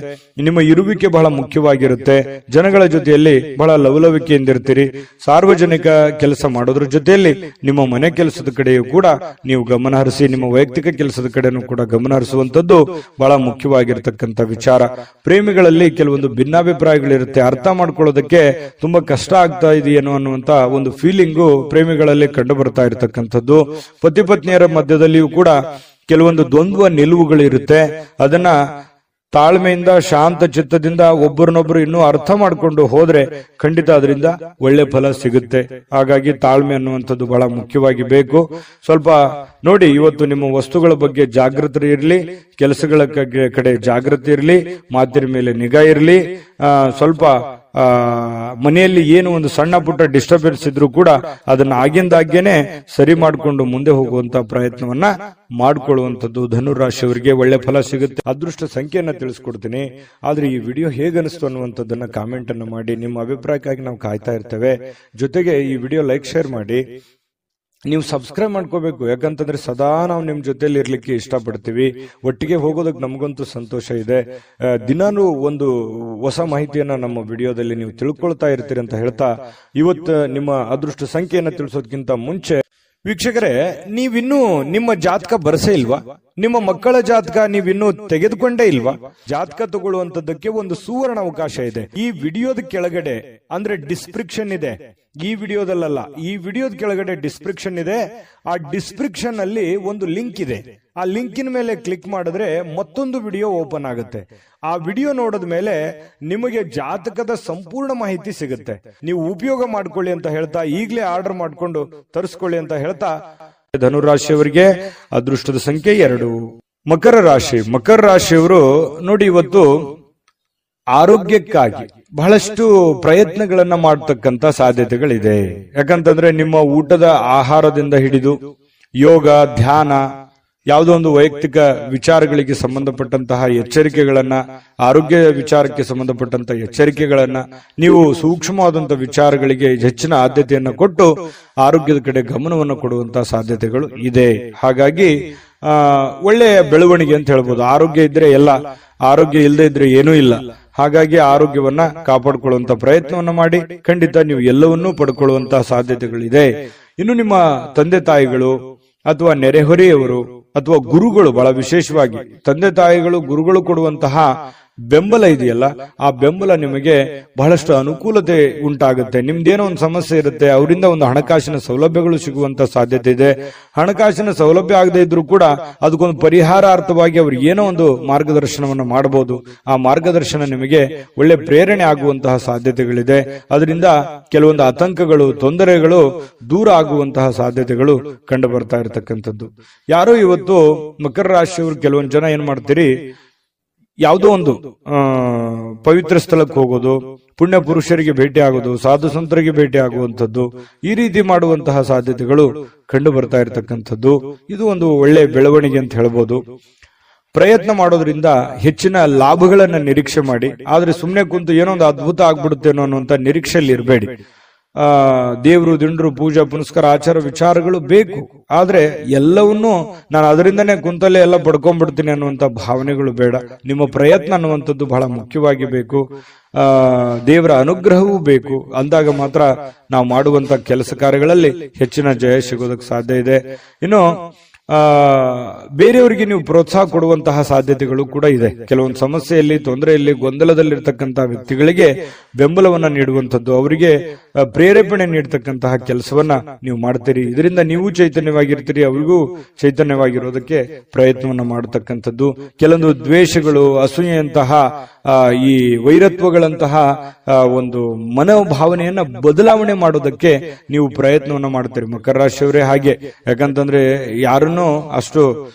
ನಿಮ್ಮ ಇರುವಿಕೆ ಬಹಳ ಮುಖ್ಯವಾಗಿರುತ್ತೆ. ಜನಗಳ ಜೊತೆಯಲ್ಲಿ ಬಹಳ ಲವಲವಿಕೆಯಿಂದಿರ್ತೀರಿ. ಸಾರ್ವಜನಿಕ ಕೆಲಸ ಮಾಡೋದ್ರ ಜೊತೆಯಲ್ಲಿ ನಿಮ್ಮ ಮನೆ ಕೆಲಸದ ಕಡೆಯೂ ಕೂಡ ನೀವು ಗಮನ ಹರಿಸಿ, ನಿಮ್ಮ ವೈಯಕ್ತಿಕ ಕೆಲಸದ ಕಡೆನೂ ಕೂಡ ಗಮನ ಹರಿಸುವಂತದ್ದು ಬಹಳ ಮುಖ್ಯವಾಗಿರ್ತಕ್ಕಂಥ ವಿಚಾರ. ಪ್ರೇಮಿಗಳಲ್ಲಿ ಕೆಲವೊಂದು ಭಿನ್ನಾಭಿಪ್ರಾಯಗಳಿರುತ್ತೆ, ಅರ್ಥ ಮಾಡ್ಕೊಳ್ಳೋದಕ್ಕೆ ತುಂಬಾ ಕಷ್ಟ ಆಗ್ತಾ ಇದೆಯೇನೋ ಅನ್ನುವಂತ ಒಂದು ಫೀಲಿಂಗು ಪ್ರೇಮಿಗಳಲ್ಲಿ ಕಂಡು ಬರ್ತಾ ಇರತಕ್ಕಂಥದ್ದು. ಪತಿ ಪತ್ನಿಯರ ಮಧ್ಯದಲ್ಲಿಯೂ ಕೂಡ ಕೆಲವೊಂದು ದ್ವಂದ್ವ ನಿಲುವುಗಳಿರುತ್ತೆ. ಅದನ್ನ ತಾಳ್ಮೆಯಿಂದ ಶಾಂತ ಚಿತ್ತದಿಂದ ಒಬ್ಬರನ್ನೊಬ್ರು ಇನ್ನೂ ಅರ್ಥ ಮಾಡ್ಕೊಂಡು ಹೋದ್ರೆ ಖಂಡಿತ ಅದರಿಂದ ಒಳ್ಳೆ ಫಲ ಸಿಗುತ್ತೆ. ಹಾಗಾಗಿ ತಾಳ್ಮೆ ಅನ್ನುವಂಥದ್ದು ಬಹಳ ಮುಖ್ಯವಾಗಿ ಬೇಕು. ಸ್ವಲ್ಪ ನೋಡಿ, ಇವತ್ತು ನಿಮ್ಮ ವಸ್ತುಗಳ ಬಗ್ಗೆ ಜಾಗೃತಿ ಇರಲಿ, ಕೆಲಸಗಳ ಕಡೆ ಜಾಗೃತಿ ಇರಲಿ, ಮಾತಿನ ಮೇಲೆ ನಿಗಾ ಇರಲಿ. ಸ್ವಲ್ಪ ಮನೆಯಲ್ಲಿ ಏನು ಒಂದು ಸಣ್ಣ ಪುಟ್ಟ ಡಿಸ್ಟರ್ಬೆನ್ಸ್ ಇದ್ರೂ ಕೂಡ ಅದನ್ನ ಆಗಿಂದಾಗ್ಯೇನೆ ಸರಿ ಮಾಡಿಕೊಂಡು ಮುಂದೆ ಹೋಗುವಂತ ಪ್ರಯತ್ನವನ್ನ ಮಾಡ್ಕೊಳ್ಳುವಂಥದ್ದು ಧನುರಾಶಿಯವರಿಗೆ ಒಳ್ಳೆ ಫಲ ಸಿಗುತ್ತೆ. ಅದೃಷ್ಟ ಸಂಖ್ಯೆಯನ್ನ ತಿಳಿಸ್ಕೊಡ್ತೀನಿ. ಆದ್ರೆ ಈ ವಿಡಿಯೋ ಹೇಗನಿಸ್ತು ಅನ್ನುವಂಥದ್ದನ್ನ ಕಾಮೆಂಟ್ ಅನ್ನು ಮಾಡಿ. ನಿಮ್ಮ ಅಭಿಪ್ರಾಯಕ್ಕಾಗಿ ನಾವು ಕಾಯ್ತಾ ಇರ್ತೇವೆ. ಜೊತೆಗೆ ಈ ವಿಡಿಯೋ ಲೈಕ್ ಶೇರ್ ಮಾಡಿ. ನೀವು ಸಬ್ಸ್ಕ್ರೈಬ್ ಮಾಡ್ಕೋಬೇಕು, ಯಾಕಂತಂದ್ರೆ ಸದಾ ನಾವು ನಿಮ್ ಜೊತೆಲಿ ಇರ್ಲಿಕ್ಕೆ ಇಷ್ಟಪಡ್ತೀವಿ. ಒಟ್ಟಿಗೆ ಹೋಗೋದಕ್ಕೆ ನಮಗಂತೂ ಸಂತೋಷ ಇದೆ. ದಿನಾನು ಒಂದು ಹೊಸ ಮಾಹಿತಿಯನ್ನ ನಮ್ಮ ವಿಡಿಯೋದಲ್ಲಿ ನೀವು ತಿಳ್ಕೊಳ್ತಾ ಇರ್ತೀರಿ ಅಂತ ಹೇಳ್ತಾ, ಇವತ್ತು ನಿಮ್ಮ ಅದೃಷ್ಟ ಸಂಖ್ಯೆಯನ್ನ ತಿಳಿಸೋದಕ್ಕಿಂತ ಮುಂಚೆ ವೀಕ್ಷಕರೇ, ನೀವಿನ್ನೂ ನಿಮ್ಮ ಜಾತಕ ಬರಸೇ ಇಲ್ವಾ? ನಿಮ್ಮ ಮಕ್ಕಳ ಜಾತಕ ನೀವಿನ್ನೂ ತೆಗೆದುಕೊಂಡೇ ಇಲ್ವಾ? ಜಾತಕ ತಗೊಳ್ಳುವಂತದ್ದಕ್ಕೆ ಒಂದು ಸುವರ್ಣ ಅವಕಾಶ ಇದೆ. ಈ ವಿಡಿಯೋದ ಕೆಳಗಡೆ ಅಂದ್ರೆ ಡಿಸ್ಕ್ರಿಪ್ಷನ್ ಇದೆ, ಈ ವಿಡಿಯೋದಲ್ಲ, ಈ ವಿಡಿಯೋದ ಕೆಳಗಡೆ ಡಿಸ್ಕ್ರಿಪ್ಷನ್ ಇದೆ. ಆ ಡಿಸ್ಕ್ರಿಪ್ಷನ್ ಅಲ್ಲಿ ಒಂದು ಲಿಂಕ್ ಇದೆ. ಆ ಲಿಂಕಿನ ಮೇಲೆ ಕ್ಲಿಕ್ ಮಾಡಿದ್ರೆ ಮತ್ತೊಂದು ವಿಡಿಯೋ ಓಪನ್ ಆಗುತ್ತೆ. ಆ ವಿಡಿಯೋ ನೋಡಿದ ಮೇಲೆ ನಿಮಗೆ ಜಾತಕದ ಸಂಪೂರ್ಣ ಮಾಹಿತಿ ಸಿಗುತ್ತೆ. ನೀವು ಉಪಯೋಗ ಮಾಡ್ಕೊಳ್ಳಿ ಅಂತ ಹೇಳ್ತಾ, ಈಗಲೇ ಆರ್ಡರ್ ಮಾಡ್ಕೊಂಡು ತರಿಸ್ಕೊಳ್ಳಿ ಅಂತ ಹೇಳ್ತಾ, ಧನುರಾಶಿಯವರಿಗೆ ಅದೃಷ್ಟದ ಸಂಖ್ಯೆ 2. ಮಕರ ರಾಶಿ. ಮಕರ ರಾಶಿಯವರು ನೋಡಿ, ಇವತ್ತು ಆರೋಗ್ಯಕ್ಕಾಗಿ ಬಹಳಷ್ಟು ಪ್ರಯತ್ನಗಳನ್ನ ಮಾಡತಕ್ಕಂತ ಸಾಧ್ಯತೆಗಳಿದೆ. ಯಾಕಂತಂದ್ರೆ ನಿಮ್ಮ ಊಟದ ಆಹಾರದಿಂದ ಹಿಡಿದು ಯೋಗ, ಧ್ಯಾನ, ಯಾವುದೋ ಒಂದು ವೈಯಕ್ತಿಕ ವಿಚಾರಗಳಿಗೆ ಸಂಬಂಧಪಟ್ಟಂತಹ ಎಚ್ಚರಿಕೆಗಳನ್ನ, ಆರೋಗ್ಯ ವಿಚಾರಕ್ಕೆ ಸಂಬಂಧಪಟ್ಟಂತಹ ಎಚ್ಚರಿಕೆಗಳನ್ನ, ನೀವು ಸೂಕ್ಷ್ಮವಾದಂತಹ ವಿಚಾರಗಳಿಗೆ ಹೆಚ್ಚಿನ ಆದ್ಯತೆಯನ್ನು ಕೊಟ್ಟು ಆರೋಗ್ಯದ ಕಡೆ ಗಮನವನ್ನು ಕೊಡುವಂತಹ ಸಾಧ್ಯತೆಗಳು ಇದೆ. ಹಾಗಾಗಿ ಒಳ್ಳೆಯ ಬೆಳವಣಿಗೆ ಅಂತ ಹೇಳ್ಬೋದು. ಆರೋಗ್ಯ ಇದ್ರೆ ಎಲ್ಲ, ಆರೋಗ್ಯ ಇಲ್ಲದೆ ಇದ್ರೆ ಏನೂ ಇಲ್ಲ. ಹಾಗಾಗಿ ಆರೋಗ್ಯವನ್ನ ಕಾಪಾಡಿಕೊಳ್ಳುವಂತ ಪ್ರಯತ್ನವನ್ನ ಮಾಡಿ. ಖಂಡಿತ ನೀವು ಎಲ್ಲವನ್ನೂ ಪಡ್ಕೊಳ್ಳುವಂತಹ ಸಾಧ್ಯತೆಗಳಿದೆ. ಇನ್ನು ನಿಮ್ಮ ತಂದೆ ತಾಯಿಗಳು ಅಥವಾ ನೆರೆಹೊರೆಯವರು ಅಥವಾ ಗುರುಗಳು, ಬಹಳ ವಿಶೇಷವಾಗಿ ತಂದೆ ತಾಯಿಗಳು, ಗುರುಗಳು ಕೊಡುವಂತಹ ಬೆಂಬಲ ಇದೆಯಲ್ಲ, ಆ ಬೆಂಬಲ ನಿಮಗೆ ಬಹಳಷ್ಟು ಅನುಕೂಲತೆ ಉಂಟಾಗುತ್ತೆ. ನಿಮ್ದೇನೋ ಒಂದು ಸಮಸ್ಯೆ ಇರುತ್ತೆ, ಅವರಿಂದ ಒಂದು ಹಣಕಾಸಿನ ಸೌಲಭ್ಯಗಳು ಸಿಗುವಂತ ಸಾಧ್ಯತೆ ಇದೆ. ಹಣಕಾಸಿನ ಸೌಲಭ್ಯ ಆಗದೆ ಇದ್ರೂ ಕೂಡ ಅದಕ್ಕೊಂದು ಪರಿಹಾರಾರ್ಥವಾಗಿ ಅವ್ರು ಏನೋ ಒಂದು ಮಾರ್ಗದರ್ಶನವನ್ನು ಮಾಡಬಹುದು. ಆ ಮಾರ್ಗದರ್ಶನ ನಿಮಗೆ ಒಳ್ಳೆ ಪ್ರೇರಣೆ ಆಗುವಂತಹ ಸಾಧ್ಯತೆಗಳಿದೆ. ಅದರಿಂದ ಕೆಲವೊಂದು ಆತಂಕಗಳು, ತೊಂದರೆಗಳು ದೂರ ಆಗುವಂತಹ ಸಾಧ್ಯತೆಗಳು ಕಂಡು ಬರ್ತಾ ಇರತಕ್ಕಂಥದ್ದು. ಯಾರೋ ಇವತ್ತು ಮಕರ ರಾಶಿಯವರು ಕೆಲವೊಂದು ಜನ ಏನ್ ಮಾಡ್ತೀರಿ, ಯಾವುದೋ ಒಂದು ಪವಿತ್ರ ಸ್ಥಳಕ್ಕೆ ಹೋಗೋದು, ಪುಣ್ಯ ಪುರುಷರಿಗೆ ಭೇಟಿ ಆಗೋದು, ಸಾಧು ಸಂತರಿಗೆ ಭೇಟಿ ಆಗುವಂಥದ್ದು, ಈ ರೀತಿ ಮಾಡುವಂತಹ ಸಾಧ್ಯತೆಗಳು ಕಂಡು ಬರ್ತಾ ಇರತಕ್ಕಂಥದ್ದು. ಇದು ಒಂದು ಒಳ್ಳೆ ಬೆಳವಣಿಗೆ ಅಂತ ಹೇಳ್ಬೋದು. ಪ್ರಯತ್ನ ಮಾಡೋದ್ರಿಂದ ಹೆಚ್ಚಿನ ಲಾಭಗಳನ್ನ ನಿರೀಕ್ಷೆ ಮಾಡಿ, ಆದ್ರೆ ಸುಮ್ಮನೆ ಕುಂತು ಏನೋ ಒಂದು ಅದ್ಭುತ ಆಗ್ಬಿಡುತ್ತೇನೋ ಅನ್ನುವಂತ ನಿರೀಕ್ಷೆಯಲ್ಲಿ ಇರಬೇಡಿ. ದೇವರು, ದಿಂಡ್ರು, ಪೂಜಾ ಪುನಸ್ಕಾರ, ಆಚಾರ ವಿಚಾರಗಳು ಬೇಕು, ಆದ್ರೆ ಎಲ್ಲವನ್ನೂ ನಾನು ಅದರಿಂದನೇ ಕುಂತಲ್ಲೇ ಎಲ್ಲ ಪಡ್ಕೊಂಡ್ಬಿಡ್ತೀನಿ ಅನ್ನುವಂತ ಭಾವನೆಗಳು ಬೇಡ. ನಿಮ್ಮ ಪ್ರಯತ್ನ ಅನ್ನುವಂಥದ್ದು ಬಹಳ ಮುಖ್ಯವಾಗಿ ಬೇಕು. ದೇವರ ಅನುಗ್ರಹವೂ ಬೇಕು. ಅಂದಾಗ ಮಾತ್ರ ನಾವು ಮಾಡುವಂತ ಕೆಲಸ ಕಾರ್ಯಗಳಲ್ಲಿ ಹೆಚ್ಚಿನ ಜಯ ಸಿಗೋದಕ್ಕೆ ಸಾಧ್ಯ ಇದೆ. ಇನ್ನು ಬೇರೆಯವರಿಗೆ ನೀವು ಪ್ರೋತ್ಸಾಹ ಕೊಡುವಂತಹ ಸಾಧ್ಯತೆಗಳು ಕೂಡ ಇದೆ. ಕೆಲವೊಂದು ಸಮಸ್ಯೆಯಲ್ಲಿ, ತೊಂದರೆಯಲ್ಲಿ, ಗೊಂದಲದಲ್ಲಿರ್ತಕ್ಕಂತಹ ವ್ಯಕ್ತಿಗಳಿಗೆ ಬೆಂಬಲವನ್ನ ನೀಡುವಂಥದ್ದು, ಅವರಿಗೆ ಪ್ರೇರೇಪಣೆ ನೀಡತಕ್ಕಂತಹ ಕೆಲಸವನ್ನ ನೀವು ಮಾಡ್ತೀರಿ. ಇದರಿಂದ ನೀವು ಚೈತನ್ಯವಾಗಿರ್ತೀರಿ, ಅವರಿಗೂ ಚೈತನ್ಯವಾಗಿರೋದಕ್ಕೆ ಪ್ರಯತ್ನವನ್ನ ಮಾಡತಕ್ಕಂಥದ್ದು. ಕೆಲವೊಂದು ದ್ವೇಷಗಳು, ಅಸೂಯೆಯಂತಹ ಈ ವೈರತ್ವಗಳಂತಹ ಒಂದು ಮನೋಭಾವನೆಯನ್ನ ಬದಲಾವಣೆ ಮಾಡೋದಕ್ಕೆ ನೀವು ಪ್ರಯತ್ನವನ್ನ ಮಾಡ್ತೀರಿ. ಮಕರ ರಾಶಿಯವರೇ ಹಾಗೆ. ಯಾಕಂತಂದ್ರೆ ಯಾರನ್ನೂ ಅಷ್ಟು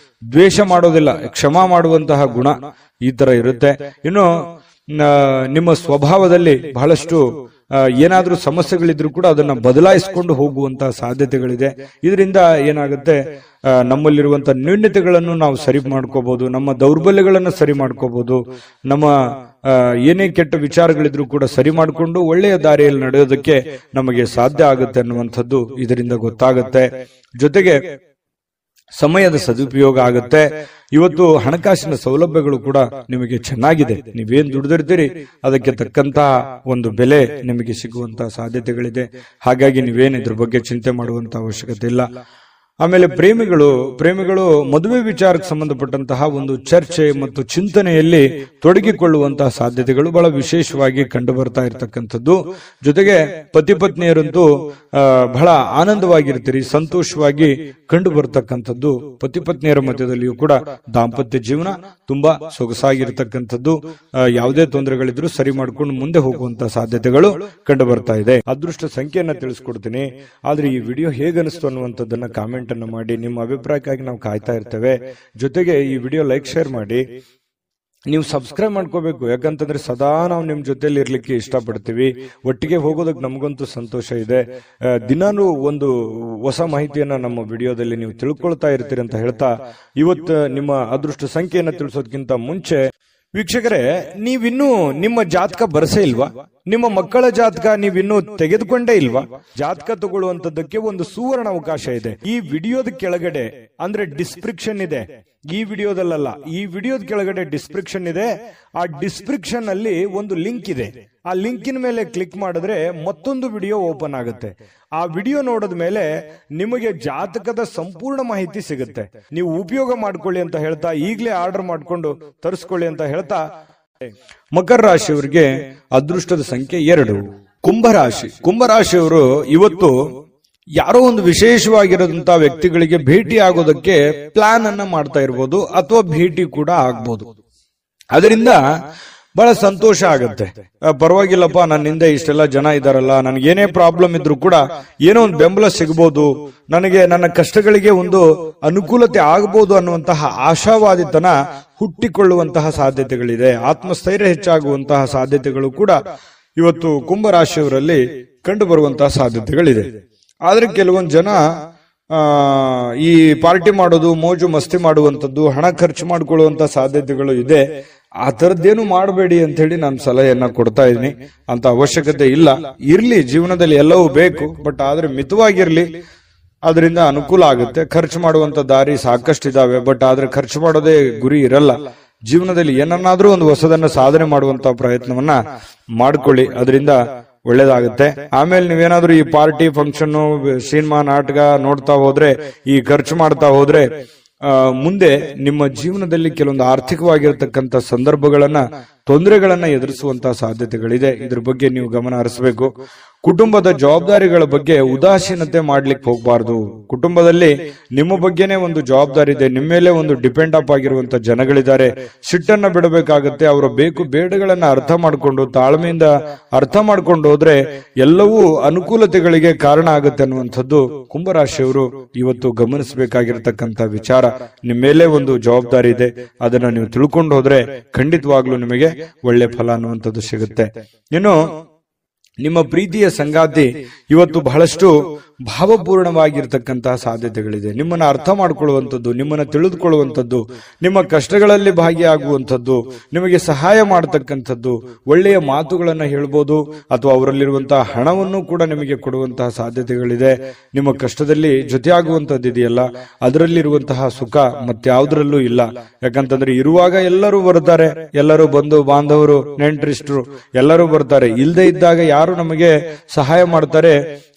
ದ್ವೇಷ ಮಾಡೋದಿಲ್ಲ, ಕ್ಷಮಾ ಮಾಡುವಂತಹ ಗುಣ ಈ ತರ ಇರುತ್ತೆ. ಇನ್ನು ನಿಮ್ಮ ಸ್ವಭಾವದಲ್ಲಿ ಬಹಳಷ್ಟು ಏನಾದ್ರೂ ಸಮಸ್ಯೆಗಳಿದ್ರು ಕೂಡ ಅದನ್ನ ಬದಲಾಯಿಸಿಕೊಂಡು ಹೋಗುವಂತಹ ಸಾಧ್ಯತೆಗಳಿದೆ. ಇದರಿಂದ ಏನಾಗುತ್ತೆ, ನಮ್ಮಲ್ಲಿರುವಂತಹ ನ್ಯೂನ್ಯತೆಗಳನ್ನು ನಾವು ಸರಿ ಮಾಡ್ಕೋಬಹುದು, ನಮ್ಮ ದೌರ್ಬಲ್ಯಗಳನ್ನು ಸರಿ ಮಾಡ್ಕೋಬಹುದು, ನಮ್ಮ ಏನೇ ಕೆಟ್ಟ ವಿಚಾರಗಳಿದ್ರು ಕೂಡ ಸರಿ ಮಾಡಿಕೊಂಡು ಒಳ್ಳೆಯ ದಾರಿಯಲ್ಲಿ ನಡೆಯೋದಕ್ಕೆ ನಮಗೆ ಸಾಧ್ಯ ಆಗುತ್ತೆ ಅನ್ನುವಂಥದ್ದು ಇದರಿಂದ ಗೊತ್ತಾಗುತ್ತೆ. ಜೊತೆಗೆ ಸಮಯದ ಸದುಪಯೋಗ ಆಗುತ್ತೆ. ಇವತ್ತು ಹಣಕಾಸಿನ ಸೌಲಭ್ಯಗಳು ಕೂಡ ನಿಮಗೆ ಚೆನ್ನಾಗಿದೆ. ನೀವೇನ್ ದುಡಿದಿರ್ತೀರಿ ಅದಕ್ಕೆ ತಕ್ಕಂತಹ ಒಂದು ಬೆಲೆ ನಿಮಗೆ ಸಿಗುವಂತಹ ಸಾಧ್ಯತೆಗಳಿದೆ. ಹಾಗಾಗಿ ನೀವೇನು ಇದ್ರ ಬಗ್ಗೆ ಚಿಂತೆ ಮಾಡುವಂತ ಅವಶ್ಯಕತೆ ಇಲ್ಲ. ಆಮೇಲೆ ಪ್ರೇಮಿಗಳು ಮದುವೆ ವಿಚಾರಕ್ಕೆ ಸಂಬಂಧಪಟ್ಟಂತಹ ಒಂದು ಚರ್ಚೆ ಮತ್ತು ಚಿಂತನೆಯಲ್ಲಿ ತೊಡಗಿಕೊಳ್ಳುವಂತಹ ಸಾಧ್ಯತೆಗಳು ಬಹಳ ವಿಶೇಷವಾಗಿ ಕಂಡು ಬರ್ತಾ ಇರತಕ್ಕಂಥದ್ದು. ಜೊತೆಗೆ ಪತಿ ಪತ್ನಿಯರಂತೂ ಬಹಳ ಆನಂದವಾಗಿರ್ತೀರಿ, ಸಂತೋಷವಾಗಿ ಕಂಡು ಬರ್ತಕ್ಕಂಥದ್ದು. ಪತಿ ಪತ್ನಿಯರ ಮಧ್ಯದಲ್ಲಿಯೂ ಕೂಡ ದಾಂಪತ್ಯ ಜೀವನ ತುಂಬಾ ಸೊಗಸಾಗಿರ್ತಕ್ಕಂಥದ್ದು. ಯಾವುದೇ ತೊಂದರೆಗಳಿದ್ರು ಸರಿ ಮಾಡ್ಕೊಂಡು ಮುಂದೆ ಹೋಗುವಂತಹ ಸಾಧ್ಯತೆಗಳು ಕಂಡು ಬರ್ತಾ ಇದೆ. ಅದೃಷ್ಟ ಸಂಖ್ಯೆಯನ್ನ ತಿಳಿಸ್ಕೊಡ್ತೀನಿ, ಆದ್ರೆ ಈ ವಿಡಿಯೋ ಹೇಗನಿಸ್ತು ಅನ್ನುವಂಥದ್ದನ್ನ ಕಾಮೆಂಟ್ ಅನ್ನು ಮಾಡಿ. ನಿಮ್ಮ ಅಭಿಪ್ರಾಯಕ್ಕಾಗಿ ನಾವು ಕಾಯ್ತಾ ಇರ್ತೇವೆ. ಜೊತೆಗೆ ಈ ವಿಡಿಯೋ ಲೈಕ್, ಶೇರ್ ಮಾಡಿ. ನೀವು ಸಬ್ಸ್ಕ್ರೈಬ್ ಮಾಡ್ಕೋಬೇಕು, ಯಾಕಂತಂದ್ರೆ ಸದಾ ನಾವು ನಿಮ್ ಜೊತೆಲಿ ಇರ್ಲಿಕ್ಕೆ ಇಷ್ಟಪಡ್ತೀವಿ. ಒಟ್ಟಿಗೆ ಹೋಗೋದಕ್ಕೆ ನಮಗಂತೂ ಸಂತೋಷ ಇದೆ. ದಿನಾನು ಒಂದು ಹೊಸ ಮಾಹಿತಿಯನ್ನ ನಮ್ಮ ವಿಡಿಯೋದಲ್ಲಿ ನೀವು ತಿಳ್ಕೊಳ್ತಾ ಇರ್ತೀರಿ ಅಂತ ಹೇಳ್ತಾ, ಇವತ್ತು ನಿಮ್ಮ ಅದೃಷ್ಟ ಸಂಖ್ಯೆಯನ್ನ ತಿಳಿಸೋದಕ್ಕಿಂತ ಮುಂಚೆ ವೀಕ್ಷಕರೇ, ನೀವಿನ್ನೂ ನಿಮ್ಮ ಜಾತಕ ಬರಸೇ ಇಲ್ವಾ? ನಿಮ್ಮ ಮಕ್ಕಳ ಜಾತಕ ನೀವಿನ್ನೂ ತೆಗೆದುಕೊಂಡೇ ಇಲ್ವಾ? ಜಾತಕ ತಗೊಳ್ಳುವಂತದ್ದಕ್ಕೆ ಒಂದು ಸುವರ್ಣ ಅವಕಾಶ ಇದೆ. ಈ ವಿಡಿಯೋದ ಕೆಳಗಡೆ ಅಂದ್ರೆ ಡಿಸ್ಕ್ರಿಪ್ಷನ್ ಇದೆ, ಈ ವಿಡಿಯೋದಲ್ಲ, ಈ ವಿಡಿಯೋದ ಕೆಳಗಡೆ ಡಿಸ್ಕ್ರಿಪ್ಷನ್ ಇದೆ. ಆ ಡಿಸ್ಕ್ರಿಪ್ಷನ್ ಅಲ್ಲಿ ಒಂದು ಲಿಂಕ್ ಇದೆ. ಆ ಲಿಂಕಿನ ಮೇಲೆ ಕ್ಲಿಕ್ ಮಾಡಿದ್ರೆ ಮತ್ತೊಂದು ವಿಡಿಯೋ ಓಪನ್ ಆಗುತ್ತೆ. ಆ ವಿಡಿಯೋ ನೋಡಿದ ಮೇಲೆ ನಿಮಗೆ ಜಾತಕದ ಸಂಪೂರ್ಣ ಮಾಹಿತಿ ಸಿಗುತ್ತೆ. ನೀವು ಉಪಯೋಗ ಮಾಡ್ಕೊಳ್ಳಿ ಅಂತ ಹೇಳ್ತಾ, ಈಗಲೇ ಆರ್ಡರ್ ಮಾಡ್ಕೊಂಡು ತರಿಸ್ಕೊಳ್ಳಿ ಅಂತ ಹೇಳ್ತಾ, ಮಕರ ರಾಶಿಯವರಿಗೆ ಅದೃಷ್ಟದ ಸಂಖ್ಯೆ 2. ಕುಂಭರಾಶಿಯವರು ಇವತ್ತು ಯಾರೋ ಒಂದು ವಿಶೇಷವಾಗಿರೋದಂತಹ ವ್ಯಕ್ತಿಗಳಿಗೆ ಭೇಟಿ ಆಗೋದಕ್ಕೆ ಪ್ಲಾನ್ ಅನ್ನ ಮಾಡ್ತಾ ಇರ್ಬೋದು, ಅಥವಾ ಭೇಟಿ ಕೂಡ ಆಗ್ಬೋದು. ಅದರಿಂದ ಬಹಳ ಸಂತೋಷ ಆಗುತ್ತೆ. ಪರವಾಗಿಲ್ಲಪ್ಪ, ನನ್ನಿಂದ ಇಷ್ಟೆಲ್ಲ ಜನ ಇದಾರಲ್ಲ, ನನಗೇನೇ ಪ್ರಾಬ್ಲಮ್ ಇದ್ರು ಕೂಡ ಏನೋ ಒಂದು ಬೆಂಬಲ ಸಿಗಬಹುದು, ನನಗೆ ನನ್ನ ಕಷ್ಟಗಳಿಗೆ ಒಂದು ಅನುಕೂಲತೆ ಆಗಬಹುದು ಅನ್ನುವಂತಹ ಆಶಾವಾದಿತನ ಹುಟ್ಟಿಕೊಳ್ಳುವಂತಹ ಸಾಧ್ಯತೆಗಳಿದೆ. ಆತ್ಮಸ್ಥೈರ್ಯ ಹೆಚ್ಚಾಗುವಂತಹ ಸಾಧ್ಯತೆಗಳು ಕೂಡ ಇವತ್ತು ಕುಂಭರಾಶಿಯವರಲ್ಲಿ ಕಂಡು ಬರುವಂತಹ ಸಾಧ್ಯತೆಗಳಿದೆ. ಆದ್ರೆ ಕೆಲವೊಂದು ಜನ ಈ ಪಾರ್ಟಿ ಮಾಡೋದು, ಮೋಜು ಮಸ್ತಿ ಮಾಡುವಂತದ್ದು, ಹಣ ಖರ್ಚು ಮಾಡಿಕೊಳ್ಳುವಂತ ಸಾಧ್ಯತೆಗಳು ಇದೆ. ಆ ತರದ್ದೇನು ಮಾಡಬೇಡಿ ಅಂತ ಹೇಳಿ ನಾನು ಸಲಹೆಯನ್ನ ಕೊಡ್ತಾ ಇದ್ದೀನಿ. ಅಂತ ಅವಶ್ಯಕತೆ ಇಲ್ಲ. ಇರ್ಲಿ, ಜೀವನದಲ್ಲಿ ಎಲ್ಲವೂ ಬೇಕು, ಬಟ್ ಆದ್ರೆ ಮಿತವಾಗಿರ್ಲಿ. ಅದರಿಂದ ಅನುಕೂಲ ಆಗುತ್ತೆ. ಖರ್ಚು ಮಾಡುವಂತ ದಾರಿ ಸಾಕಷ್ಟಿದಾವೆ, ಬಟ್ ಆದ್ರೆ ಖರ್ಚು ಮಾಡೋದೇ ಗುರಿ ಇರಲ್ಲ. ಜೀವನದಲ್ಲಿ ಏನನ್ನಾದ್ರೂ ಒಂದು ಹೊಸದನ್ನ ಸಾಧನೆ ಮಾಡುವಂತ ಪ್ರಯತ್ನವನ್ನ ಮಾಡ್ಕೊಳ್ಳಿ, ಅದರಿಂದ ಒಳ್ಳೇದಾಗುತ್ತೆ. ಆಮೇಲೆ ನೀವೇನಾದ್ರೂ ಈ ಪಾರ್ಟಿ, ಫಂಕ್ಷನ್, ಸಿನಿಮಾ, ನಾಟಕ ನೋಡ್ತಾ ಹೋದ್ರೆ, ಈ ಖರ್ಚು ಮಾಡ್ತಾ ಹೋದ್ರೆ, ಮುಂದೆ ನಿಮ್ಮ ಜೀವನದಲ್ಲಿ ಕೆಲವೊಂದು ಆರ್ಥಿಕವಾಗಿರತಕ್ಕಂತ ಸಂದರ್ಭಗಳನ್ನ ತೊಂದರೆಗಳನ್ನ ಎದುರಿಸುವಂತಹ ಸಾಧ್ಯತೆಗಳಿದೆ. ಇದ್ರ ಬಗ್ಗೆ ನೀವು ಗಮನ ಹರಿಸಬೇಕು. ಕುಟುಂಬದ ಜವಾಬ್ದಾರಿಗಳ ಬಗ್ಗೆ ಉದಾಸೀನತೆ ಮಾಡ್ಲಿಕ್ಕೆ ಹೋಗಬಾರ್ದು. ಕುಟುಂಬದಲ್ಲಿ ನಿಮ್ಮ ಬಗ್ಗೆನೇ ಒಂದು ಜವಾಬ್ದಾರಿ ಇದೆ, ನಿಮ್ಮ ಮೇಲೆ ಒಂದು ಡಿಪೆಂಡ್ ಅಪ್ ಆಗಿರುವಂತ ಜನಗಳಿದ್ದಾರೆ. ಸಿಟ್ಟನ್ನ ಬಿಡಬೇಕಾಗತ್ತೆ. ಅವರ ಬೇಕು ಬೇಡಗಳನ್ನ ಅರ್ಥ ಮಾಡಿಕೊಂಡು ತಾಳ್ಮೆಯಿಂದ ಅರ್ಥ ಮಾಡ್ಕೊಂಡು ಹೋದ್ರೆ ಎಲ್ಲವೂ ಅನುಕೂಲತೆಗಳಿಗೆ ಕಾರಣ ಆಗುತ್ತೆ ಅನ್ನುವಂಥದ್ದು ಕುಂಭರಾಶಿಯವರು ಇವತ್ತು ಗಮನಿಸಬೇಕಾಗಿರತಕ್ಕಂತ ವಿಚಾರ. ನಿಮ್ಮ ಮೇಲೆ ಒಂದು ಜವಾಬ್ದಾರಿ ಇದೆ, ಅದನ್ನ ನೀವು ತಿಳ್ಕೊಂಡು ಹೋದ್ರೆ ಖಂಡಿತವಾಗ್ಲೂ ನಿಮಗೆ ಒಳ್ಳೆ ಫಲ ಅನ್ನುವಂಥದ್ದು ಸಿಗುತ್ತೆ. ಇನ್ನು ನಿಮ್ಮ ಪ್ರೀತಿಯ ಸಂಗಾತಿ ಇವತ್ತು ಬಹಳಷ್ಟು ಭಾವಪೂರ್ಣವಾಗಿರ್ತಕ್ಕಂತಹ ಸಾಧ್ಯತೆಗಳಿದೆ. ನಿಮ್ಮನ್ನ ಅರ್ಥ ಮಾಡಿಕೊಳ್ಳುವಂಥದ್ದು, ನಿಮ್ಮನ್ನ ತಿಳಿದುಕೊಳ್ಳುವಂಥದ್ದು, ನಿಮ್ಮ ಕಷ್ಟಗಳಲ್ಲಿ ಭಾಗಿಯಾಗುವಂಥದ್ದು, ನಿಮಗೆ ಸಹಾಯ ಮಾಡತಕ್ಕಂಥದ್ದು, ಒಳ್ಳೆಯ ಮಾತುಗಳನ್ನ ಹೇಳ್ಬೋದು ಅಥವಾ ಅವರಲ್ಲಿರುವಂತಹ ಹಣವನ್ನು ಕೂಡ ನಿಮಗೆ ಕೊಡುವಂತಹ ಸಾಧ್ಯತೆಗಳಿದೆ. ನಿಮ್ಮ ಕಷ್ಟದಲ್ಲಿ ಜೊತೆಯಾಗುವಂಥದ್ದು ಇದೆಯಲ್ಲ, ಅದರಲ್ಲಿರುವಂತಹ ಸುಖ ಮತ್ಯಾವುದರಲ್ಲೂ ಇಲ್ಲ. ಯಾಕಂತಂದ್ರೆ ಇರುವಾಗ ಎಲ್ಲರೂ ಬರ್ತಾರೆ, ಎಲ್ಲರೂ ಬಂಧು ಬಾಂಧವರು ನೆಂಟರಿಷ್ಟರು ಎಲ್ಲರೂ ಬರ್ತಾರೆ. ಇಲ್ಲದೆ ಇದ್ದಾಗ ಯಾರು ನಮಗೆ ಸಹಾಯ ಮಾಡ್ತಾರೆ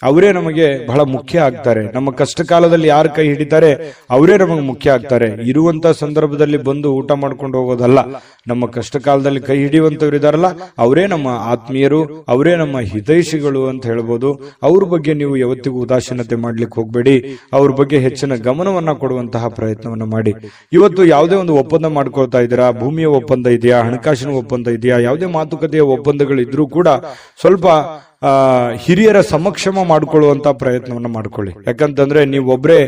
ಅವರೇ ನಮಗೆ ಬಹಳ ಮುಖ್ಯ ಆಗ್ತಾರೆ. ನಮ್ಮ ಕಷ್ಟ ಕಾಲದಲ್ಲಿ ಯಾರು ಕೈ ಹಿಡಿತಾರೆ ಅವರೇ ನಮಗೆ ಮುಖ್ಯ ಆಗ್ತಾರೆ. ಇರುವಂತ ಸಂದರ್ಭದಲ್ಲಿ ಬಂದು ಊಟ ಮಾಡ್ಕೊಂಡು ಹೋಗೋದಲ್ಲ. ನಮ್ಮ ಕಷ್ಟ ಕಾಲದಲ್ಲಿ ಕೈ ಹಿಡಿಯುವಂತವ್ರು ಇದಾರಲ್ಲ ಅವರೇ ನಮ್ಮ ಆತ್ಮೀಯರು, ಅವರೇ ನಮ್ಮ ಹಿತೈಷಿಗಳು ಅಂತ ಹೇಳ್ಬೋದು. ಅವ್ರ ಬಗ್ಗೆ ನೀವು ಯಾವತ್ತಿಗೂ ಉದಾಸೀನತೆ ಮಾಡ್ಲಿಕ್ಕೆ ಹೋಗ್ಬೇಡಿ. ಅವ್ರ ಬಗ್ಗೆ ಹೆಚ್ಚಿನ ಗಮನವನ್ನ ಕೊಡುವಂತಹ ಪ್ರಯತ್ನವನ್ನ ಮಾಡಿ. ಇವತ್ತು ಯಾವುದೇ ಒಂದು ಒಪ್ಪಂದ ಮಾಡ್ಕೊಳ್ತಾ ಇದ್ದೀರಾ, ಭೂಮಿಯ ಒಪ್ಪಂದ ಇದೆಯಾ, ಹಣಕಾಸಿನ ಒಪ್ಪಂದ ಇದೆಯಾ, ಯಾವುದೇ ಮಾತುಕತೆಯ ಒಪ್ಪಂದಗಳು ಇದ್ರೂ ಕೂಡ ಸ್ವಲ್ಪ ಹಿರಿಯರ ಸಮಕ್ಷಮ ಮಾಡಿಕೊಳ್ಳುವಂತ ಪ್ರಯತ್ನವನ್ನ ಮಾಡ್ಕೊಳ್ಳಿ. ಯಾಕಂತಂದ್ರೆ ನೀವು ಒಬ್ಬರೇ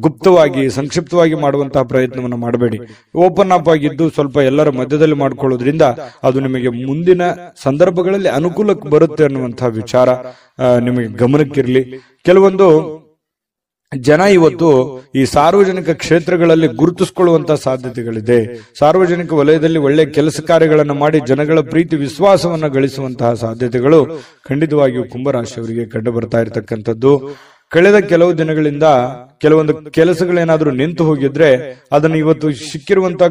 ಗುಪ್ತವಾಗಿ ಸಂಕ್ಷಿಪ್ತವಾಗಿ ಮಾಡುವಂತಹ ಪ್ರಯತ್ನವನ್ನ ಮಾಡಬೇಡಿ. ಓಪನ್ ಅಪ್ ಆಗಿದ್ದು ಸ್ವಲ್ಪ ಎಲ್ಲರ ಮಧ್ಯದಲ್ಲಿ ಮಾಡ್ಕೊಳ್ಳೋದ್ರಿಂದ ಅದು ನಿಮಗೆ ಮುಂದಿನ ಸಂದರ್ಭಗಳಲ್ಲಿ ಅನುಕೂಲಕ್ಕೆ ಬರುತ್ತೆ ಅನ್ನುವಂತಹ ವಿಚಾರ ನಿಮಗೆ ಗಮನಕ್ಕಿರಲಿ. ಕೆಲವೊಂದು ಜನ ಇವತ್ತು ಈ ಸಾರ್ವಜನಿಕ ಕ್ಷೇತ್ರಗಳಲ್ಲಿ ಗುರುತಿಸಿಕೊಳ್ಳುವಂತಹ ಸಾಧ್ಯತೆಗಳಿದೆ. ಸಾರ್ವಜನಿಕ ವಲಯದಲ್ಲಿ ಒಳ್ಳೆ ಕೆಲಸ ಕಾರ್ಯಗಳನ್ನು ಮಾಡಿ ಜನಗಳ ಪ್ರೀತಿ ವಿಶ್ವಾಸವನ್ನ ಗಳಿಸುವಂತಹ ಸಾಧ್ಯತೆಗಳು ಖಂಡಿತವಾಗಿಯೂ ಕುಂಭರಾಶಿಯವರಿಗೆ ಕಂಡು ಬರ್ತಾ ಇರತಕ್ಕಂಥದ್ದು. ಕಳೆದ ಕೆಲವು ದಿನಗಳಿಂದ ಕೆಲವೊಂದು ಕೆಲಸಗಳೇನಾದ್ರೂ ನಿಂತು ಹೋಗಿದ್ರೆ ಅದನ್ನು ಇವತ್ತು ಸಿಕ್ಕಿರುವಂತ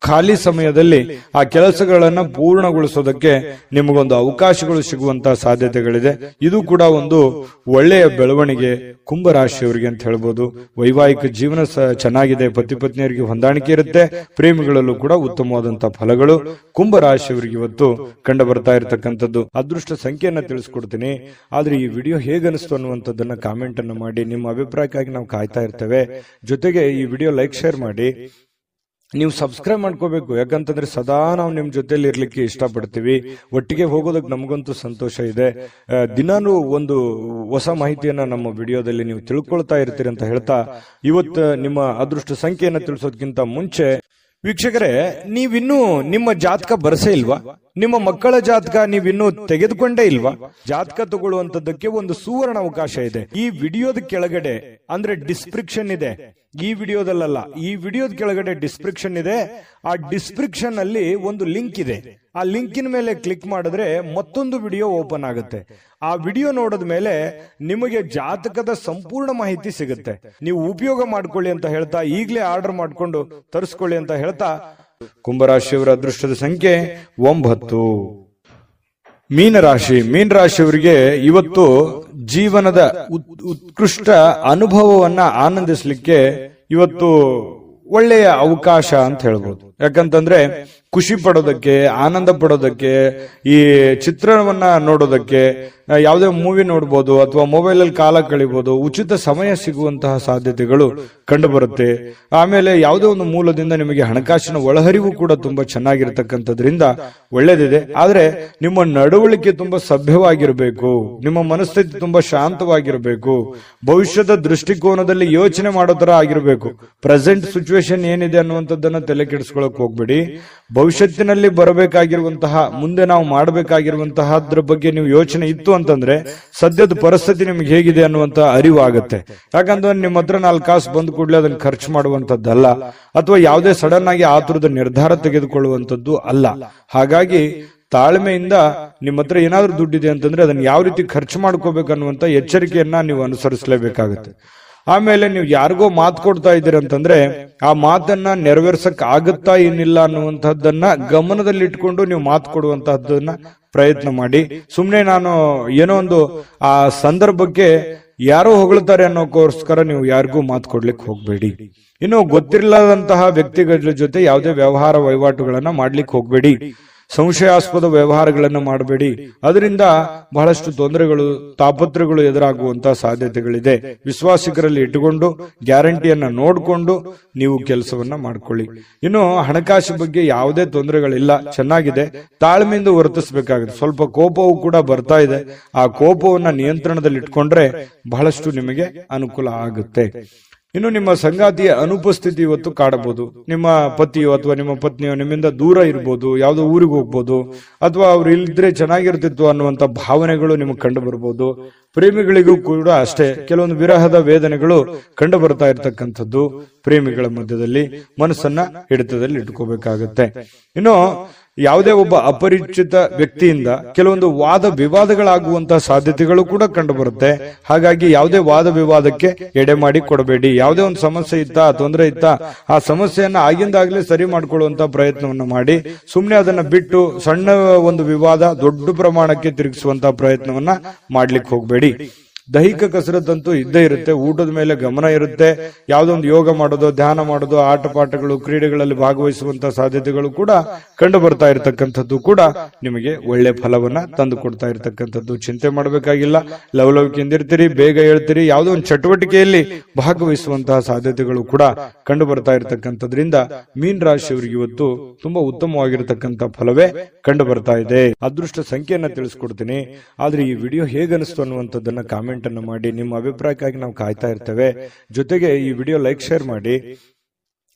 ಖಾಲಿ ಸಮಯದಲ್ಲಿ ಆ ಕೆಲಸಗಳನ್ನ ಪೂರ್ಣಗೊಳಿಸೋದಕ್ಕೆ ನಿಮಗೊಂದು ಅವಕಾಶಗಳು ಸಿಗುವಂತಹ ಸಾಧ್ಯತೆಗಳಿದೆ. ಇದು ಕೂಡ ಒಂದು ಒಳ್ಳೆಯ ಬೆಳವಣಿಗೆ ಕುಂಭರಾಶಿಯವರಿಗೆ ಅಂತ ಹೇಳ್ಬೋದು. ವೈವಾಹಿಕ ಜೀವನ ಚೆನ್ನಾಗಿದೆ, ಪತಿ ಪತ್ನಿಯರಿಗೆ ಹೊಂದಾಣಿಕೆ ಇರುತ್ತೆ, ಪ್ರೇಮಿಗಳಲ್ಲೂ ಕೂಡ ಉತ್ತಮವಾದಂತಹ ಫಲಗಳು ಕುಂಭರಾಶಿಯವರಿಗೆ ಇವತ್ತು ಕಂಡು ಬರ್ತಾ ಇರತಕ್ಕಂಥದ್ದು. ಅದೃಷ್ಟ ಸಂಖ್ಯೆಯನ್ನ ತಿಳಿಸ್ಕೊಡ್ತೀನಿ. ಆದ್ರೆ ಈ ವಿಡಿಯೋ ಹೇಗನಿಸ್ತು ಅನ್ನುವಂಥದ್ದನ್ನ ಕಾಮೆಂಟ್ ಅನ್ನು ಮಾಡಿ. ನಿಮ್ಮ ಅಭಿಪ್ರಾಯಕ್ಕಾಗಿ ನಾವು ಕಾಯ್ತಾ ಇರ್ತೇವೆ. ಜೊತೆಗೆ ಈ ವಿಡಿಯೋ ಲೈಕ್ ಶೇರ್ ಮಾಡಿ. ನೀವು ಸಬ್ಸ್ಕ್ರೈಬ್ ಮಾಡ್ಕೋಬೇಕು. ಯಾಕಂತಂದ್ರೆ ಸದಾ ನಾವು ನಿಮ್ ಜೊತೆಲಿ ಇರ್ಲಿಕ್ಕೆ ಇಷ್ಟಪಡ್ತೀವಿ. ಒಟ್ಟಿಗೆ ಹೋಗೋದಕ್ಕೆ ನಮಗಂತೂ ಸಂತೋಷ ಇದೆ. ದಿನಾನು ಒಂದು ಹೊಸ ಮಾಹಿತಿಯನ್ನ ನಮ್ಮ ವಿಡಿಯೋದಲ್ಲಿ ನೀವು ತಿಳ್ಕೊಳ್ತಾ ಇರ್ತೀರಿ ಅಂತ ಹೇಳ್ತಾ ಇವತ್ತು ನಿಮ್ಮ ಅದೃಷ್ಟ ಸಂಖ್ಯೆಯನ್ನ ತಿಳಿಸೋದಕ್ಕಿಂತ ಮುಂಚೆ ವೀಕ್ಷಕರೇ, ನೀವಿನ್ನೂ ನಿಮ್ಮ ಜಾತಕ ಬರಸೇ ಇಲ್ವಾ? ನಿಮ್ಮ ಮಕ್ಕಳ ಜಾತಕ ನೀವಿನ್ನೂ ತೆಗೆದುಕೊಂಡೇ ಇಲ್ವಾ? ಜಾತಕ ತಗೊಳ್ಳುವಂತದ್ದಕ್ಕೆ ಒಂದು ಸುವರ್ಣ ಅವಕಾಶ ಇದೆ. ಈ ವಿಡಿಯೋದ ಕೆಳಗಡೆ ಅಂದ್ರೆ ಡಿಸ್ಕ್ರಿಪ್ಷನ್ ಇದೆ. ಈ ವಿಡಿಯೋದಲ್ಲ, ಈ ವಿಡಿಯೋದ ಕೆಳಗಡೆ ಡಿಸ್ಕ್ರಿಪ್ಷನ್ ಇದೆ. ಆ ಡಿಸ್ಕ್ರಿಪ್ಷನ್ ಅಲ್ಲಿ ಒಂದು ಲಿಂಕ್ ಇದೆ. ಆ ಲಿಂಕಿನ ಮೇಲೆ ಕ್ಲಿಕ್ ಮಾಡಿದ್ರೆ ಮತ್ತೊಂದು ವಿಡಿಯೋ ಓಪನ್ ಆಗುತ್ತೆ. ಆ ವಿಡಿಯೋ ನೋಡಿದ ಮೇಲೆ ನಿಮಗೆ ಜಾತಕದ ಸಂಪೂರ್ಣ ಮಾಹಿತಿ ಸಿಗುತ್ತೆ. ನೀವು ಉಪಯೋಗ ಮಾಡ್ಕೊಳ್ಳಿ ಅಂತ ಹೇಳ್ತಾ, ಈಗಲೇ ಆರ್ಡರ್ ಮಾಡ್ಕೊಂಡು ತರಿಸ್ಕೊಳ್ಳಿ ಅಂತ ಹೇಳ್ತಾ, ಕುಂಭರಾಶಿಯವರ ಅದೃಷ್ಟದ ಸಂಖ್ಯೆ 9. ಮೀನರಾಶಿಯವರಿಗೆ ಇವತ್ತು ಜೀವನದ ಉತ್ಕೃಷ್ಟ ಅನುಭವವನ್ನ ಆನಂದಿಸಲಿಕ್ಕೆ ಇವತ್ತು ಒಳ್ಳೆಯ ಅವಕಾಶ ಅಂತ ಹೇಳ್ಬೋದು. ಯಾಕಂತಂದ್ರೆ ಖುಷಿ ಪಡೋದಕ್ಕೆ, ಆನಂದ ಪಡೋದಕ್ಕೆ, ಈ ಚಿತ್ರಣವನ್ನ ನೋಡೋದಕ್ಕೆ, ಯಾವುದೇ ಮೂವಿ ನೋಡ್ಬೋದು ಅಥವಾ ಮೊಬೈಲ್ ಅಲ್ಲಿ ಕಾಲ ಕಳಿಬಹುದು. ಉಚಿತ ಸಮಯ ಸಿಗುವಂತಹ ಸಾಧ್ಯತೆಗಳು ಕಂಡು ಬರುತ್ತೆ. ಆಮೇಲೆ ಯಾವುದೇ ಒಂದು ಮೂಲದಿಂದ ನಿಮಗೆ ಹಣಕಾಸಿನ ಒಳಹರಿವು ಕೂಡ ತುಂಬಾ ಚೆನ್ನಾಗಿರ್ತಕ್ಕಂಥದ್ರಿಂದ ಒಳ್ಳೇದಿದೆ. ಆದ್ರೆ ನಿಮ್ಮ ನಡವಳಿಕೆ ತುಂಬಾ ಸಭ್ಯವಾಗಿರ್ಬೇಕು, ನಿಮ್ಮ ಮನಸ್ಥಿತಿ ತುಂಬಾ ಶಾಂತವಾಗಿರ್ಬೇಕು, ಭವಿಷ್ಯದ ದೃಷ್ಟಿಕೋನದಲ್ಲಿ ಯೋಚನೆ ಮಾಡೋ ತರ ಆಗಿರ್ಬೇಕು. ಪ್ರೆಸೆಂಟ್ ಸಿಚುವೇಶನ್ ಏನಿದೆ ಅನ್ನುವಂಥದ್ದನ್ನ ತಲೆ ಕೆಡಿಸ್ಕೊಳಕ್ ಹೋಗ್ಬೇಡಿ. ಭವಿಷ್ಯತ್ತಿನಲ್ಲಿ ಬರಬೇಕಾಗಿರುವಂತಹ, ಮುಂದೆ ನಾವು ಮಾಡಬೇಕಾಗಿರುವಂತಹದ್ರ ಬಗ್ಗೆ ನೀವು ಯೋಚನೆ ಇತ್ತು ಅಂತಂದ್ರೆ ಸದ್ಯದ ಪರಿಸ್ಥಿತಿ ನಿಮ್ಗೆ ಹೇಗಿದೆ ಅನ್ನುವಂತ ಅರಿವು ಆಗುತ್ತೆ. ಯಾಕಂದ್ರೆ ನಿಮ್ಮ ಹತ್ರ 4 ಕಾಸು ಬಂದ್ ಕೂಡಲೇ ಅದನ್ನ ಖರ್ಚು ಮಾಡುವಂತದ್ದಲ್ಲ, ಅಥವಾ ಯಾವುದೇ ಸಡನ್ ಆಗಿ ಆತುರದ ನಿರ್ಧಾರ ತೆಗೆದುಕೊಳ್ಳುವಂತದ್ದು ಅಲ್ಲ. ಹಾಗಾಗಿ ತಾಳ್ಮೆಯಿಂದ ನಿಮ್ಮ ಹತ್ರ ಏನಾದ್ರೂ ದುಡ್ಡಿದೆ ಅಂತಂದ್ರೆ ಅದನ್ನ ಯಾವ ರೀತಿ ಖರ್ಚು ಮಾಡ್ಕೋಬೇಕನ್ನುವಂತ ಎಚ್ಚರಿಕೆಯನ್ನ ನೀವು ಅನುಸರಿಸಲೇಬೇಕಾಗುತ್ತೆ. ಆಮೇಲೆ ನೀವು ಯಾರಿಗೋ ಮಾತು ಕೊಡ್ತಾ ಇದ್ದೀರಿ ಅಂತಂದ್ರೆ ಆ ಮಾತನ್ನ ನೆರವೇರ್ಸಕ್ ಆಗುತ್ತಾ ಏನಿಲ್ಲ ಅನ್ನುವಂಥದ್ದನ್ನ ಗಮನದಲ್ಲಿಟ್ಕೊಂಡು ನೀವು ಮಾತು ಕೊಡುವಂತಹದ್ದನ್ನ ಪ್ರಯತ್ನ ಮಾಡಿ. ಸುಮ್ನೆ ನಾನು ಏನೋ ಒಂದು ಆ ಸಂದರ್ಭಕ್ಕೆ ಯಾರೋ ಹೊಗಳ್ತಾರೆ ಅನ್ನೋಕ್ಕೋಸ್ಕರ ನೀವು ಯಾರಿಗೂ ಮಾತು ಕೊಡ್ಲಿಕ್ಕೆ ಹೋಗ್ಬೇಡಿ. ಇನ್ನು ಗೊತ್ತಿರಲಾದಂತಹ ವ್ಯಕ್ತಿಗಳ ಜೊತೆ ಯಾವುದೇ ವ್ಯವಹಾರ ವಹಿವಾಟುಗಳನ್ನ ಮಾಡ್ಲಿಕ್ಕೆ ಹೋಗ್ಬೇಡಿ. ಸಂಶಯಾಸ್ಪದ ವ್ಯವಹಾರಗಳನ್ನು ಮಾಡಬೇಡಿ. ಅದರಿಂದ ಬಹಳಷ್ಟು ತೊಂದರೆಗಳು, ತಾಪತ್ರಗಳು ಎದುರಾಗುವಂತಹ ಸಾಧ್ಯತೆಗಳಿದೆ. ವಿಶ್ವಾಸಿಕರಲ್ಲಿ ಇಟ್ಟುಕೊಂಡು ಗ್ಯಾರಂಟಿಯನ್ನ ನೋಡಿಕೊಂಡು ನೀವು ಕೆಲಸವನ್ನ ಮಾಡ್ಕೊಳ್ಳಿ. ಇನ್ನು ಹಣಕಾಸು ಬಗ್ಗೆ ಯಾವುದೇ ತೊಂದರೆಗಳಿಲ್ಲ, ಚೆನ್ನಾಗಿದೆ. ತಾಳ್ಮೆಯಿಂದ ವರ್ತಿಸಬೇಕಾಗುತ್ತೆ. ಸ್ವಲ್ಪ ಕೋಪವೂ ಕೂಡ ಬರ್ತಾ ಇದೆ. ಆ ಕೋಪವನ್ನ ನಿಯಂತ್ರಣದಲ್ಲಿ ಇಟ್ಕೊಂಡ್ರೆ ಬಹಳಷ್ಟು ನಿಮಗೆ ಅನುಕೂಲ ಆಗುತ್ತೆ. ಇನ್ನು ನಿಮ್ಮ ಸಂಗಾತಿಯ ಅನುಪಸ್ಥಿತಿ ಇವತ್ತು ಕಾಡಬಹುದು. ನಿಮ್ಮ ಪತಿಯೋ ಅಥವಾ ನಿಮ್ಮ ಪತ್ನಿಯೋ ನಿಮ್ಮಿಂದ ದೂರ ಇರ್ಬೋದು, ಯಾವುದೋ ಊರಿಗೆ ಹೋಗ್ಬೋದು, ಅಥವಾ ಅವ್ರು ಇಲ್ಲಿದ್ರೆ ಚೆನ್ನಾಗಿರ್ತಿತ್ತು ಅನ್ನುವಂತ ಭಾವನೆಗಳು ನಿಮಗೆ ಕಂಡು ಬರ್ಬೋದು. ಪ್ರೇಮಿಗಳಿಗೂ ಕೂಡ ಅಷ್ಟೇ ಕೆಲವೊಂದು ವಿರಹದ ವೇದನೆಗಳು ಕಂಡು ಬರ್ತಾ ಇರ್ತಕ್ಕಂಥದ್ದು. ಪ್ರೇಮಿಗಳ ಮಧ್ಯದಲ್ಲಿ ಮನಸ್ಸನ್ನ ಹಿಡಿತದಲ್ಲಿ ಇಟ್ಕೋಬೇಕಾಗತ್ತೆ. ಇನ್ನು ಯಾವುದೇ ಒಬ್ಬ ಅಪರಿಚಿತ ವ್ಯಕ್ತಿಯಿಂದ ಕೆಲವೊಂದು ವಾದ ವಿವಾದಗಳಾಗುವಂತಹ ಸಾಧ್ಯತೆಗಳು ಕೂಡ ಕಂಡು ಬರುತ್ತೆ. ಹಾಗಾಗಿ ಯಾವುದೇ ವಾದ ವಿವಾದಕ್ಕೆ ಎಡೆ ಮಾಡಿ ಕೊಡಬೇಡಿ. ಯಾವುದೇ ಒಂದು ಸಮಸ್ಯೆ ಇತ್ತಾ, ತೊಂದರೆ ಇತ್ತಾ, ಆ ಸಮಸ್ಯೆಯನ್ನ ಆಗಿಂದಾಗ್ಲೇ ಸರಿ ಮಾಡ್ಕೊಳ್ಳುವಂತ ಪ್ರಯತ್ನವನ್ನ ಮಾಡಿ. ಸುಮ್ಮನೆ ಅದನ್ನ ಬಿಟ್ಟು ಸಣ್ಣ ಒಂದು ವಿವಾದ ದೊಡ್ಡ ಪ್ರಮಾಣಕ್ಕೆ ತಿರುಗಿಸುವಂತಹ ಪ್ರಯತ್ನವನ್ನ ಮಾಡ್ಲಿಕ್ಕೆ ಹೋಗ್ಬೇಡಿ. ದೈಹಿಕ ಕಸರತ್ತಂತೂ ಇದ್ದೇ ಇರುತ್ತೆ. ಊಟದ ಮೇಲೆ ಗಮನ ಇರುತ್ತೆ. ಯಾವುದೊಂದು ಯೋಗ ಮಾಡೋದು, ಧ್ಯಾನ ಮಾಡೋದು, ಆಟ ಪಾಠಗಳು, ಕ್ರೀಡೆಗಳಲ್ಲಿ ಭಾಗವಹಿಸುವಂತಹ ಸಾಧ್ಯತೆಗಳು ಕೂಡ ಕಂಡು ಬರ್ತಾ ಇರತಕ್ಕಂಥದ್ದು ಕೂಡ ನಿಮಗೆ ಒಳ್ಳೆ ಫಲವನ್ನ ತಂದು ಕೊಡ್ತಾ ಇರತಕ್ಕಂಥದ್ದು. ಚಿಂತೆ ಮಾಡಬೇಕಾಗಿಲ್ಲ. ಲವಲವಿಕೆಯಿಂದಿರ್ತೀರಿ, ಬೇಗ ಹೇಳ್ತೀರಿ. ಯಾವುದೋ ಒಂದು ಚಟುವಟಿಕೆಯಲ್ಲಿ ಭಾಗವಹಿಸುವಂತಹ ಸಾಧ್ಯತೆಗಳು ಕೂಡ ಕಂಡು ಬರ್ತಾ ಇರತಕ್ಕಂಥದ್ರಿಂದ ಮೀನ ರಾಶಿಯವರಿಗೆ ಇವತ್ತು ತುಂಬಾ ಉತ್ತಮವಾಗಿರತಕ್ಕಂಥ ಫಲವೇ ಕಂಡು ಬರ್ತಾ ಇದೆ. ಅದೃಷ್ಟ ಸಂಖ್ಯೆಯನ್ನ ತಿಳಿಸ್ಕೊಡ್ತೀನಿ. ಆದ್ರೆ ಈ ವಿಡಿಯೋ ಹೇಗನಿಸ್ತು ಅನ್ನುವಂಥದ್ದನ್ನ ಕಾಮೆಂಟ್ ಅನ್ನು ಮಾಡಿ. ನಿಮ್ಮ ಅಭಿಪ್ರಾಯಕ್ಕಾಗಿ ನಾವು ಕಾಯ್ತಾ ಇರ್ತೇವೆ. ಜೊತೆಗೆ ಈ ವಿಡಿಯೋ ಲೈಕ್, ಶೇರ್ ಮಾಡಿ.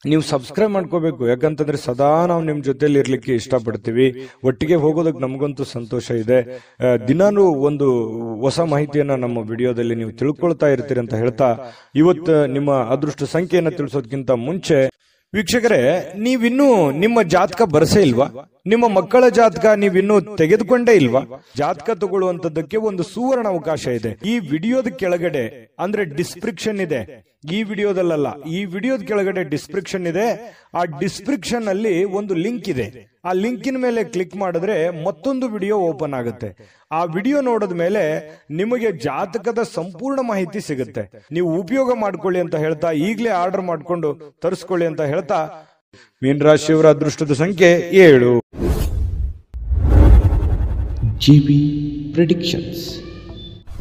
ನೀವು ಸಬ್ಸ್ಕ್ರೈಬ್ ಮಾಡ್ಕೋಬೇಕು. ಯಾಕಂತಂದ್ರೆ ಸದಾ ನಾವು ನಿಮ್ ಜೊತೆಲಿ ಇರ್ಲಿಕ್ಕೆ ಇಷ್ಟಪಡ್ತೀವಿ. ಒಟ್ಟಿಗೆ ಹೋಗೋದಕ್ಕೆ ನಮಗಂತೂ ಸಂತೋಷ ಇದೆ. ದಿನಾನು ಒಂದು ಹೊಸ ಮಾಹಿತಿಯನ್ನ ನಮ್ಮ ವಿಡಿಯೋದಲ್ಲಿ ನೀವು ತಿಳ್ಕೊಳ್ತಾ ಇರ್ತೀರಿ ಅಂತ ಹೇಳ್ತಾ, ಇವತ್ತು ನಿಮ್ಮ ಅದೃಷ್ಟ ಸಂಖ್ಯೆಯನ್ನ ತಿಳಿಸೋದಕ್ಕಿಂತ ಮುಂಚೆ ವೀಕ್ಷಕರೇ, ನೀವಿನ್ನೂ ನಿಮ್ಮ ಜಾತಕ ಬರಸೇ ಇಲ್ವಾ? ನಿಮ್ಮ ಮಕ್ಕಳ ಜಾತಕ ನೀವಿನ್ನೂ ತೆಗೆದುಕೊಂಡೇ ಇಲ್ವಾ? ಜಾತಕ ತಗೊಳ್ಳುವಂತದ್ದಕ್ಕೆ ಒಂದು ಸುವರ್ಣ ಅವಕಾಶ ಇದೆ. ಈ ವಿಡಿಯೋದ ಕೆಳಗಡೆ ಅಂದ್ರೆ ಡಿಸ್ಕ್ರಿಪ್ಷನ್ ಇದೆ. ಈ ವಿಡಿಯೋದಲ್ಲ, ಈ ವಿಡಿಯೋದ ಕೆಳಗಡೆ ಡಿಸ್ಕ್ರಿಪ್ಷನ್ ಇದೆ. ಆ ಡಿಸ್ಕ್ರಿಪ್ಷನ್ ಅಲ್ಲಿ ಒಂದು ಲಿಂಕ್ ಇದೆ. ಆ ಲಿಂಕಿನ ಮೇಲೆ ಕ್ಲಿಕ್ ಮಾಡಿದ್ರೆ ಮತ್ತೊಂದು ವಿಡಿಯೋ ಓಪನ್ ಆಗುತ್ತೆ. ಆ ವಿಡಿಯೋ ನೋಡಿದ ಮೇಲೆ ನಿಮಗೆ ಜಾತಕದ ಸಂಪೂರ್ಣ ಮಾಹಿತಿ ಸಿಗುತ್ತೆ. ನೀವು ಉಪಯೋಗ ಮಾಡ್ಕೊಳ್ಳಿ ಅಂತ ಹೇಳ್ತಾ, ಈಗಲೇ ಆರ್ಡರ್ ಮಾಡ್ಕೊಂಡು ತರಿಸ್ಕೊಳ್ಳಿ ಅಂತ ಹೇಳ್ತಾ, ಮೀನರಾಶಿಯವರ ಅದೃಷ್ಟದ ಸಂಖ್ಯೆ 7. GB predictions.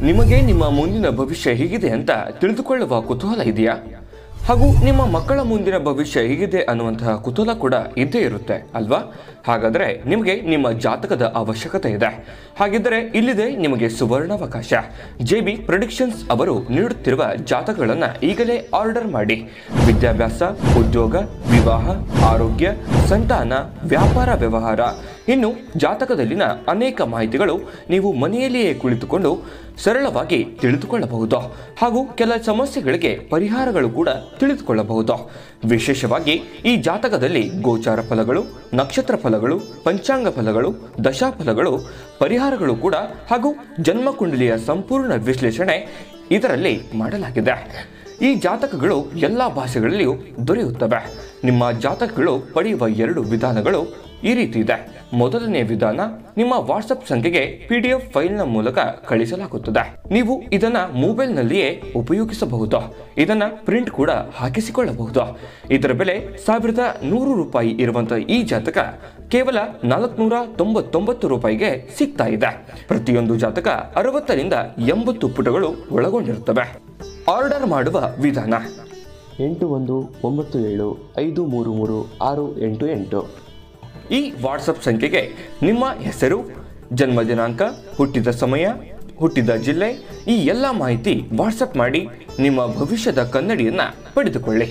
ನಿಮಗೆ ನಿಮ್ಮ ಮುಂದಿನ ಭವಿಷ್ಯ ಹೇಗಿದೆ ಅಂತ ತಿಳಿದುಕೊಳ್ಳುವ ಕುತೂಹಲ ಇದೆಯಾ? ಹಾಗೂ ನಿಮ್ಮ ಮಕ್ಕಳ ಮುಂದಿನ ಭವಿಷ್ಯ ಹೇಗಿದೆ ಅನ್ನುವಂತಹ ಕುತೂಹಲ ಕೂಡ ಇದ್ದೇ ಇರುತ್ತೆ ಅಲ್ವಾ? ಹಾಗಾದರೆ ನಿಮಗೆ ನಿಮ್ಮ ಜಾತಕದ ಅವಶ್ಯಕತೆ ಇದೆ. ಹಾಗಿದ್ದರೆ ಇಲ್ಲಿದೆ ನಿಮಗೆ ಸುವರ್ಣಾವಕಾಶ. JB ಪ್ರೆಡಿಕ್ಷನ್ಸ್ ಅವರು ನೀಡುತ್ತಿರುವ ಜಾತಕಗಳನ್ನು ಈಗಲೇ ಆರ್ಡರ್ ಮಾಡಿ. ವಿದ್ಯಾಭ್ಯಾಸ, ಉದ್ಯೋಗ, ವಿವಾಹ, ಆರೋಗ್ಯ, ಸಂತಾನ, ವ್ಯಾಪಾರ ವ್ಯವಹಾರ, ಇನ್ನು ಜಾತಕದಲ್ಲಿನ ಅನೇಕ ಮಾಹಿತಿಗಳು ನೀವು ಮನೆಯಲ್ಲಿಯೇ ಕುಳಿತುಕೊಂಡು ಸರಳವಾಗಿ ತಿಳಿದುಕೊಳ್ಳಬಹುದು. ಹಾಗೂ ಕೆಲ ಸಮಸ್ಯೆಗಳಿಗೆ ಪರಿಹಾರಗಳು ಕೂಡ ತಿಳಿದುಕೊಳ್ಳಬಹುದು. ವಿಶೇಷವಾಗಿ ಈ ಜಾತಕದಲ್ಲಿ ಗೋಚಾರ ಫಲಗಳು, ನಕ್ಷತ್ರ ಫಲಗಳು, ಪಂಚಾಂಗ ಫಲಗಳು, ದಶಾಫಲಗಳು, ಪರಿಹಾರಗಳು ಕೂಡ ಹಾಗೂ ಜನ್ಮಕುಂಡಲಿಯ ಸಂಪೂರ್ಣ ವಿಶ್ಲೇಷಣೆ ಇದರಲ್ಲಿ ಮಾಡಲಾಗಿದೆ. ಈ ಜಾತಕಗಳು ಎಲ್ಲ ಭಾಷೆಗಳಲ್ಲಿಯೂ ದೊರೆಯುತ್ತವೆ. ನಿಮ್ಮ ಜಾತಕಗಳು ಪಡೆಯುವ 2 ವಿಧಾನಗಳು ಈ ರೀತಿ ಇದೆ. ಮೊದಲನೇ ವಿಧಾನ, ನಿಮ್ಮ ವಾಟ್ಸಪ್ ಸಂಖ್ಯೆಗೆ PDF ಫೈಲ್ನ ಮೂಲಕ ಕಳಿಸಲಾಗುತ್ತದೆ. ನೀವು ಇದನ್ನ ಮೊಬೈಲ್ನಲ್ಲಿಯೇ ಉಪಯೋಗಿಸಬಹುದು. ಇದನ್ನ ಪ್ರಿಂಟ್ ಕೂಡ ಹಾಕಿಸಿಕೊಳ್ಳಬಹುದು. ಇದರ ಬೆಲೆ 1100 ರೂಪಾಯಿ ಇರುವಂತಹ ಈ ಜಾತಕ ಕೇವಲ 499 ರೂಪಾಯಿಗೆ ಸಿಗ್ತಾ ಇದೆ. ಪ್ರತಿಯೊಂದು ಜಾತಕ 60 ರಿಂದ 80 ಪುಟಗಳು ಒಳಗೊಂಡಿರುತ್ತವೆ. ಆರ್ಡರ್ ಮಾಡುವ ವಿಧಾನ: 8197533688. ಈ ವಾಟ್ಸಪ್ ಸಂಖ್ಯೆಗೆ ನಿಮ್ಮ ಹೆಸರು, ಜನ್ಮ ದಿನಾಂಕ, ಹುಟ್ಟಿದ ಸಮಯ, ಹುಟ್ಟಿದ ಜಿಲ್ಲೆ, ಈ ಎಲ್ಲ ಮಾಹಿತಿ ವಾಟ್ಸಪ್ ಮಾಡಿ ನಿಮ್ಮ ಭವಿಷ್ಯದ ಕನ್ನಡಿಯನ್ನ ಪಡೆದುಕೊಳ್ಳಿ.